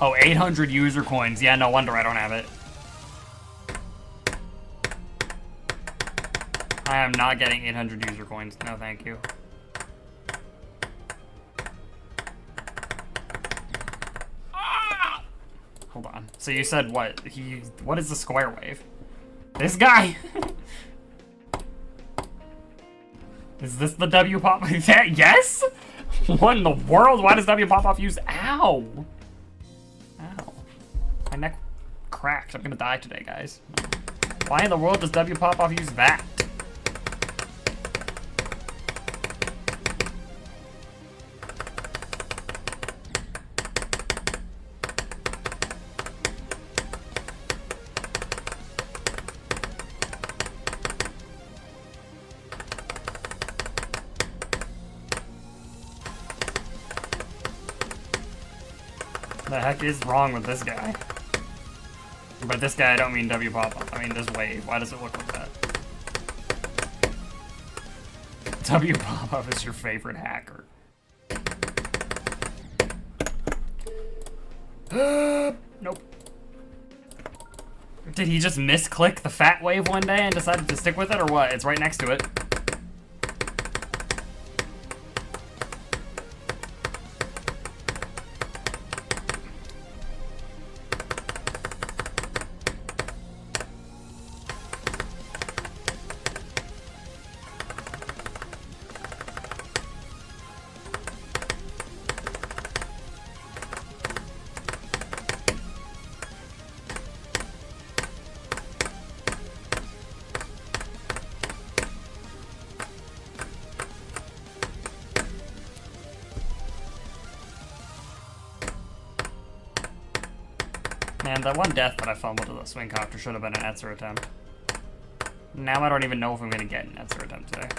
Oh, 800 user coins. Yeah, no wonder I don't have it. I am not getting 800 user coins. No, thank you. Ah! Hold on. So you said what? What is the square wave? This guy! Is this the W pop? Yes? What in the world? Why does W pop off use? Ow! Ow. My neck cracked. I'm gonna die today, guys. Why in the world does W pop off use that? The heck is wrong with this guy? But this guy, I don't mean W pop-up. I mean this wave. Why does it look like that? W pop-up is your favorite hacker. Nope. Did he just misclick the fat wave one day and decided to stick with it, or what? It's right next to it. Man, that one death that I fumbled to the swing copter should have been an answer attempt. Now I don't even know if I'm gonna get an answer attempt today.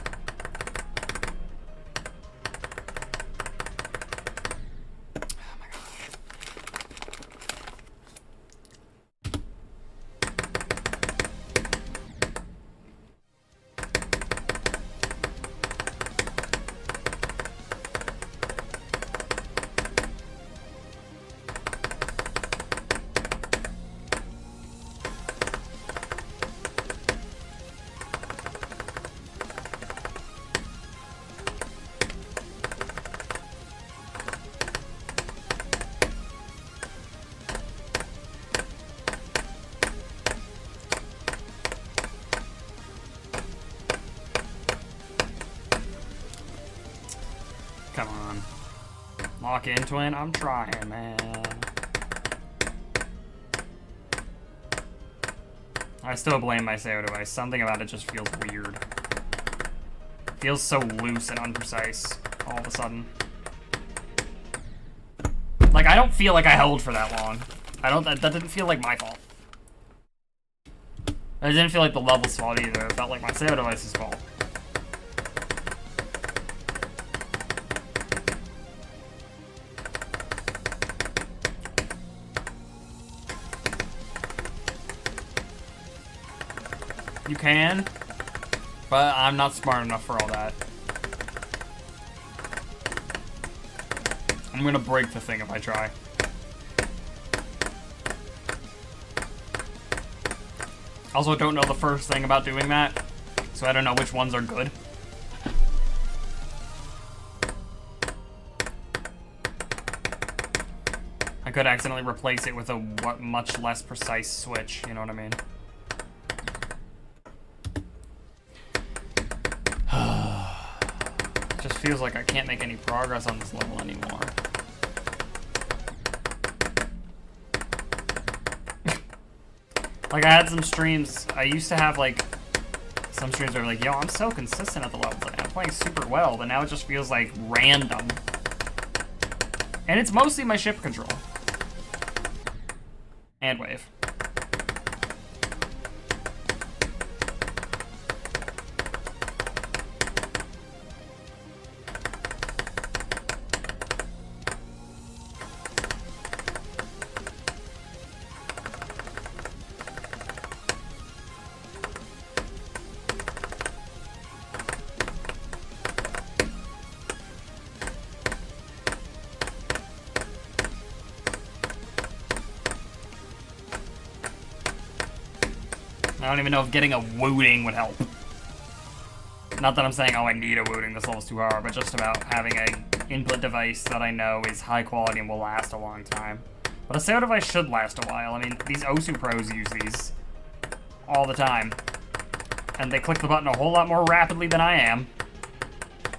Come on. Lock in, twin. I'm trying, man. I still blame my SEO device. Something about it just feels weird. Feels so loose and unprecise all of a sudden. Like, I don't feel like I held for that long. That didn't feel like my fault. It didn't feel like the level's fault either. It felt like my SEO device's fault. You can, but I'm not smart enough for all that. I'm gonna break the thing if I try. Also, don't know the first thing about doing that, so I don't know which ones are good. I could accidentally replace it with a much less precise switch, you know what I mean? Just feels like I can't make any progress on this level anymore. Like, I had some streams, I used to have, like, some streams where like, yo, I'm so consistent at the levels, like, I'm playing super well, but now it just feels, like, random. And it's mostly my ship control. And wave. I don't even know if getting a wooting would help. Not that I'm saying, oh, I need a wooting, this level's too hard, but just about having an input device that I know is high quality and will last a long time. But a SEO device should last a while. I mean, these Osu pros use these all the time. And they click the button a whole lot more rapidly than I am.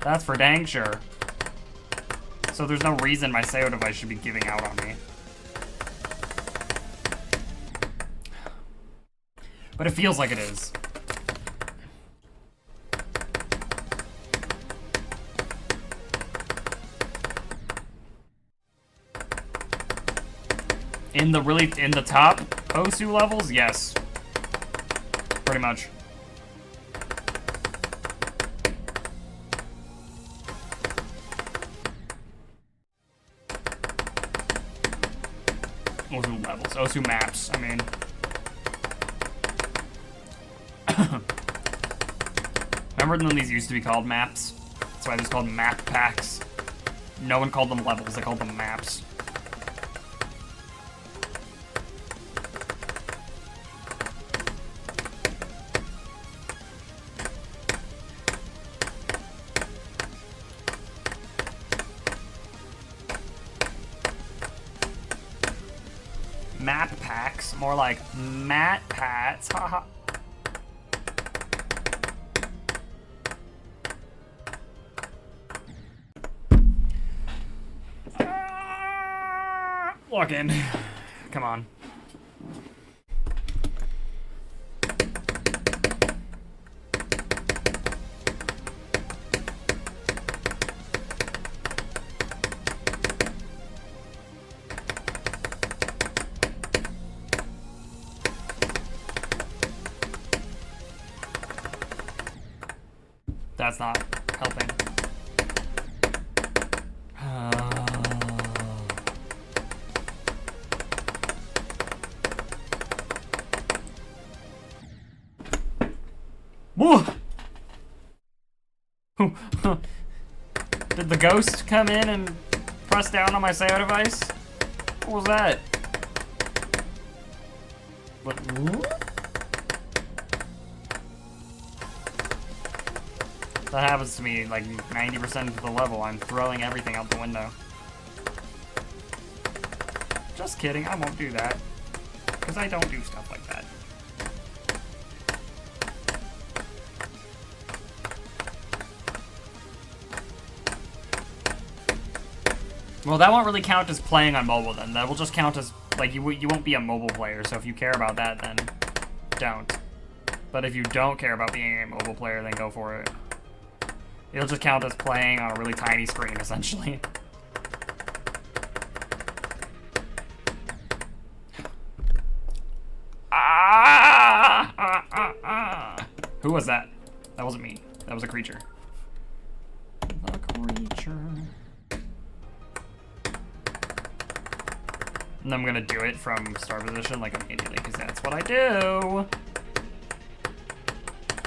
That's for dang sure. So there's no reason my SEO device should be giving out on me. But it feels like it is. In the top Osu levels, yes. Pretty much. Osu levels, Osu maps, I mean. Remember when these used to be called maps? That's why they're called map packs. No one called them levels, they called them maps. Map packs, more like mat pats, haha. Walk in. Come on. that's not helping. Woo! Did the ghost come in and press down on my SEO device? What was that? What? That happens to me like 90% of the level. I'm throwing everything out the window. Just kidding, I won't do that. Because I don't do stuff like that. Well, that won't really count as playing on mobile then. That will just count as, like, you won't be a mobile player, so if you care about that, then don't. But if you don't care about being a mobile player, then go for it. It'll just count as playing on a really tiny screen, essentially. Who was that? That wasn't me. That was a creature. The creature. And I'm gonna do it from start position, like, immediately, because that's what I do.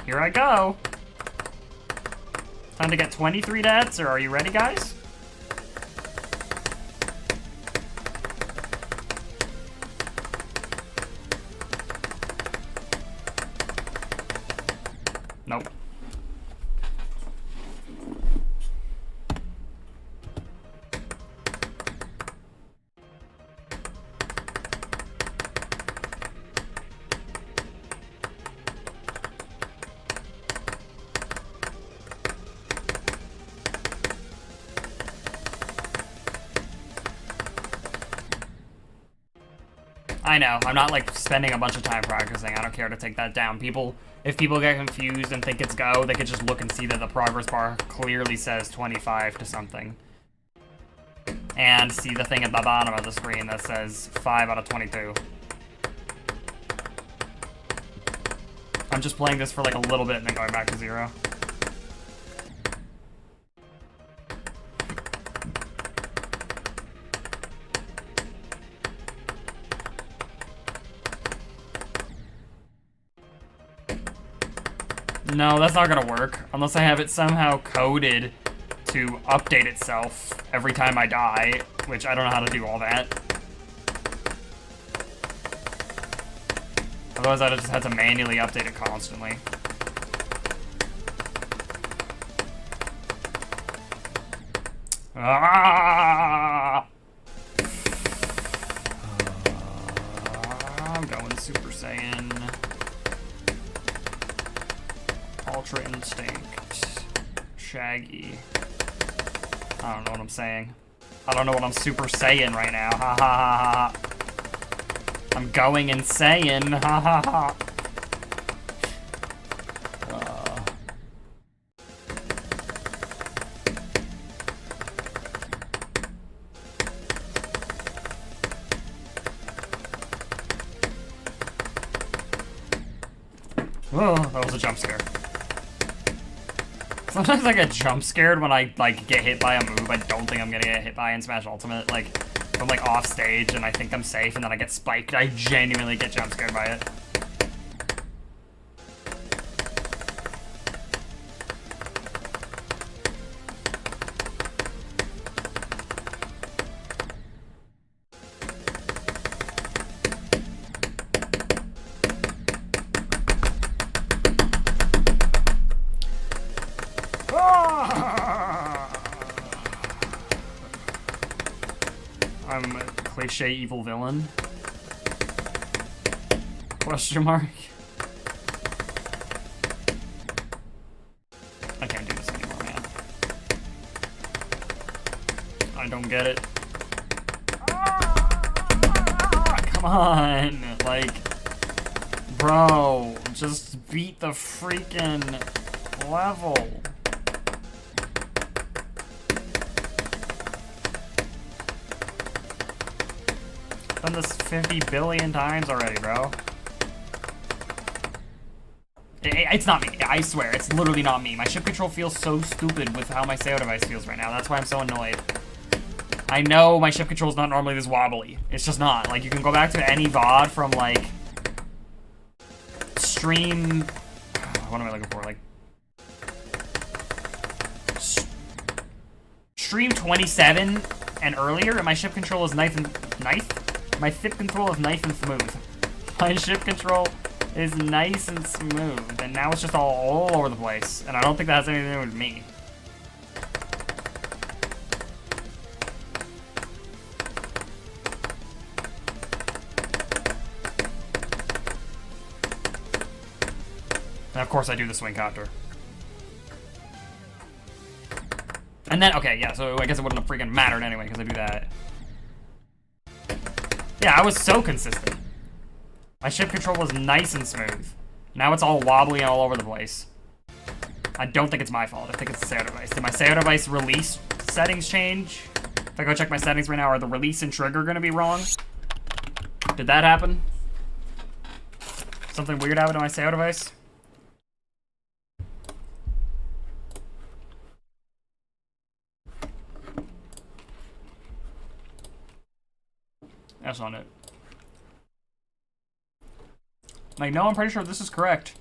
Here I go. Time to get 23 deaths, or are you ready, guys? Nope. I know, I'm not like spending a bunch of time practicing. I don't care to take that down. If people get confused and think it's go, they could just look and see that the progress bar clearly says 25 to something. And see the thing at the bottom of the screen that says 5 out of 22. I'm just playing this for like a little bit and then going back to 0. No, that's not gonna work, unless I have it somehow coded to update itself every time I die, which I don't know how to do all that. Otherwise I'd just have to manually update it constantly. I'm going Super Saiyan. Ultra Instinct. Shaggy. I don't know what I'm saying. I don't know what I'm Super Saiyan right now. Ha ha ha ha. I'm going insane. Ha ha ha. Oh, that was a jump scare. Sometimes I get jump scared when I like get hit by a move I don't think I'm gonna get hit by in Smash Ultimate. Like, if I'm like off stage and I think I'm safe and then I get spiked, I genuinely get jump scared by it. I'm a cliche evil villain? Question mark? I can't do this anymore, man. I don't get it. Come on! Like, bro, just beat the freaking level. Done this 50 billion times already, bro. It's not me. I swear, it's literally not me. My ship control feels so stupid with how my SAO device feels right now. That's why I'm so annoyed. I know my ship control is not normally this wobbly. It's just not. Like, you can go back to any VOD from, like, stream... What am I looking for? Like... Stream 27 and earlier, and my ship control is knife? My ship control is nice and smooth. My ship control is nice and smooth, and now it's just all over the place. And I don't think that has anything to do with me. And of course I do the swing copter. And then, okay, yeah, so I guess it wouldn't have freaking mattered anyway, because I do that. Yeah, I was so consistent. My ship control was nice and smooth. Now it's all wobbly and all over the place. I don't think it's my fault. I think it's the SAO device. Did my SAO device release settings change? If I go check my settings right now, are the release and trigger going to be wrong? Did that happen? Something weird happened to my SAO device? That's on it. Like, no, I'm pretty sure this is correct.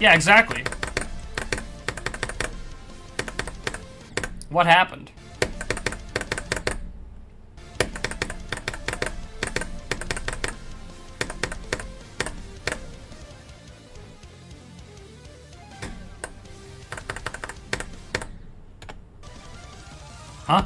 Yeah, exactly. What happened? Huh?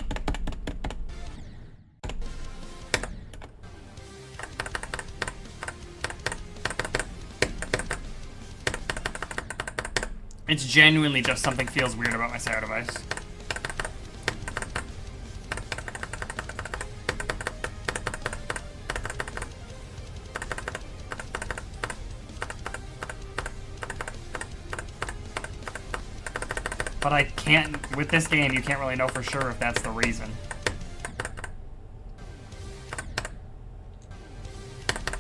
It's genuinely just something feels weird about my SAO device. But I can't, with this game, you can't really know for sure if that's the reason.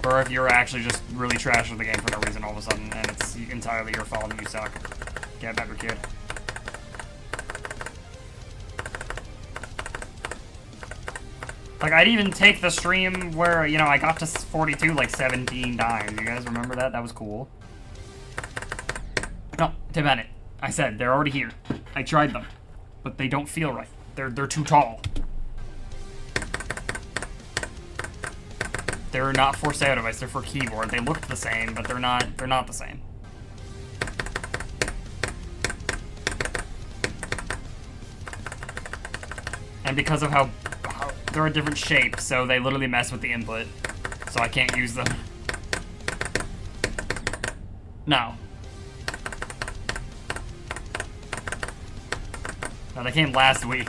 Or if you're actually just really trash with the game for no reason all of a sudden, and it's entirely your fault and you suck. Get better, kid. Like, I'd even take the stream where, you know, I got to 42 like 17 times. You guys remember that? That was cool. No, Tim Bennett. I said, they're already here. I tried them. But they don't feel right. They're too tall. They're not for SAO device, they're for keyboard. They look the same, but they're not the same. And because of how they're a different shape, so they literally mess with the input. So I can't use them. No. No, they came last week.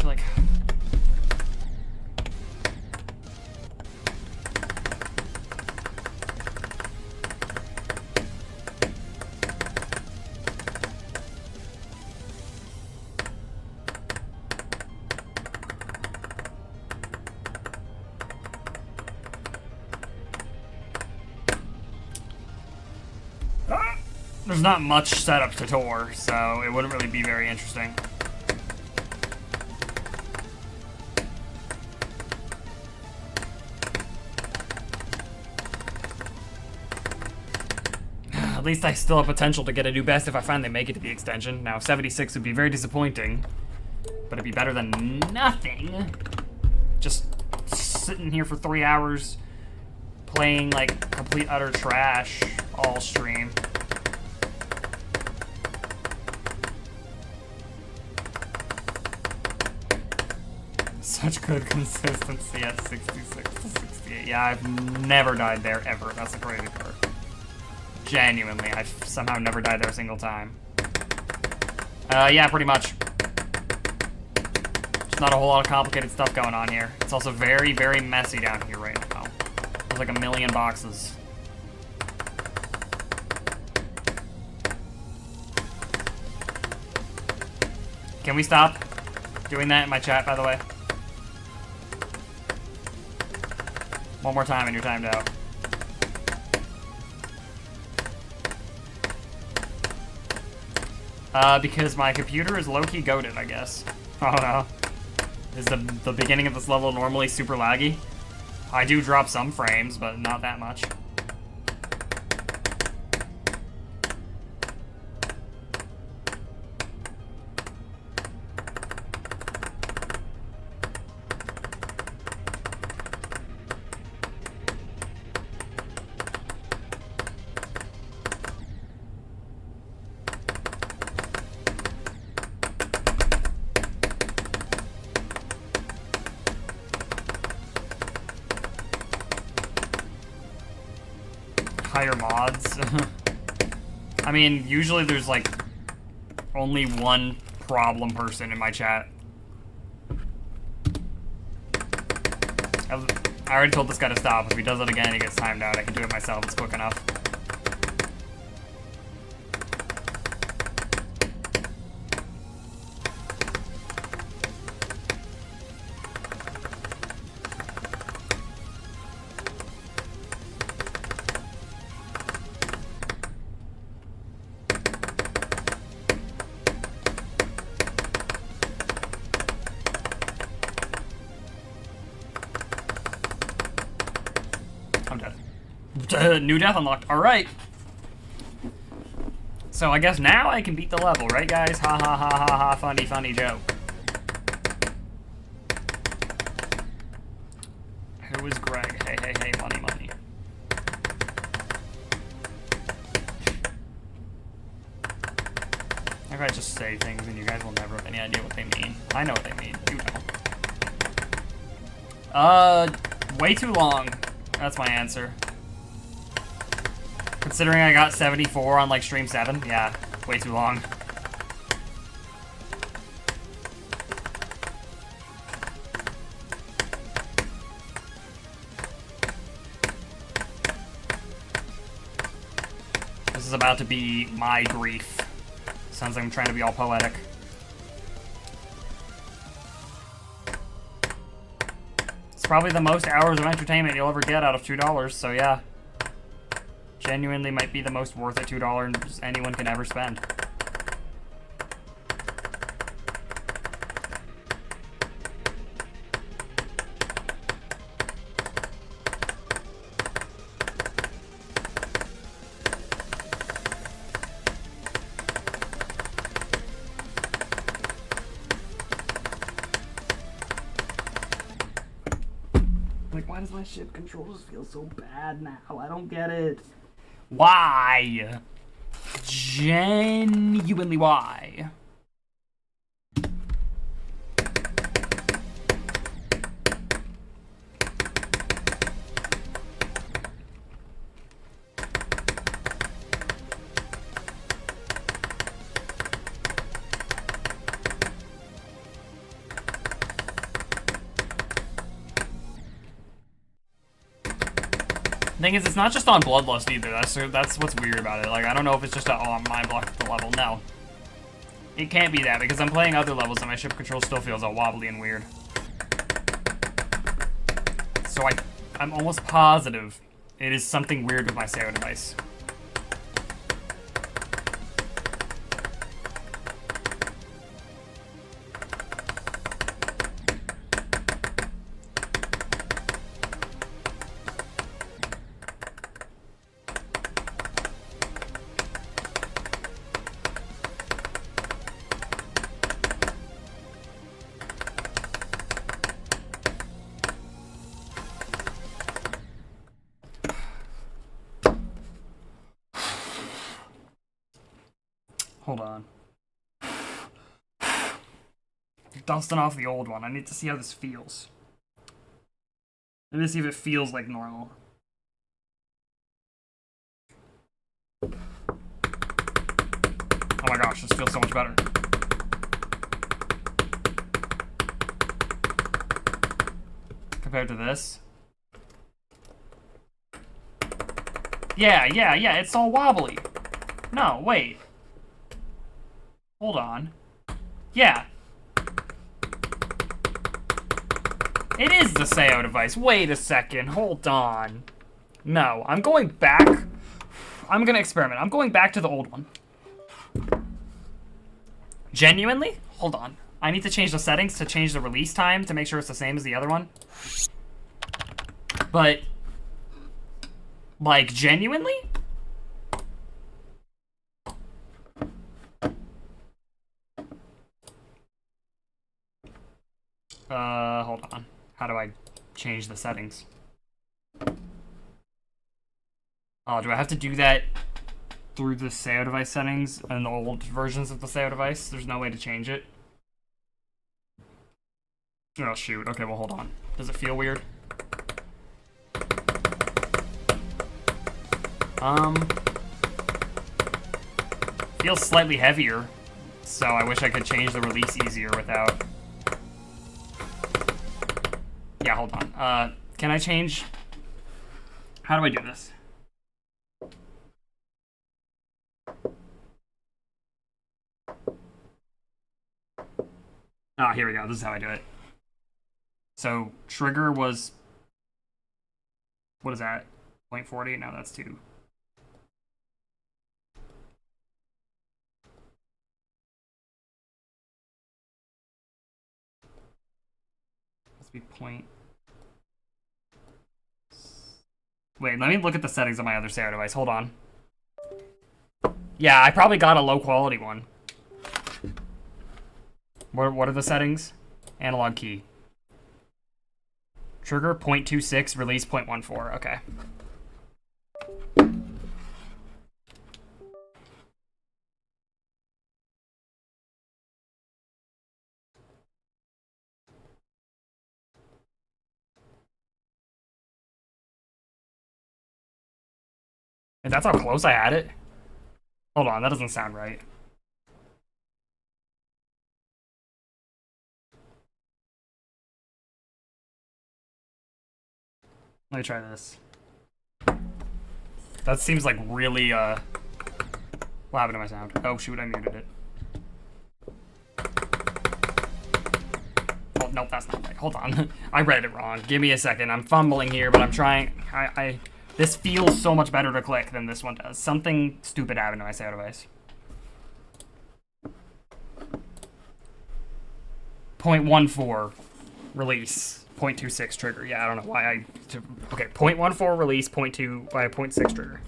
So like... There's not much setup to tour, so it wouldn't really be very interesting. At least I still have potential to get a new best if I finally make it to the extension. Now, 76 would be very disappointing, but it'd be better than nothing. Just sitting here for 3 hours playing like complete utter trash all stream. Such good consistency at 66 to 68. Yeah, I've never died there ever. That's the crazy part. Genuinely, I've somehow never died there a single time. Yeah, pretty much. Not a whole lot of complicated stuff going on here. It's also very, very messy down here right now. There's like a million boxes. Can we stop doing that in my chat, by the way? One more time and you're timed out. Because my computer is low-key goated, I guess. I don't know. Is the beginning of this level normally super laggy? I do drop some frames, but not that much. Higher mods. I mean, usually there's like only one problem person in my chat. I already told this guy to stop. If he does it again, he gets timed out. I can do it myself. It's quick enough. I'm dead. New death unlocked. Alright. So I guess now I can beat the level, right guys? Ha ha ha ha ha, funny, funny joke. Who is Greg? Hey, hey, hey, money, money. I gotta just say things and you guys will never have any idea what they mean. I know what they mean. You don't. Way too long. That's my answer. Considering I got 74 on like stream 7, yeah, way too long. This is about to be my grief. Sounds like I'm trying to be all poetic. It's probably the most hours of entertainment you'll ever get out of $2, so yeah. Genuinely might be the most worth it $2 anyone can ever spend. Like, why does my ship controls feel so bad now? I don't get it. Why? Genuinely why? Thing is, it's not just on Bloodlust either. That's what's weird about it. Like, I don't know if it's just a, oh, my block the level. No. It can't be that, because I'm playing other levels and my ship control still feels all wobbly and weird. So I'm almost positive it is something weird with my stereo device. Hold on. Dusting off the old one. I need to see how this feels. I need to see if it feels like normal. Oh my gosh, this feels so much better. compared to this. Yeah, it's all wobbly. No, wait. Hold on. Yeah. It is the SEO device. Wait a second. Hold on. No, I'm going back. I'm gonna experiment. I'm going back to the old one. Genuinely? Hold on. I need to change the settings to change the release time to make sure it's the same as the other one. But, like, genuinely? Hold on. How do I change the settings? Oh, do I have to do that through the SEO device settings and the old versions of the SEO device? There's no way to change it. Oh, shoot. Okay, well, hold on. Does it feel weird? Feels slightly heavier, so I wish I could change the release easier without... Yeah, hold on. Can I change... How do I do this? Ah, here we go. This is how I do it. So, trigger was... What is that? 0.40? No, that's 2. Must be point... Wait, let me look at the settings on my other SEO device. Hold on. Yeah, I probably got a low quality one. What are the settings? Analog key. Trigger 0.26, release 0.14. Okay. And that's how close I had it? Hold on, that doesn't sound right. Let me try this. That seems like really, what happened to my sound? Oh shoot, I muted it. Oh, nope, that's not right. Hold on. I read it wrong. Give me a second. I'm fumbling here, but I'm trying. This feels so much better to click than this one does. Something stupid happened to my SEO device. 0.14 release, 0.26 trigger. Yeah, I don't know why I... Okay, 0.14 release, 0.6 trigger.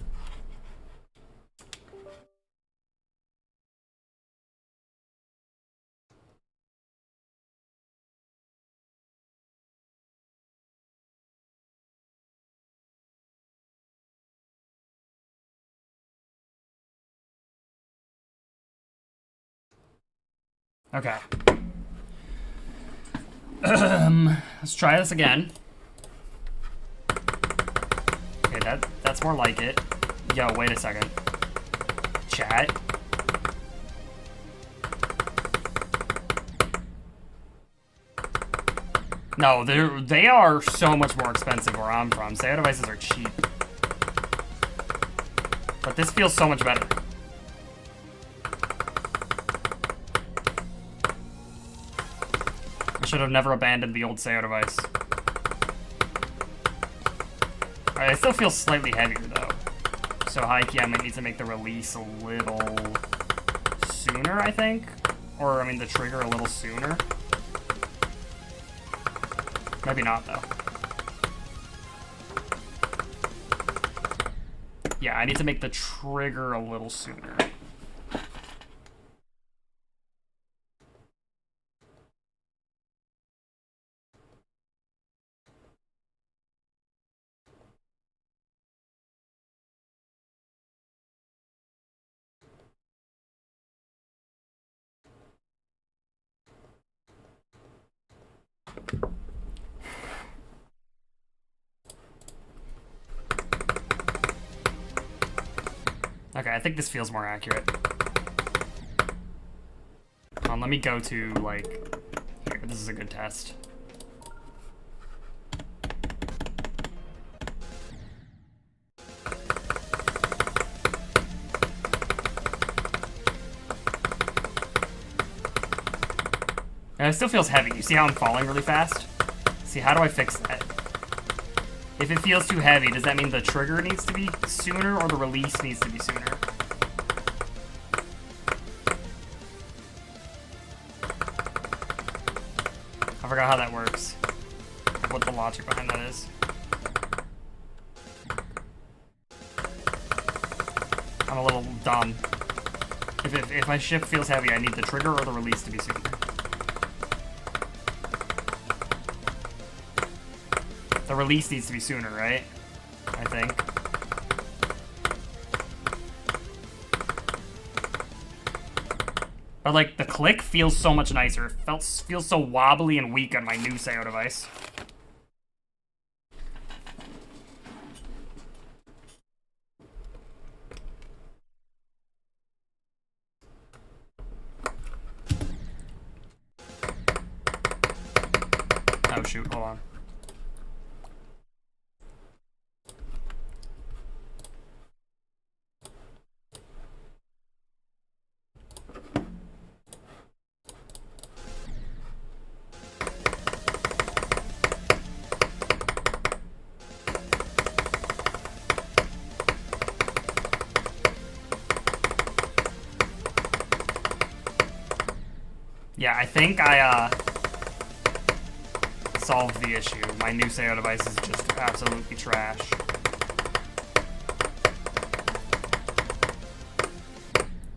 Okay. Let's try this again. Okay, that's more like it. Yo, wait a second. Chat. No, they are so much more expensive where I'm from. SEO devices are cheap. But this feels so much better. I should have never abandoned the old SEO device. Alright, it still feels slightly heavier though. So high key, I might need to make the release a little sooner, I think. Or, I mean, the trigger a little sooner. Maybe not, though. Yeah, I need to make the trigger a little sooner. Okay, I think this feels more accurate. Let me go to, like, here, this is a good test. It still feels heavy. You see how I'm falling really fast? See, how do I fix that? If it feels too heavy, does that mean the trigger needs to be sooner or the release needs to be sooner? I forgot how that works. What the logic behind that is. I'm a little dumb. If my ship feels heavy, I need the trigger or the release to be sooner. The release needs to be sooner, right? I think. But like the click feels so much nicer. It feels so wobbly and weak on my new Sayo device. Oh shoot, hold on. Yeah, I think I solved the issue. My new Sayo device is just absolutely trash.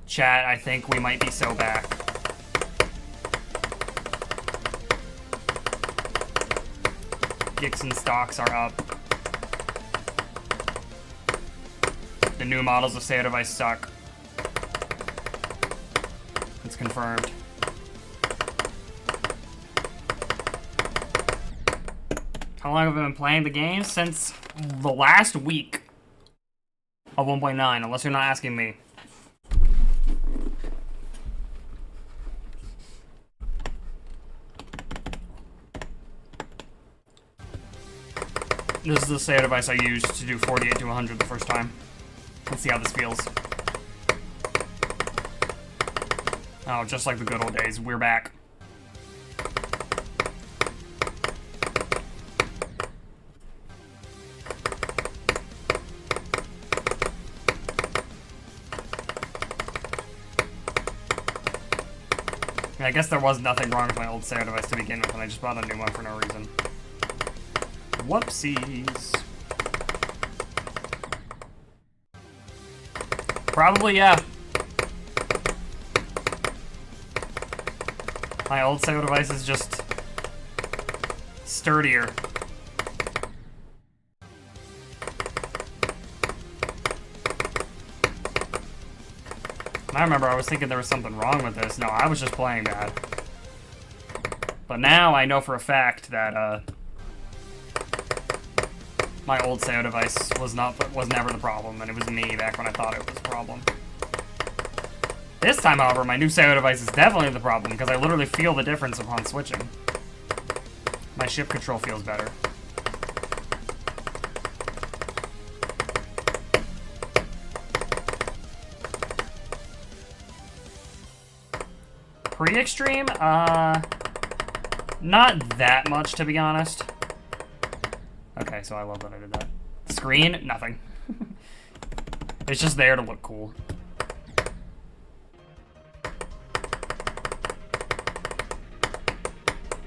Chat, I think we might be so back. Gixxon stocks are up. The new models of Sayo device suck. It's confirmed. How long have I been playing the game? Since the last week of 1.9, unless you're not asking me. This is the Sayo device I used to do 48 to 100 the first time. Let's see how this feels. Oh, just like the good old days, we're back. I guess there was nothing wrong with my old Sayo device to begin with, and I just bought a new one for no reason. Whoopsies. Probably, yeah. My old Sayo device is just sturdier. I remember I was thinking there was something wrong with this. No, I was just playing bad. But now I know for a fact that my old Sayo device was never the problem, and it was me back when I thought it was a problem. This time, however, my new Sayo device is definitely the problem because I literally feel the difference upon switching. My ship control feels better. Pre-extreme? Not that much, to be honest. Okay, so I love that I did that. Screen? Nothing. It's just there to look cool.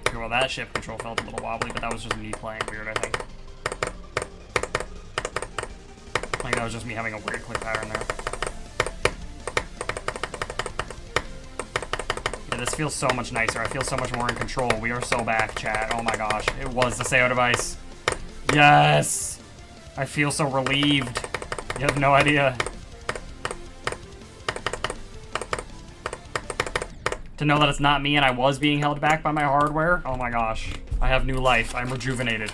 Okay, well, that ship control felt a little wobbly, but that was just me playing weird, I think. I think that was just me having a weird click pattern there. This feels so much nicer. I feel so much more in control. We are so back, chat. Oh my gosh. It was the Sayo device. Yes! I feel so relieved. You have no idea. To know that it's not me and I was being held back by my hardware. Oh my gosh. I have new life. I'm rejuvenated.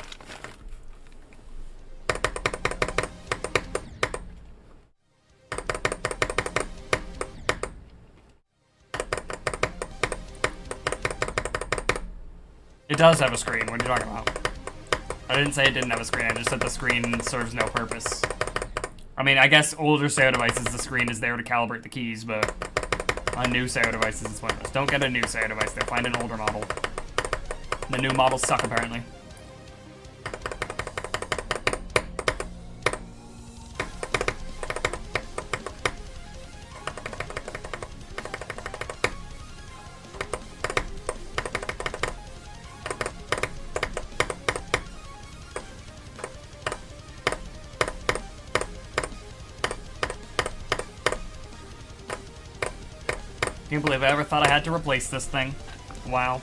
It does have a screen. What are you talking about? I didn't say it didn't have a screen. I just said the screen serves no purpose. I mean, I guess older Sayo devices, the screen is there to calibrate the keys, but On new SAO devices, it's pointless. Don't get a new SAO device there. Find an older model. The new models suck, apparently. Can't believe I ever thought I had to replace this thing. Wow.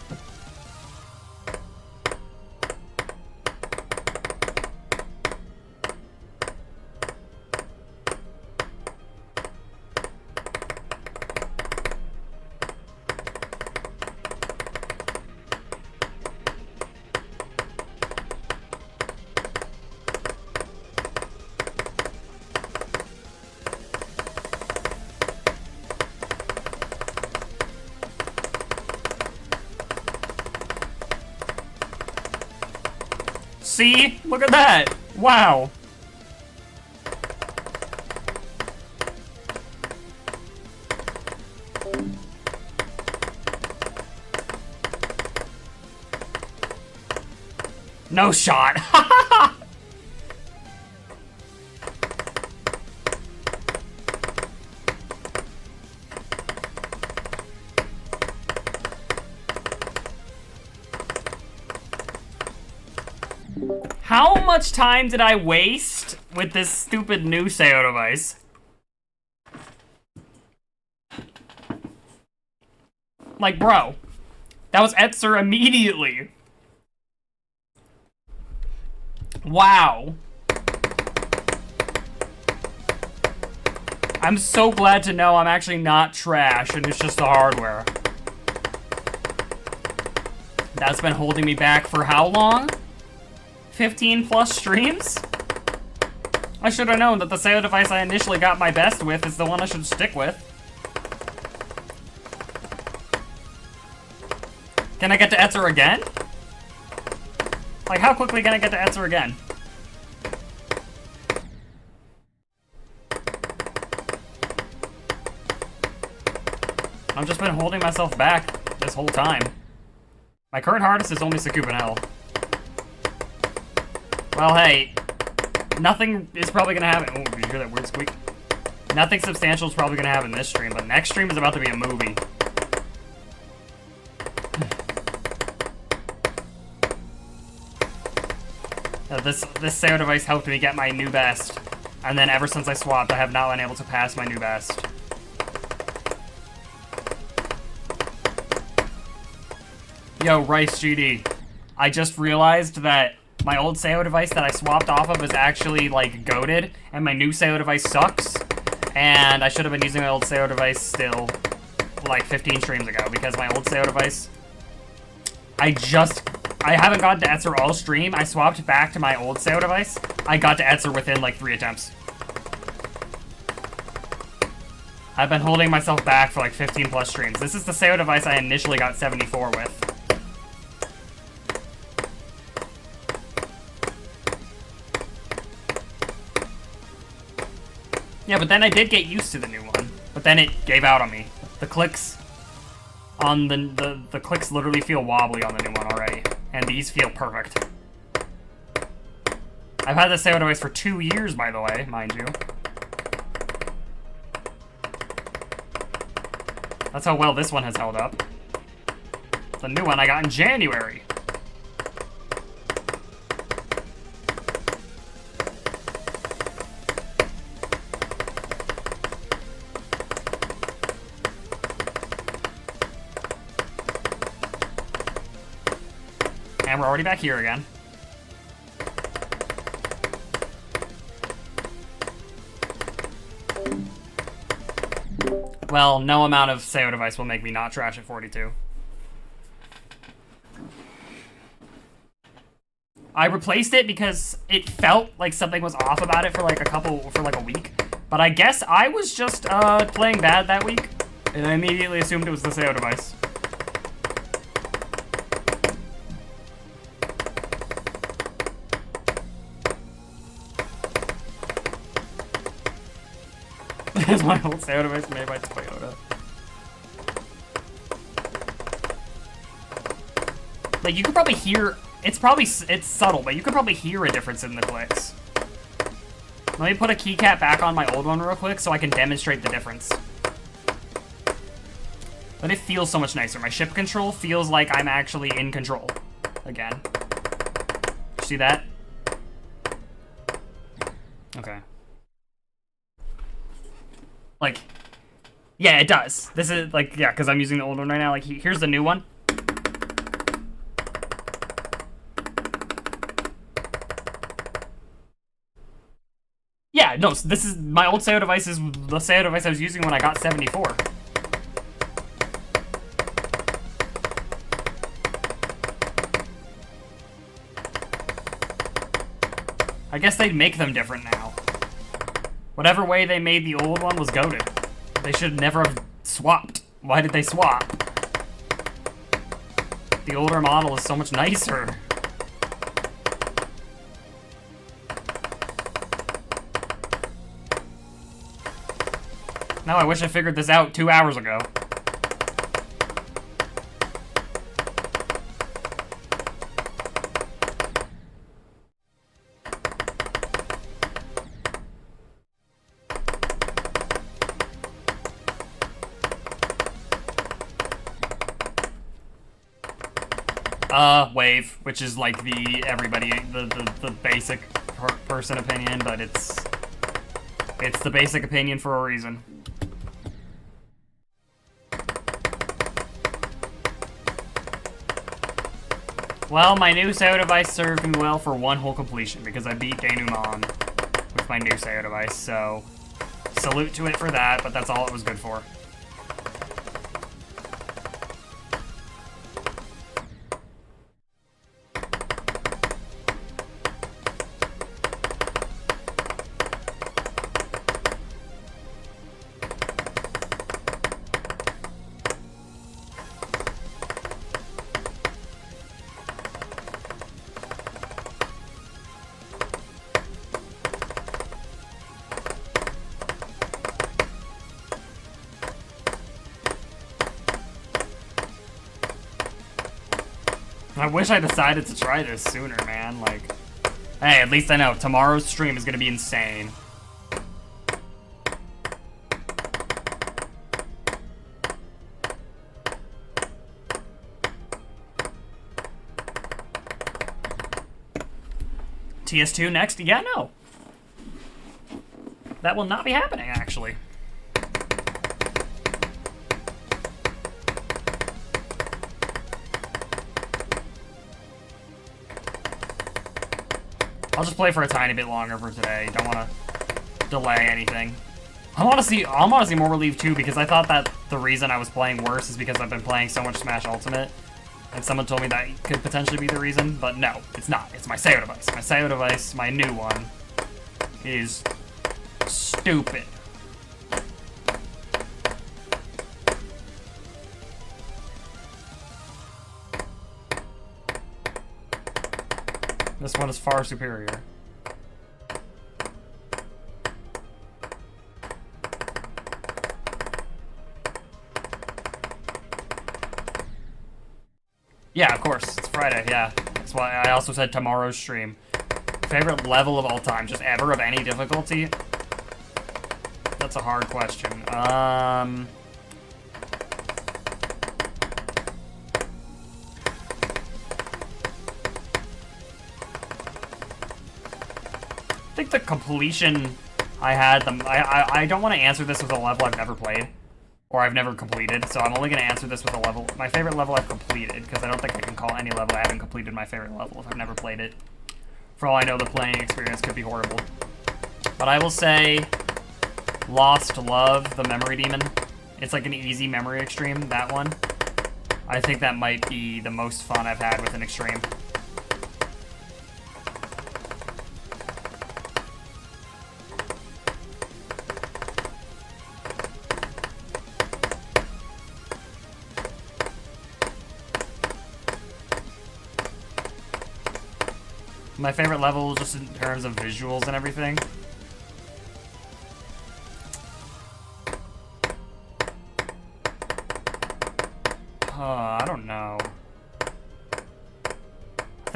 See? Look at that! Wow! No shot! How much time did I waste with this stupid new SAO device? Like, bro, that was Etzer immediately. Wow. I'm so glad to know I'm actually not trash and it's just the hardware. That's been holding me back for how long? 15 plus streams? I should have known that the SAO device I initially got my best with is the one I should stick with. Can I get to Etzer again? Like, how quickly can I get to Etzer again? I've just been holding myself back this whole time. My current hardest is only Sakub and Hell. Well, hey, nothing is probably gonna happen. Oh, did you hear that weird squeak? Nothing substantial is probably gonna happen this stream, but next stream is about to be a movie. This SAO device helped me get my new best, and then ever since I swapped, I have not been able to pass my new best. Yo, Rice GD, I just realized that my old SAO device that I swapped off of is actually, like, goated, and my new SAO device sucks, and I should have been using my old SAO device still, like, 15 streams ago, because my old SAO device, I haven't gotten to Etzer all stream. I swapped back to my old SAO device. I got to Etzer within, like, 3 attempts. I've been holding myself back for, like, 15 plus streams. This is the SAO device I initially got 74 with. Yeah, but then I did get used to the new one. But then it gave out on me. The clicks on the clicks literally feel wobbly on the new one already. And these feel perfect. I've had this SAO device for 2 years, by the way, mind you. That's how well this one has held up. The new one I got in January. And we're already back here again. Well, no amount of SAO device will make me not trash at 42. I replaced it because it felt like something was off about it for like a week. But I guess I was just playing bad that week, and I immediately assumed it was the SAO device. Is my old SAO device made by Toyota? Like, you could probably hear... It's subtle, but you could probably hear a difference in the clicks. Let me put a keycap back on my old one real quick so I can demonstrate the difference. But it feels so much nicer. My ship control feels like I'm actually in control. Again. See that? Okay. Like, yeah, it does. This is, like, yeah, because I'm using the old one right now. Like, here's the new one. Yeah, no, so this is, my old SEO device is the SEO device I was using when I got 74. I guess they'd make them different now. Whatever way they made the old one was goated. They should never have swapped. Why did they swap? The older model is so much nicer. Now I wish I figured this out 2 hours ago. Wave, which is like the basic person opinion, but it's the basic opinion for a reason. Well, my new SEO device served me well for one whole completion because I beat Denouement with my new SEO device, so salute to it for that, but that's all it was good for. I wish I decided to try this sooner, man. Like, hey, at least I know tomorrow's stream is gonna be insane. TS2 next? Yeah, no. That will not be happening, actually. I'll just play for a tiny bit longer for today. Don't want to delay anything. I'm honestly more relieved too because I thought that the reason I was playing worse is because I've been playing so much Smash Ultimate. And someone told me that could potentially be the reason, but no, it's not. It's my SEO device. My SEO device, my new one, is stupid. This one is far superior. Yeah, of course. It's Friday, yeah. That's why I also said tomorrow's stream. Favorite level of all time, just ever of any difficulty? That's a hard question. I think the completion I had, I don't want to answer this with a level I've never played, or I've never completed, so I'm only going to answer this with a level, my favorite level I've completed, because I don't think I can call any level I haven't completed my favorite level if I've never played it. For all I know, the playing experience could be horrible. But I will say, Lost Love, the Memory Demon, it's like an easy memory extreme, that one. I think that might be the most fun I've had with an extreme. My favorite level, just in terms of visuals and everything. I don't know.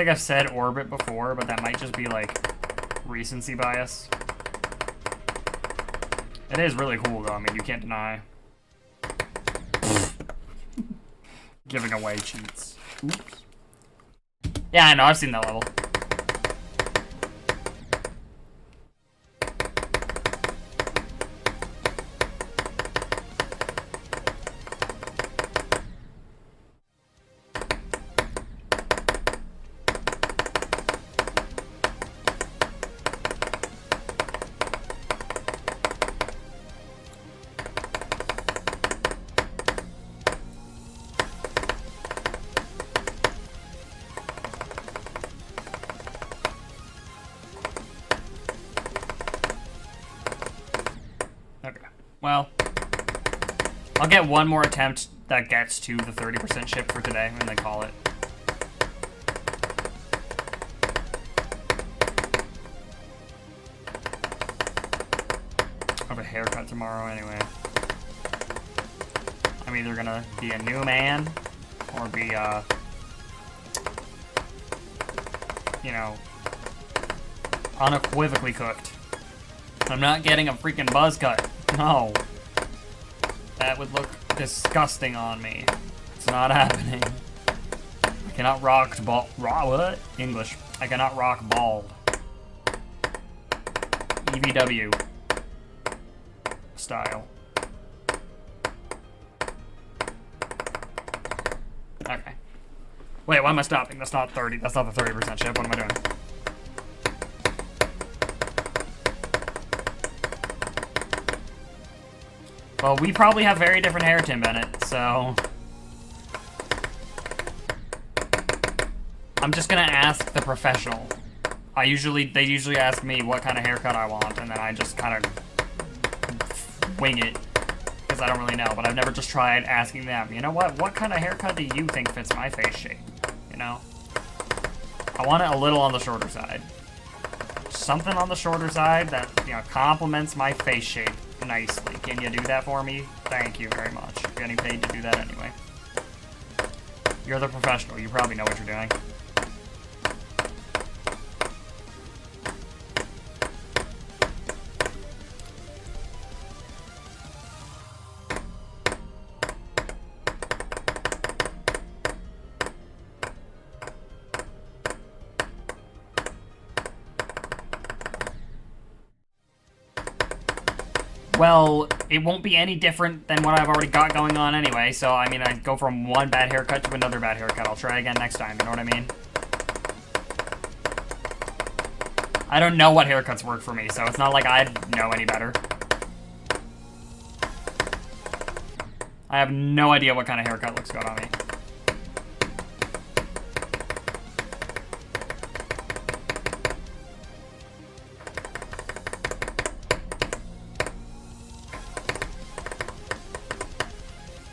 like I've said orbit before, but that might just be like recency bias. It is really cool though, I mean, you can't deny. Giving away cheats. Oops. Yeah, I know, I've seen that level. Well, I'll get one more attempt that gets to the 30% ship for today, and then call it. I have a haircut tomorrow anyway. I'm either gonna be a new man, or be, you know, unequivocally cooked. I'm not getting a freaking buzz cut. No. That would look disgusting on me. It's not happening. I cannot rock what? English. I cannot rock bald. EVW. Style. Okay. Wait, why am I stopping? That's not 30. That's not the 30% ship. What am I doing? Well, we probably have very different hair, Tim Bennett, so... I'm just gonna ask the professional. They usually ask me what kind of haircut I want, and then I just kind of wing it, because I don't really know, but I've never just tried asking them, you know what kind of haircut do you think fits my face shape, you know? I want it a little on the shorter side. Something on the shorter side that, you know, complements my face shape nicely. Can you do that for me? Thank you very much. You're getting paid to do that anyway. You're the professional. You probably know what you're doing. Well, it won't be any different than what I've already got going on anyway, so, I mean, I go from one bad haircut to another bad haircut. I'll try again next time, you know what I mean? I don't know what haircuts work for me, so it's not like I'd know any better. I have no idea what kind of haircut looks good on me.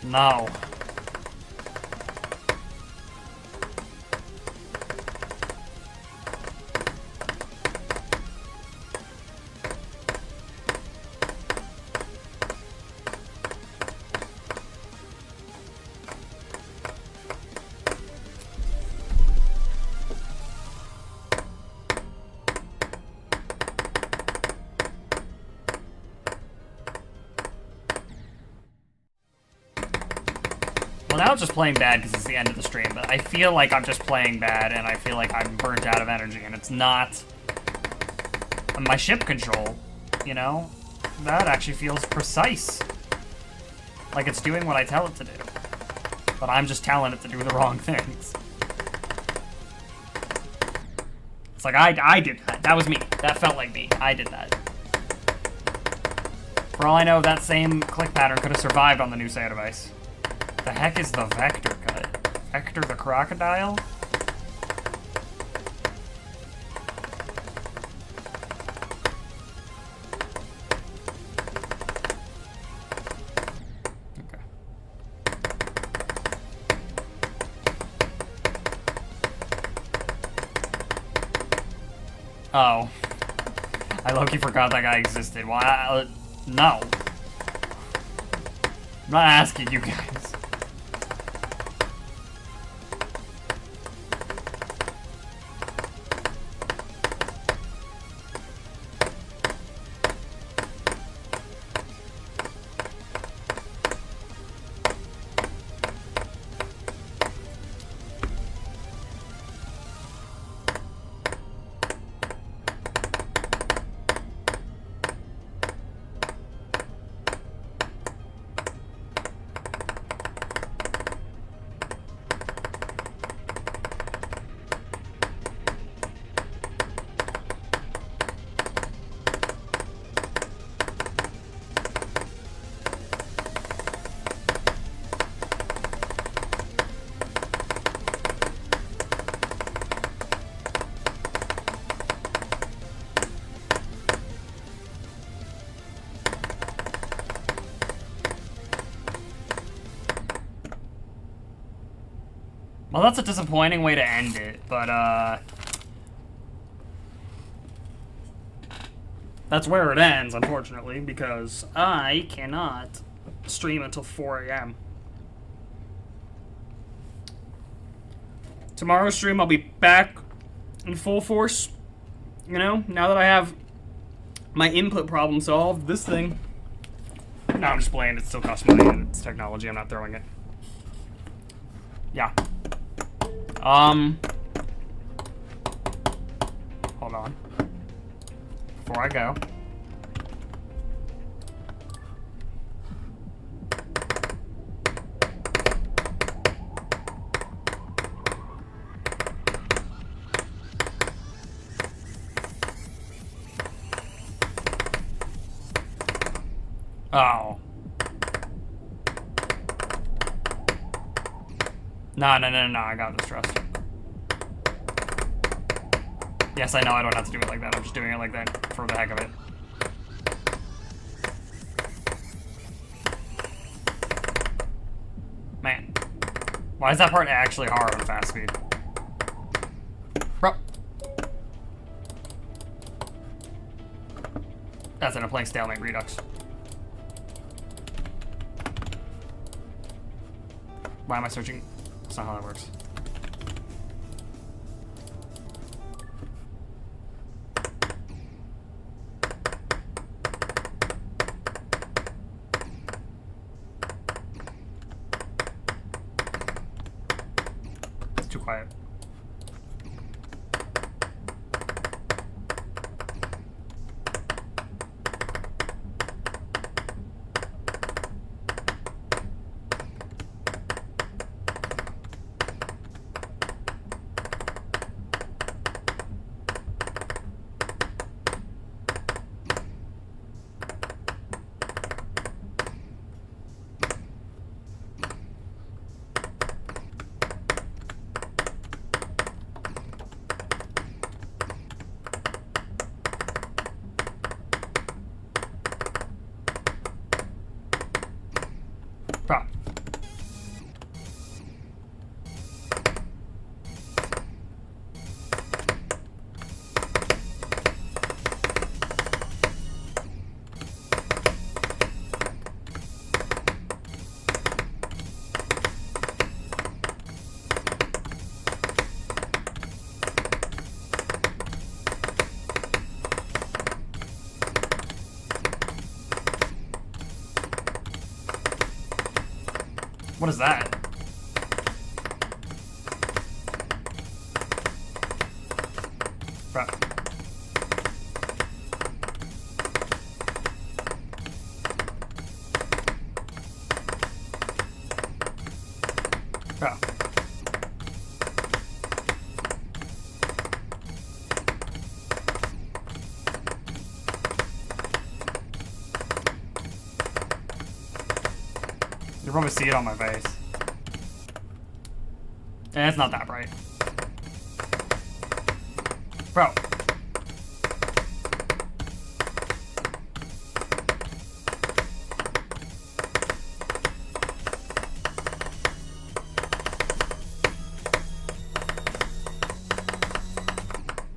No. Well, now I'm just playing bad because it's the end of the stream, but I feel like I'm just playing bad, and I feel like I'm burnt out of energy, and it's not my ship control, you know? That actually feels precise. Like it's doing what I tell it to do. But I'm just telling it to do the wrong things. It's like, I did that. That was me. That felt like me. I did that. For all I know, that same click pattern could have survived on the new SAO device. The heck is the vector cut? Vector the crocodile? Okay. Oh. I low-key forgot that guy existed. Well, no. I'm not asking you guys. Well, that's a disappointing way to end it, but, that's where it ends, unfortunately, because I cannot stream until 4 a.m. Tomorrow's stream, I'll be back in full force. You know, now that I have my input problem solved, this thing... No, I'm just playing. It still costs money, and it's technology. I'm not throwing it. Yeah. Hold on. Before I go. Oh. No, I got this, trust. Yes, I know I don't have to do it like that. I'm just doing it like that for the heck of it. Man. Why is that part actually hard on fast speed? Bro. That's it, I'm playing Stalemate Redux. Why am I searching? That's not how that works. It's too quiet. Bro. What is that? Bro. Bro. You probably see it on my face. And it's not that bright. Bro.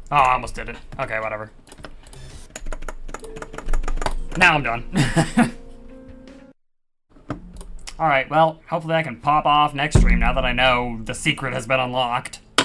Oh, I almost did it. Okay, whatever. Now I'm done. Alright, well, hopefully I can pop off next stream now that I know the secret has been unlocked.